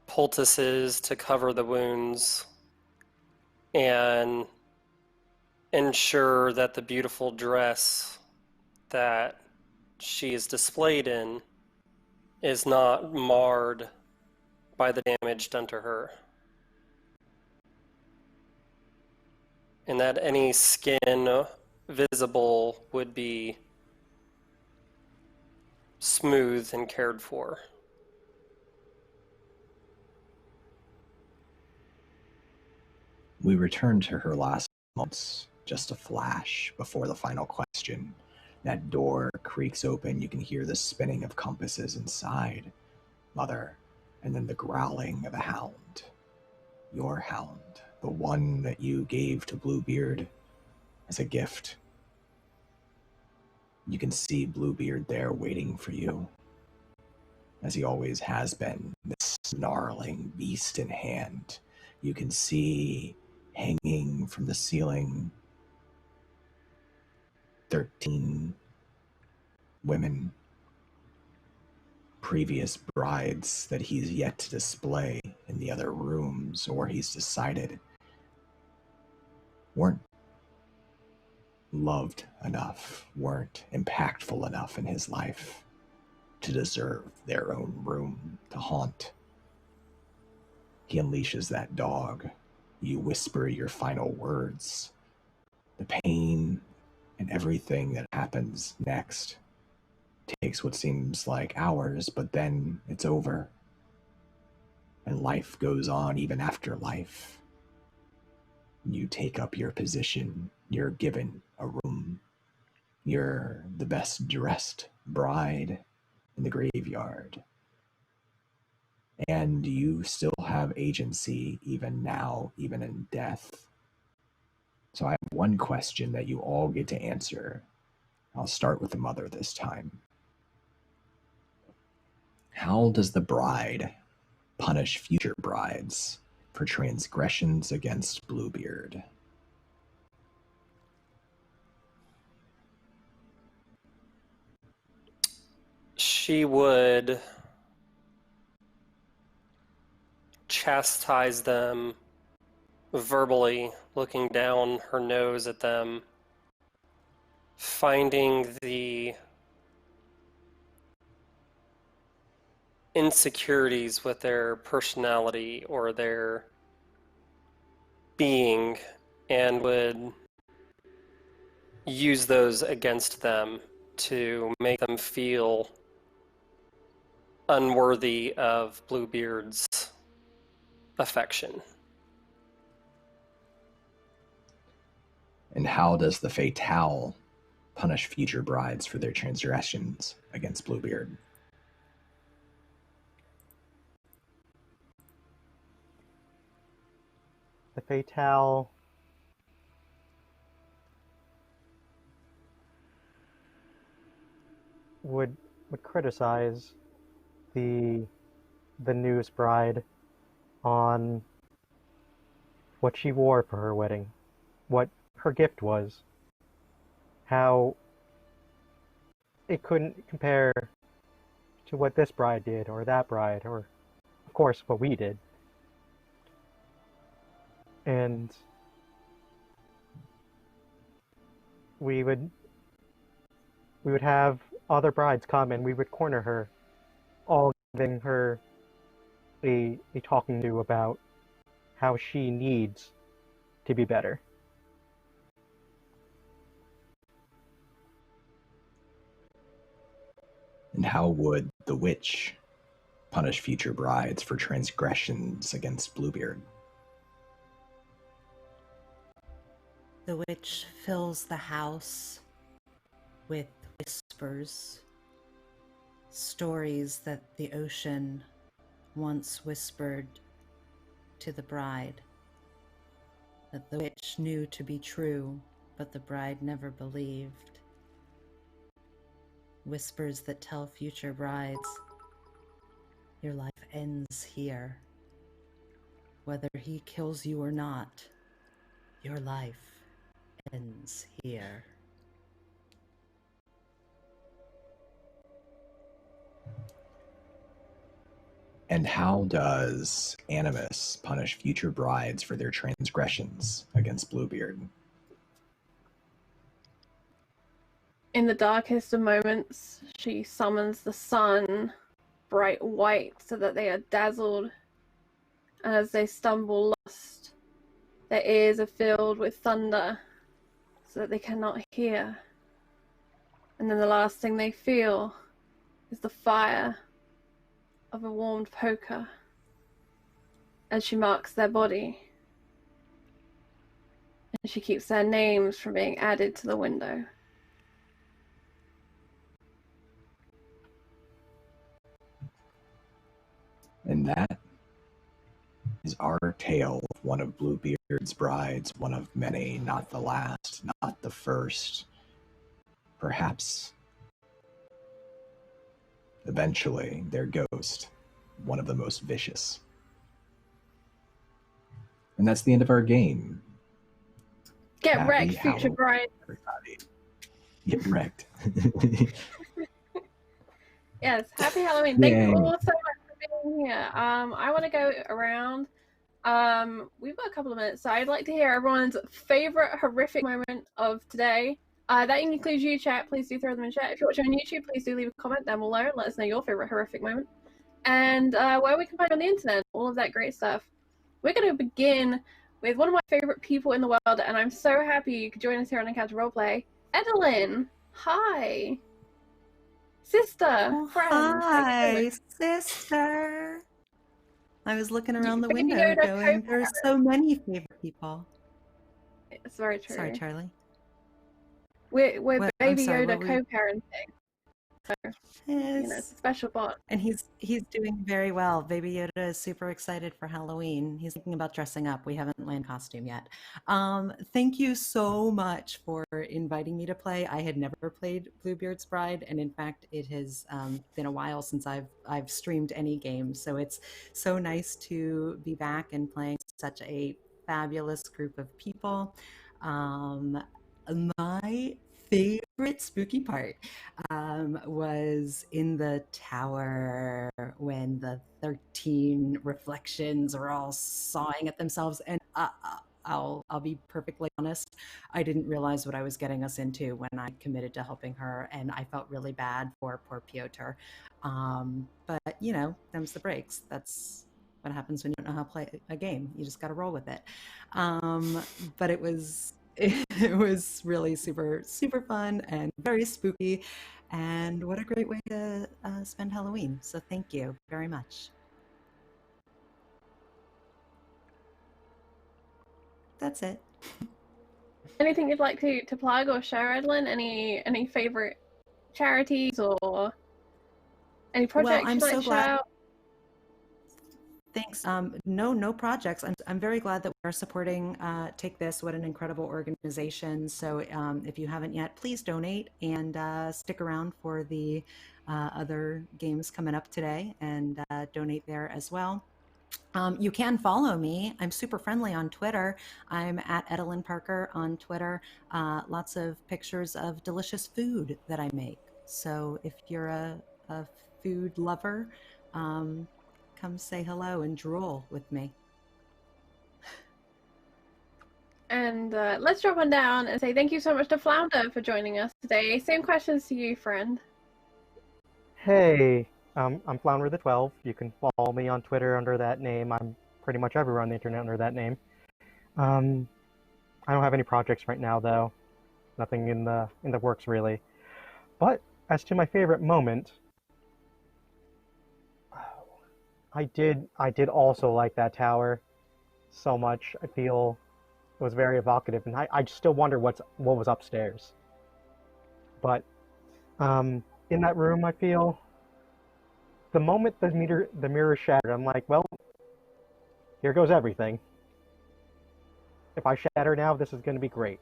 poultices to cover the wounds and ensure that the beautiful dress that she is displayed in is not marred by the damage done to her. And that any skin visible would be smooth and cared for. We return to her last moments, just a flash before the final question. That door creaks open, you can hear the spinning of compasses inside, Mother, and then the growling of a hound. Your hound, the one that you gave to Bluebeard as a gift. You can see Bluebeard there waiting for you, as he always has been, this snarling beast in hand. You can see hanging from the ceiling 13 women, previous brides that he's yet to display in the other rooms, or he's decided weren't loved enough, weren't impactful enough in his life to deserve their own room to haunt. He unleashes that dog. You whisper your final words. The pain and everything that happens next takes what seems like hours, but then it's over. And life goes on even after life. You take up your position. You're given a room. You're the best dressed bride in the graveyard. And you still have agency even now, even in death. So I have one question that you all get to answer. I'll start with the mother this time. How does the bride punish future brides for transgressions against Bluebeard? She would chastise them verbally, looking down her nose at them, finding the insecurities with their personality or their being, and would use those against them to make them feel unworthy of Bluebeard's affection. And how does the Fatale punish future brides for their transgressions against Bluebeard? The Fatale would criticize the newest bride on what she wore for her wedding, what her gift was, how it couldn't compare to what this bride did or that bride, or of course what we did. And we would have other brides come and we would corner her, all giving her a talking to about how she needs to be better. And how would the witch punish future brides for transgressions against Bluebeard? The witch fills the house with whispers, stories that the ocean once whispered to the bride, that the witch knew to be true, but the bride never believed. Whispers that tell future brides, your life ends here. Whether he kills you or not, your life ends here. And how does Animus punish future brides for their transgressions against Bluebeard? In the darkest of moments, she summons the sun, bright white, so that they are dazzled. And as they stumble lost, their ears are filled with thunder, so that they cannot hear. And then the last thing they feel is the fire of a warmed poker as she marks their body. And she keeps their names from being added to the window. And that is our tale of one of Bluebeard's brides, one of many, not the last, not the first. Perhaps eventually their ghost, one of the most vicious. And that's the end of our game. Get Happy wrecked, future Halloween, bride. everybody. Get wrecked. Yes, happy Halloween. Thank you Yay. all so much for being here. I want to go around. We've got a couple of minutes, so I'd like to hear everyone's favorite horrific moment of today. That includes you, chat. Please do throw them in chat. If you're watching on YouTube, please do leave a comment down below and let us know your favorite horrific moment. And where we can find on the internet, all of that great stuff. We're going to begin with one of my favorite people in the world, and I'm so happy you could join us here on Encounter Roleplay. Edelyn, hi. Sister, Oh, friend. hi, sister. I was looking around the Baby window Yoda going, there's so many favorite people. It's very true. Sorry, Charlie. We're What? I'm Baby sorry, Yoda what were you- co-parenting. So, you know, it's a Yes. special bond. And he's doing very well. Baby Yoda is super excited for Halloween. He's thinking about dressing up. We haven't landed costume yet. Thank you so much for inviting me to play. I had never played Bluebeard's Bride, and in fact, it has been a while since I've streamed any game. So it's so nice to be back and playing such a fabulous group of people. My favorite spooky part was in the tower when the 13 reflections are all sawing at themselves. And I'll be perfectly honest, I didn't realize what I was getting us into when I committed to helping her, and I felt really bad for poor Piotr. But you know, them's the breaks. That's what happens when you don't know how to play a game. You just got to roll with it. But it was really super fun and very spooky, and what a great way to spend Halloween. So thank you very much. That's it. Anything you'd like to plug or share, Edelyn? Any favorite charities or any projects I'm you'd like so to glad. shout out? Thanks. No projects. I'm very glad that we're supporting Take This. What an incredible organization. So if you haven't yet, please donate and stick around for the other games coming up today and donate there as well. You can follow me. I'm super friendly on Twitter. I'm at Edelyn Parker on Twitter. Lots of pictures of delicious food that I make. So if you're a food lover, come say hello and drool with me. And let's drop on down and say thank you so much to Flounder for joining us today. Same questions to you, friend. Hey, I'm Flounder the 12. You can follow me on Twitter under that name. I'm pretty much everywhere on the internet under that name. I don't have any projects right now, though. Nothing in the works really. But as to my favorite moment, I did also like that tower so much. I feel it was very evocative, and I still wonder what was upstairs. But in that room, I feel the moment the mirror shattered, I'm like, well, here goes everything. If I shatter now, this is going to be great.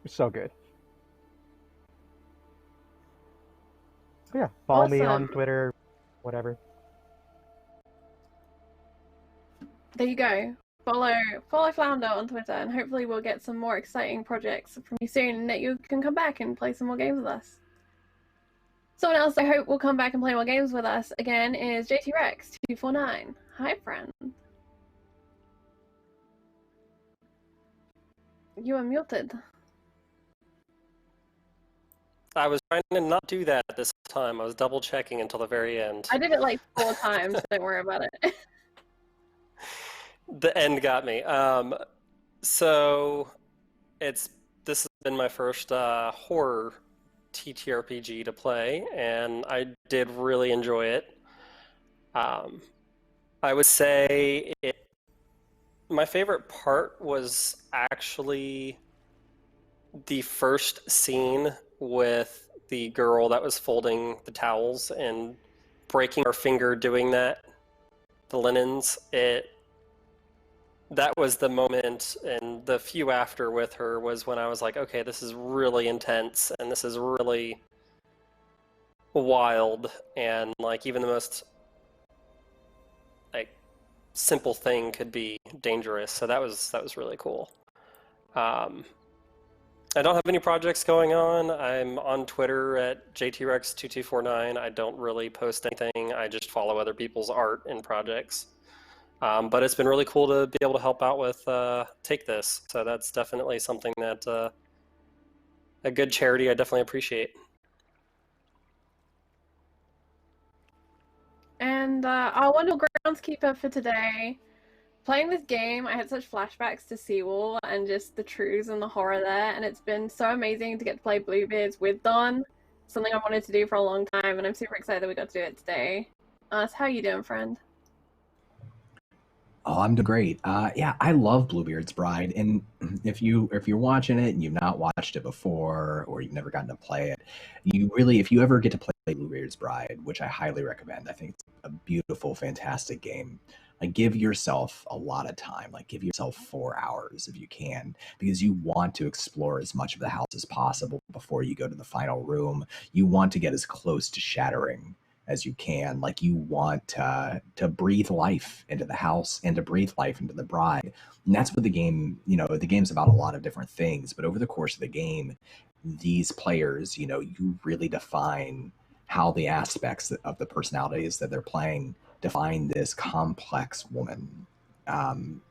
It's so good. But yeah, follow me on Twitter, whatever. There you go. Follow Flounder on Twitter, and hopefully we'll get some more exciting projects from you soon, and that you can come back and play some more games with us. Someone else I hope will come back and play more games with us again is JTRex249. Hi, friend. You are muted. I was trying to not do that this time. I was double checking until the very end. I did it like 4 times, so don't worry about it. The end got me. So this has been my first horror TTRPG to play, and I did really enjoy it. I would say my favorite part was actually the first scene with the girl that was folding the towels and breaking her finger doing that, the linens. That was the moment, and the few after with her was when I was like, okay, this is really intense, and this is really wild, and like even the most like simple thing could be dangerous. So that was really cool. I don't have any projects going on. I'm on Twitter at JTRex2249. I don't really post anything. I just follow other people's art and projects. But it's been really cool to be able to help out with Take This. So that's definitely something that a good charity I definitely appreciate. And our wonderful groundskeeper for today. Playing this game, I had such flashbacks to Seawall and just the truths and the horror there, and it's been so amazing to get to play Bluebeards with Don. Something I wanted to do for a long time, and I'm super excited that we got to do it today. So how you doing, friend? Oh, I'm doing great. Yeah, I love Bluebeard's Bride, and if you're watching it and you've not watched it before, or you've never gotten to play it, if you ever get to play Bluebeard's Bride, which I highly recommend, I think it's a beautiful, fantastic game. Like, give yourself a lot of time. Like, give yourself 4 hours if you can, because you want to explore as much of the house as possible before you go to the final room. You want to get as close to shattering as you can. Like, you want to breathe life into the house and to breathe life into the bride. And that's what the game, the game's about a lot of different things. But over the course of the game, these players, you really define how the aspects of the personalities that they're playing define this complex woman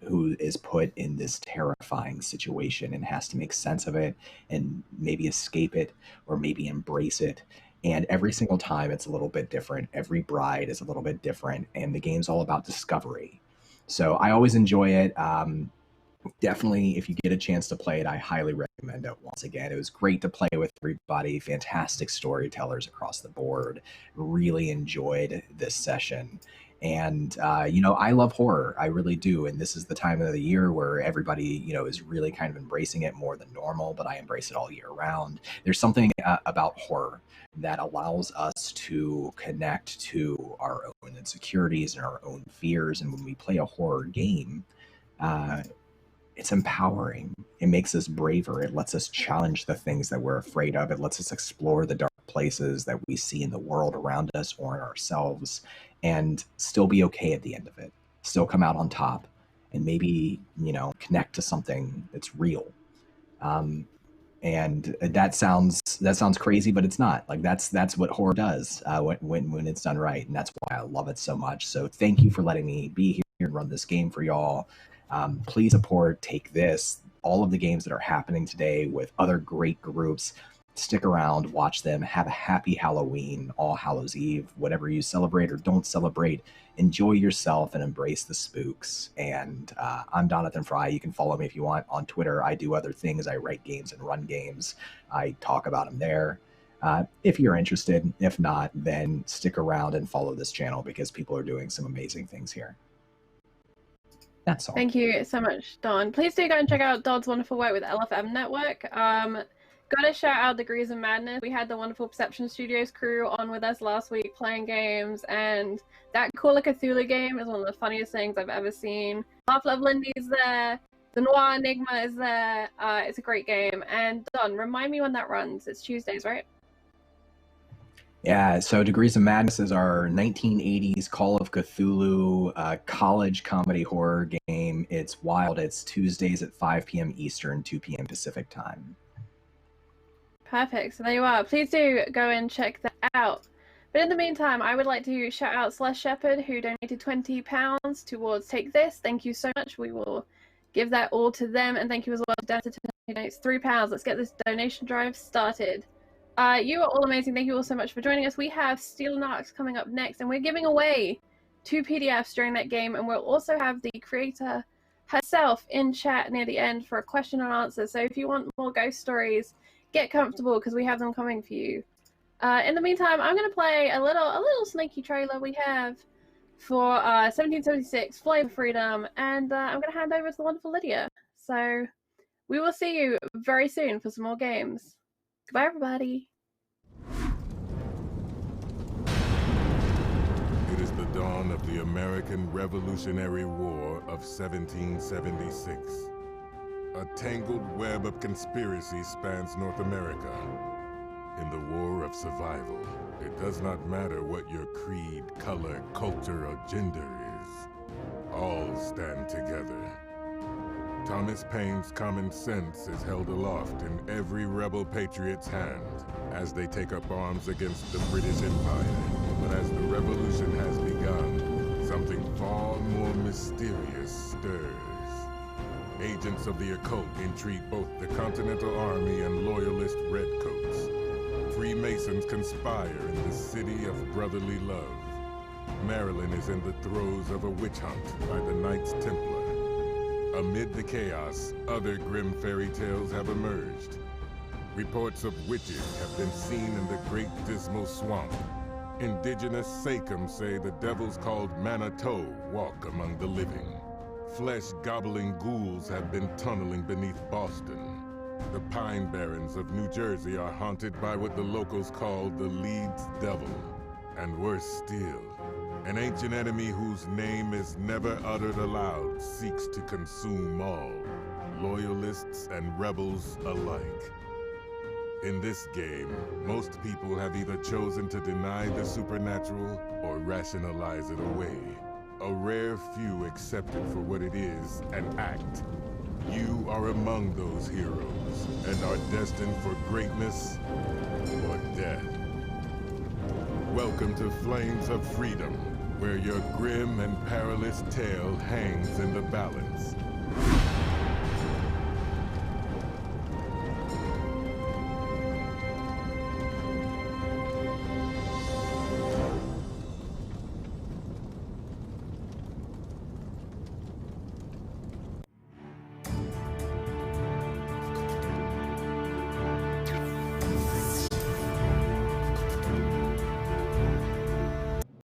who is put in this terrifying situation and has to make sense of it and maybe escape it or maybe embrace it. And every single time it's a little bit different. Every bride is a little bit different, and the game's all about discovery. So I always enjoy it. Definitely, if you get a chance to play it, I highly recommend it. Once again, it was great to play with everybody. Fantastic storytellers across the board. Really enjoyed this session. And, I love horror. I really do. And this is the time of the year where everybody, is really kind of embracing it more than normal, but I embrace it all year round. There's something about horror that allows us to connect to our own insecurities and our own fears. And when we play a horror game, it's empowering. It makes us braver. It lets us challenge the things that we're afraid of. It lets us explore the dark places that we see in the world around us or in ourselves and still be okay at the end of it. Still come out on top and maybe, connect to something that's real. And that sounds crazy, but it's not. Like, that's what horror does when it's done right, and that's why I love it so much. So thank you for letting me be here and run this game for y'all. Please support Take This, all of the games that are happening today with other great groups. Stick around, watch them, have a happy Halloween, All Hallows Eve, whatever you celebrate or don't celebrate. Enjoy yourself and embrace the spooks. And I'm Jonathan Fry. You can follow me if you want on Twitter. I do other things. I write games and run games. I talk about them there. If you're interested. If not, then stick around and follow this channel because people are doing some amazing things here. That's all. Thank you so much, Don. Please do go and check out Don's wonderful work with LFM Network. Gotta shout out Degrees of Madness. We had the wonderful Perception Studios crew on with us last week playing games, and that Call of Cthulhu game is one of the funniest things I've ever seen. Half-Love Lindy's there. The Noir Enigma is there. It's a great game. And Don, remind me when that runs. It's Tuesdays, right? Yeah, so Degrees of Madness is our 1980s Call of Cthulhu college comedy horror game. It's wild. It's Tuesdays at 5 p.m. Eastern, 2 p.m. Pacific time. Perfect. So there you are. Please do go and check that out. But in the meantime, I would like to shout out Celeste Shepherd, who donated £20 towards Take This. Thank you so much. We will give that all to them. And thank you as well to Dancer, who donates £3. Let's get this donation drive started. You are all amazing. Thank you all so much for joining us. We have Steel and Arcs coming up next, and we're giving away 2 PDFs during that game, and we'll also have the creator herself in chat near the end for a question and answer. So if you want more ghost stories, get comfortable because we have them coming for you. In the meantime, I'm going to play a little sneaky trailer we have for 1776 Flavor Freedom, and I'm going to hand over to the wonderful Lydia. So we will see you very soon for some more games. Goodbye, everybody. It is the dawn of the American Revolutionary War of 1776. A tangled web of conspiracy spans North America. In the war of survival, it does not matter what your creed, color, culture, or gender is. All stand together. Thomas Paine's common sense is held aloft in every rebel patriot's hand as they take up arms against the British Empire. But as the revolution has begun, something far more mysterious stirs. Agents of the occult intrigue both the Continental Army and Loyalist Redcoats. Freemasons conspire in the city of brotherly love. Maryland is in the throes of a witch hunt by the Knights Templar. Amid the chaos, other grim fairy tales have emerged. Reports of witches have been seen in the Great Dismal Swamp. Indigenous Sachems say the devils called Manitou walk among the living. Flesh-gobbling ghouls have been tunneling beneath Boston. The Pine Barrens of New Jersey are haunted by what the locals call the Leeds Devil. And worse still, an ancient enemy whose name is never uttered aloud seeks to consume all, loyalists and rebels alike. In this game, most people have either chosen to deny the supernatural or rationalize it away. A rare few accept it for what it is and act. You are among those heroes and are destined for greatness or death. Welcome to Flames of Freedom, where your grim and perilous tale hangs in the balance.